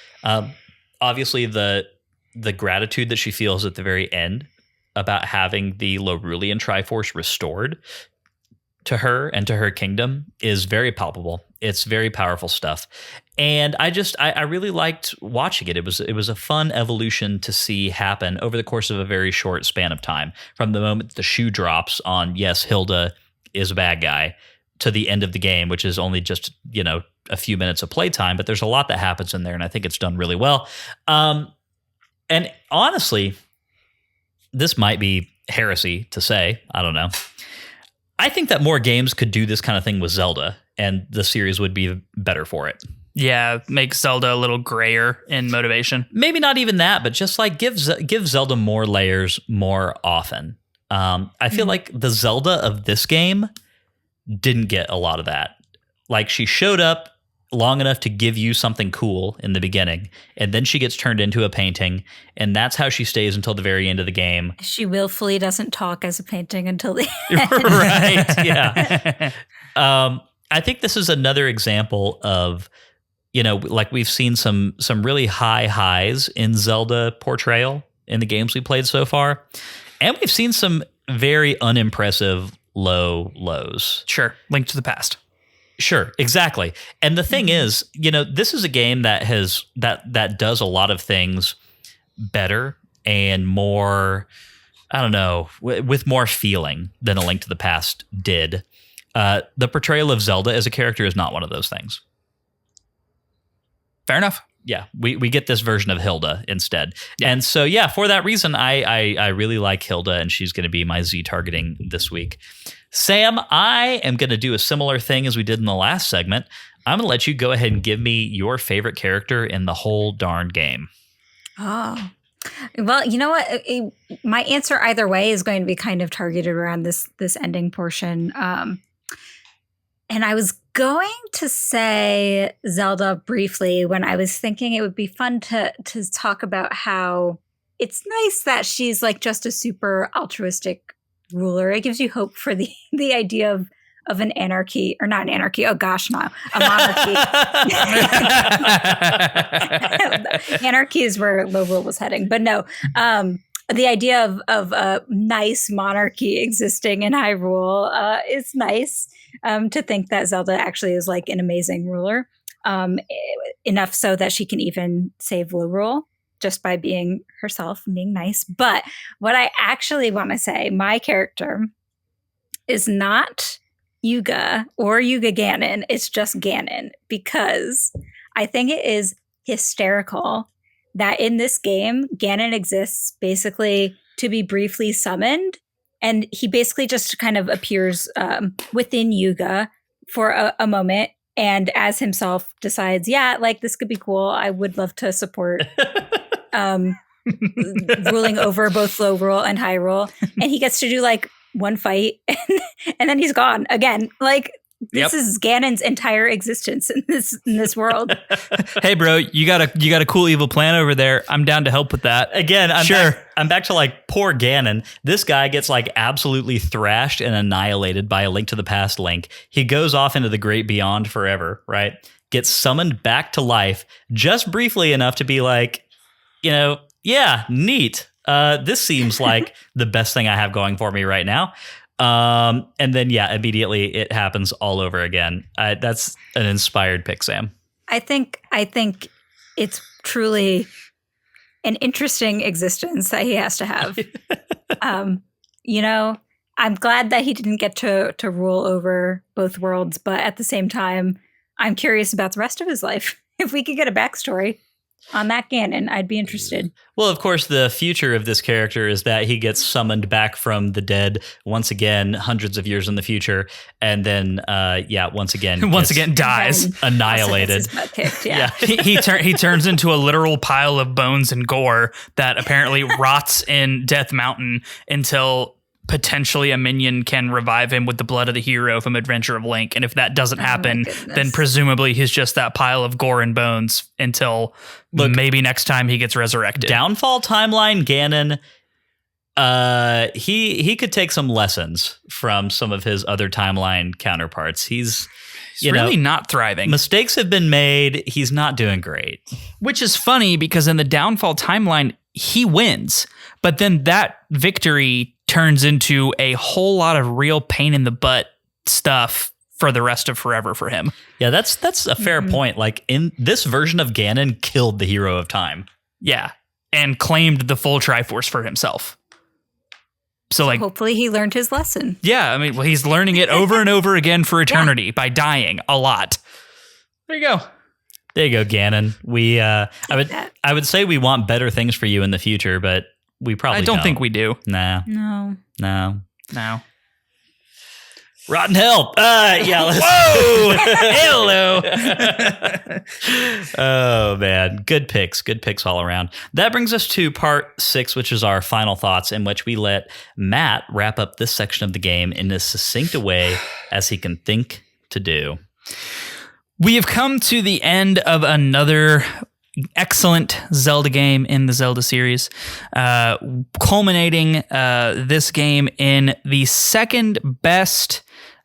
Obviously, the gratitude that she feels at the very end about having the Lorulian Triforce restored to her and to her kingdom is very palpable. It's very powerful stuff. And I really liked watching it. It was a fun evolution to see happen over the course of a very short span of time. From the moment the shoe drops on, yes, Hilda is a bad guy, to the end of the game, which is only just, a few minutes of playtime, but there's a lot that happens in there, and I think it's done really well. And honestly, this might be heresy to say, I don't know. I think that more games could do this kind of thing with Zelda, and the series would be better for it. Yeah, make Zelda a little grayer in motivation. Maybe not even that, but just like give Zelda more layers more often. I feel like the Zelda of this game didn't get a lot of that. Like, she showed up long enough to give you something cool in the beginning, and then she gets turned into a painting, and that's how she stays until the very end of the game. She willfully doesn't talk as a painting until the end. Right, yeah. I think this is another example of, like, we've seen some really high highs in Zelda portrayal in the games we played so far, and we've seen some very unimpressive low lows. Sure, Link to the Past. Sure, exactly. And the thing is, this is a game that does a lot of things better and more, I don't know, with more feeling than A Link to the Past did. The portrayal of Zelda as a character is not one of those things. Fair enough. Yeah, we get this version of Hilda instead. Yeah. And so, yeah, for that reason, I really like Hilda, and she's going to be my Z targeting this week. Sam, I am going to do a similar thing as we did in the last segment. I'm going to let you go ahead and give me your favorite character in the whole darn game. Oh, well, you know what? My answer either way is going to be kind of targeted around this ending portion. And I was going to say Zelda briefly when I was thinking it would be fun to talk about how it's nice that she's like just a super altruistic ruler. It gives you hope for the idea of an anarchy, or not an anarchy. Oh gosh, no, a monarchy. Anarchy is where low rule was heading, but no. The idea of a nice monarchy existing in Hyrule is nice. To think that Zelda actually is like an amazing ruler, enough so that she can even save Lorule just by being herself and being nice. But what I actually want to say, my character is not Yuga or Yuga Ganon. It's just Ganon, because I think it is hysterical that in this game, Ganon exists basically to be briefly summoned. And he basically just kind of appears within Yuga for a moment, and as himself decides, yeah, like this could be cool. I would love to support ruling over both low rule and high rule. And he gets to do like one fight, and then he's gone again. Like, this is Ganon's entire existence in this world. Hey, bro, you got a cool evil plan over there. I'm down to help with that. Again, I'm back to like poor Ganon. This guy gets like absolutely thrashed and annihilated by A Link to the Past Link. He goes off into the great beyond forever, right? Gets summoned back to life just briefly enough to be like, yeah, neat. This seems like the best thing I have going for me right now. And then, yeah, immediately it happens all over again. That's an inspired pick, Sam. I think it's truly an interesting existence that he has to have. I'm glad that he didn't get to rule over both worlds, but at the same time, I'm curious about the rest of his life. If we could get a backstory on that Ganon, I'd be interested. Well, of course, the future of this character is that he gets summoned back from the dead once again, hundreds of years in the future, and then, once again dies, annihilated. He turns into a literal pile of bones and gore that apparently rots in Death Mountain until potentially a minion can revive him with the blood of the hero from Adventure of Link. And if that doesn't happen, then presumably he's just that pile of gore and bones until maybe next time he gets resurrected. Downfall timeline Ganon, he could take some lessons from some of his other timeline counterparts. He's really not thriving. Mistakes have been made. He's not doing great. Which is funny because in the Downfall timeline, he wins. But then that victory turns into a whole lot of real pain in the butt stuff for the rest of forever for him. Yeah, that's a fair point. Like, in this version of Ganon killed the hero of time. Yeah, and claimed the full Triforce for himself. So like, hopefully he learned his lesson. Yeah, I mean, well, he's learning it over and over again for eternity by dying a lot. There you go. There you go, Ganon. We I would say we want better things for you in the future, but we probably don't think we do. Nah. No. Rotten hell. Yeah. Whoa! Hello. Oh, man. Good picks all around. That brings us to part 6, which is our final thoughts, in which we let Matt wrap up this section of the game in as succinct a way as he can think to do. We have come to the end of another excellent Zelda game in the Zelda series, culminating this game in the second best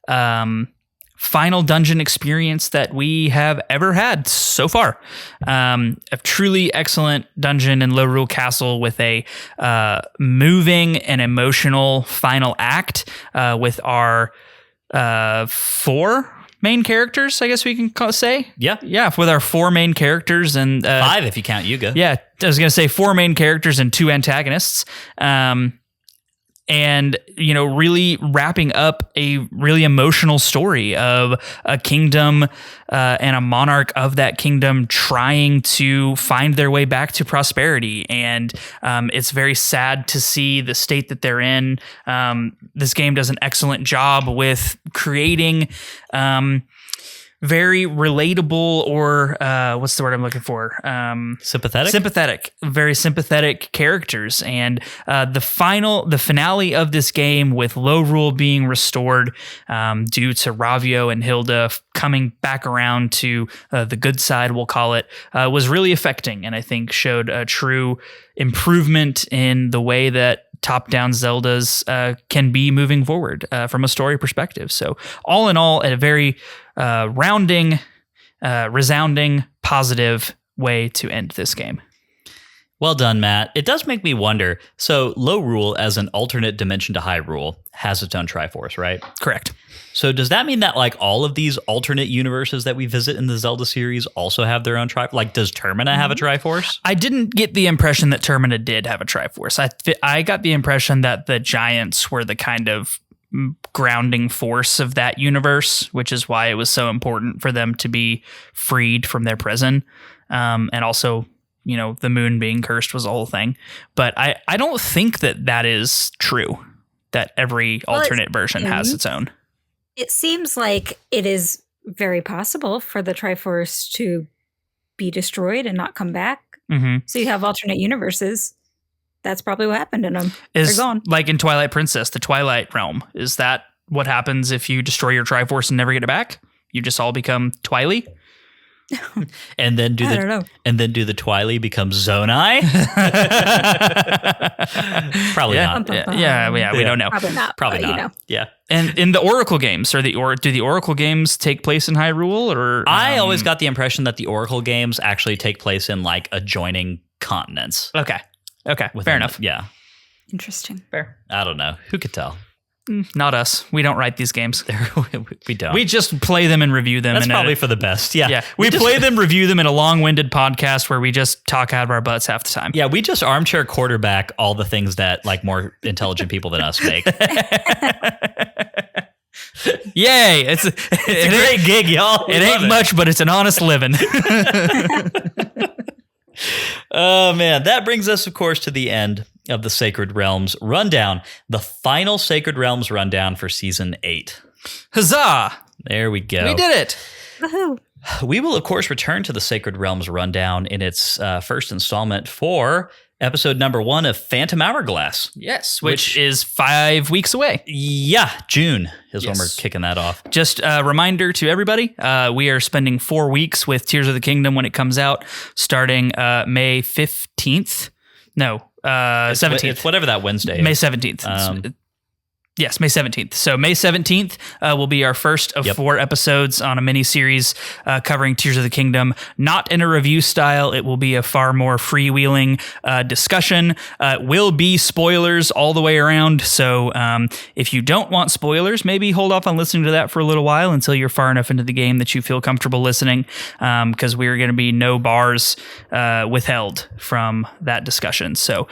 final dungeon experience that we have ever had so far. A truly excellent dungeon in Lorule Castle with a moving and emotional final act with our 4 main characters, I guess we can say. Yeah, with our 4 main characters and 5 if you count Yuga. Yeah, I was going to say 4 main characters and 2 antagonists. And, really wrapping up a really emotional story of a kingdom and a monarch of that kingdom trying to find their way back to prosperity. And it's very sad to see the state that they're in. This game does an excellent job with creating very relatable, or what's the word I'm looking for? Sympathetic. Very sympathetic characters. And the finale of this game with Lorule being restored due to Ravio and Hilda coming back around to the good side, we'll call it, was really affecting, and I think showed a true improvement in the way that top-down Zeldas can be moving forward from a story perspective. So all in all, a very resounding, positive way to end this game. Well done, Matt. It does make me wonder. So Lorule, as an alternate dimension to Hyrule, has its own Triforce, right? Correct. So does that mean that like all of these alternate universes that we visit in the Zelda series also have their own Triforce? Like, does Termina have a Triforce? I didn't get the impression that Termina did have a Triforce. I got the impression that the giants were the kind of grounding force of that universe, which is why it was so important for them to be freed from their prison. And also, the moon being cursed was a whole thing. But I don't think that is true, that every alternate version has its own. It seems like it is very possible for the Triforce to be destroyed and not come back. Mm-hmm. So you have alternate universes. That's probably what happened in them. They're gone. Like in Twilight Princess, the Twilight Realm. Is that what happens if you destroy your Triforce and never get it back? You just all become Twily? And then do the Twily become Zonai? Probably not. Yeah, we don't know. Probably not. Yeah. And in the Oracle games, do the Oracle games take place in Hyrule? Or I always got the impression that the Oracle games actually take place in like adjoining continents. Okay. Fair enough. Yeah. Interesting. Fair. I don't know. Who could tell? Not us. We don't write these games. We don't. We just play them and review them. That's probably for the best. Yeah. We play them, review them in a long-winded podcast where we just talk out of our butts half the time. Yeah, we just armchair quarterback all the things that like more intelligent people than us make. Yay. It's a great gig, y'all. It ain't much, but it's an honest living. Oh, man. That brings us, of course, to the end of the Sacred Realms rundown, the final Sacred Realms rundown for Season 8. Huzzah! There we go. We did it. Woohoo. We will, of course, return to the Sacred Realms rundown in its first installment for episode number 1 of Phantom Hourglass. Yes, which is 5 weeks away. Yeah, June is when we're kicking that off. Just a reminder to everybody, we are spending 4 weeks with Tears of the Kingdom when it comes out, starting May 15th. No, 17th. It's whatever that Wednesday is. May 17th. Yes, May 17th. So May 17th will be our first of 4 episodes on a mini-series covering Tears of the Kingdom. Not in a review style. It will be a far more freewheeling discussion. It will be spoilers all the way around. So if you don't want spoilers, maybe hold off on listening to that for a little while until you're far enough into the game that you feel comfortable listening, because we're going to be no bars withheld from that discussion. So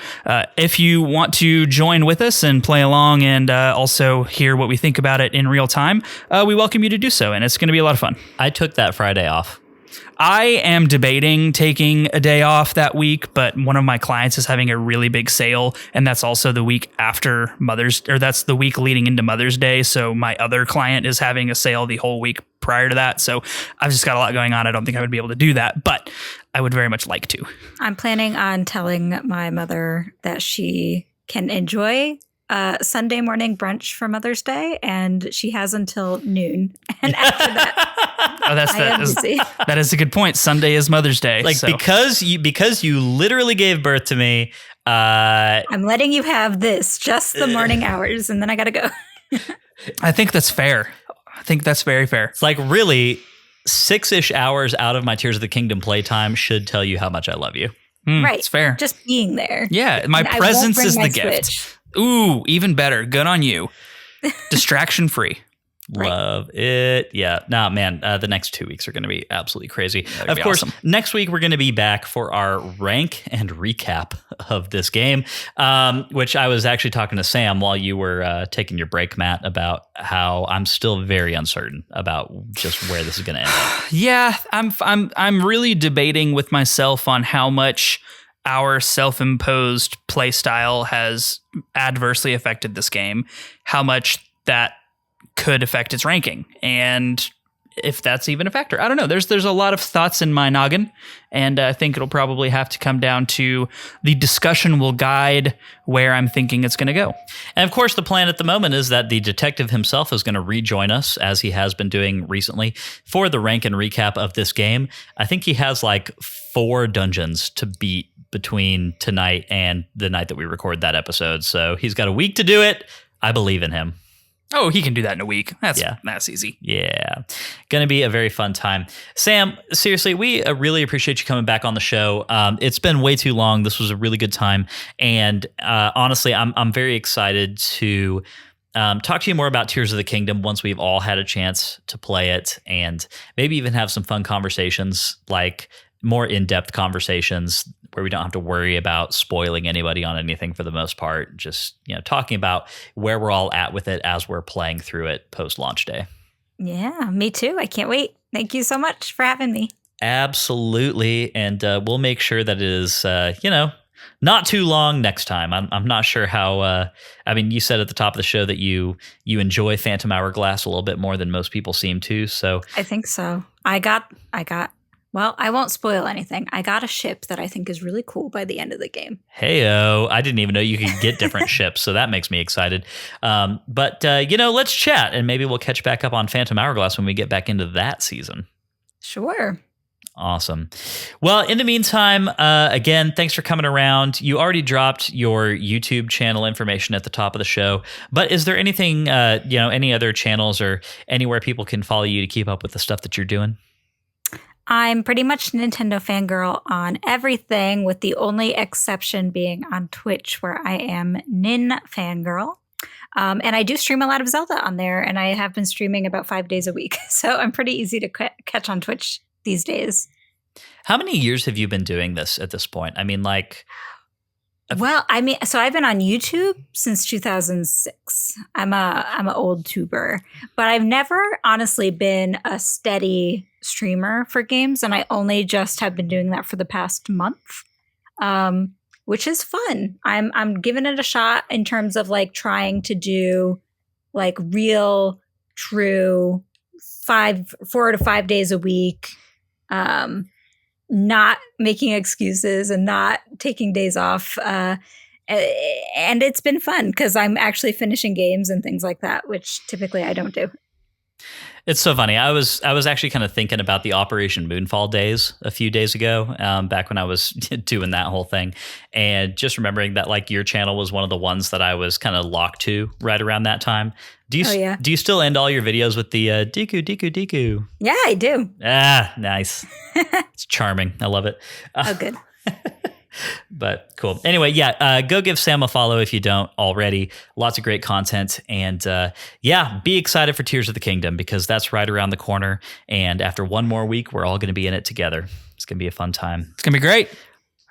if you want to join with us and play along and also hear what we think about it in real time, we welcome you to do so, and it's going to be a lot of fun. I took that Friday off. I am debating taking a day off that week, but one of my clients is having a really big sale, and that's also the week after that's the week leading into Mother's Day. So my other client is having a sale the whole week prior to that. So I've just got a lot going on. I don't think I would be able to do that, but I would very much like to. I'm planning on telling my mother that she can enjoy Sunday morning brunch for Mother's Day, and she has until noon. And after that, that is a good point. Sunday is Mother's Day. Because you literally gave birth to me. I'm letting you have this, just the morning hours, and then I got to go. I think that's fair. I think that's very fair. It's like really 6-ish hours out of my Tears of the Kingdom playtime should tell you how much I love you. Right. It's fair. Just being there. Yeah. My presence is the gift. Switch. Ooh, even better. Good on you. Distraction free. Right. Love it. Yeah. Nah, man, the next 2 weeks are going to be absolutely crazy. Of course, awesome. Next week we're going to be back for our rank and recap of this game, which I was actually talking to Sam while you were taking your break, Matt, about how I'm still very uncertain about just where this is going to end up. Yeah, I'm really debating with myself on how much our self-imposed play style has adversely affected this game, how much that could affect its ranking, and if that's even a factor. I don't know. There's a lot of thoughts in my noggin, and I think it'll probably have to come down to the discussion will guide where I'm thinking it's going to go. And of course, the plan at the moment is that the detective himself is going to rejoin us, as he has been doing recently, for the rank and recap of this game. I think he has like 4 dungeons to beat between tonight and the night that we record that episode. So he's got a week to do it. I believe in him. Oh, he can do that in a week. That's easy. Yeah. Going to be a very fun time. Sam, seriously, we really appreciate you coming back on the show. It's been way too long. This was a really good time. And honestly, I'm very excited to talk to you more about Tears of the Kingdom once we've all had a chance to play it, and maybe even have some fun conversations, like more in-depth conversations where we don't have to worry about spoiling anybody on anything for the most part. Just, talking about where we're all at with it as we're playing through it post-launch day. Yeah, me too. I can't wait. Thank you so much for having me. Absolutely. And we'll make sure that it is, not too long next time. I'm not sure how, you said at the top of the show that you enjoy Phantom Hourglass a little bit more than most people seem to. So I think so. Well, I won't spoil anything. I got a ship that I think is really cool by the end of the game. Hey-o, I didn't even know you could get different ships, so that makes me excited. But let's chat, and maybe we'll catch back up on Phantom Hourglass when we get back into that season. Sure. Awesome. Well, in the meantime, again, thanks for coming around. You already dropped your YouTube channel information at the top of the show, but is there anything, any other channels or anywhere people can follow you to keep up with the stuff that you're doing? I'm pretty much Nintendo fangirl on everything, with the only exception being on Twitch, where I am NintendoFanGirl. And I do stream a lot of Zelda on there, and I have been streaming about 5 days a week. So I'm pretty easy to catch on Twitch these days. How many years have you been doing this at this point? So I've been on YouTube since 2006. I'm an old tuber, but I've never honestly been a steady streamer for games, and I only just have been doing that for the past month, which is fun. I'm giving it a shot in terms of like trying to do like real, true 4 to 5 days a week. Not making excuses and not taking days off. And it's been fun because I'm actually finishing games and things like that, which typically I don't do. It's so funny. I was actually kind of thinking about the Operation Moonfall days a few days ago, back when I was doing that whole thing, and just remembering that like your channel was one of the ones that I was kind of locked to right around that time. Do you still end all your videos with the Deku Deku Deku? Yeah, I do. Ah, nice. It's charming. I love it. Oh, good. But cool. Anyway, go give Sam a follow if you don't already. Lots of great content. And be excited for Tears of the Kingdom, because that's right around the corner. And after one more week, we're all going to be in it together. It's going to be a fun time. It's going to be great.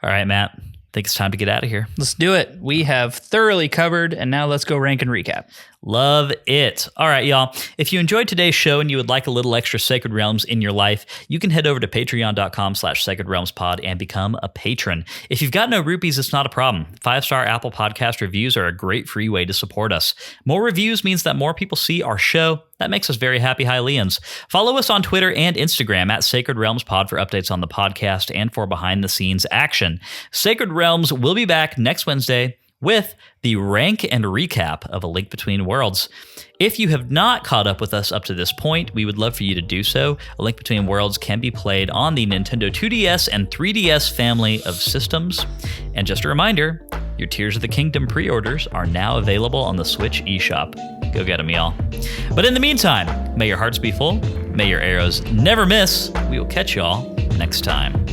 All right, Matt. I think it's time to get out of here. Let's do it. We have thoroughly covered, and now let's go rank and recap. Love it. All right, y'all. If you enjoyed today's show and you would like a little extra Sacred Realms in your life, you can head over to patreon.com/sacredrealmspod and become a patron. If you've got no rupees, it's not a problem. 5-star Apple Podcast reviews are a great free way to support us. More reviews means that more people see our show. That makes us very happy Hylians. Follow us on Twitter and Instagram at Sacred Realms Pod for updates on the podcast and for behind-the-scenes action. Sacred Realms will be back next Wednesday with the rank and recap of A Link Between Worlds. If you have not caught up with us up to this point, we would love for you to do so. A Link Between Worlds can be played on the Nintendo 2DS and 3DS family of systems. And just a reminder, your Tears of the Kingdom pre-orders are now available on the Switch eShop. Go get them, y'all. But in the meantime, may your hearts be full, may your arrows never miss. We will catch y'all next time.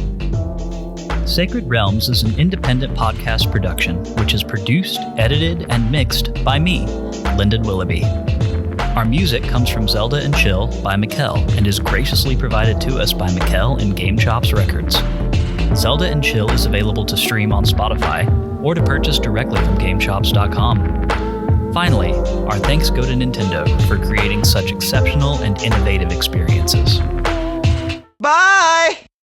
Sacred Realms is an independent podcast production which is produced, edited, and mixed by me, Lyndon Willoughby. Our music comes from Zelda and Chill by Mikkel and is graciously provided to us by Mikkel and Game Chops Records. Zelda and Chill is available to stream on Spotify or to purchase directly from GameChops.com. Finally, our thanks go to Nintendo for creating such exceptional and innovative experiences. Bye!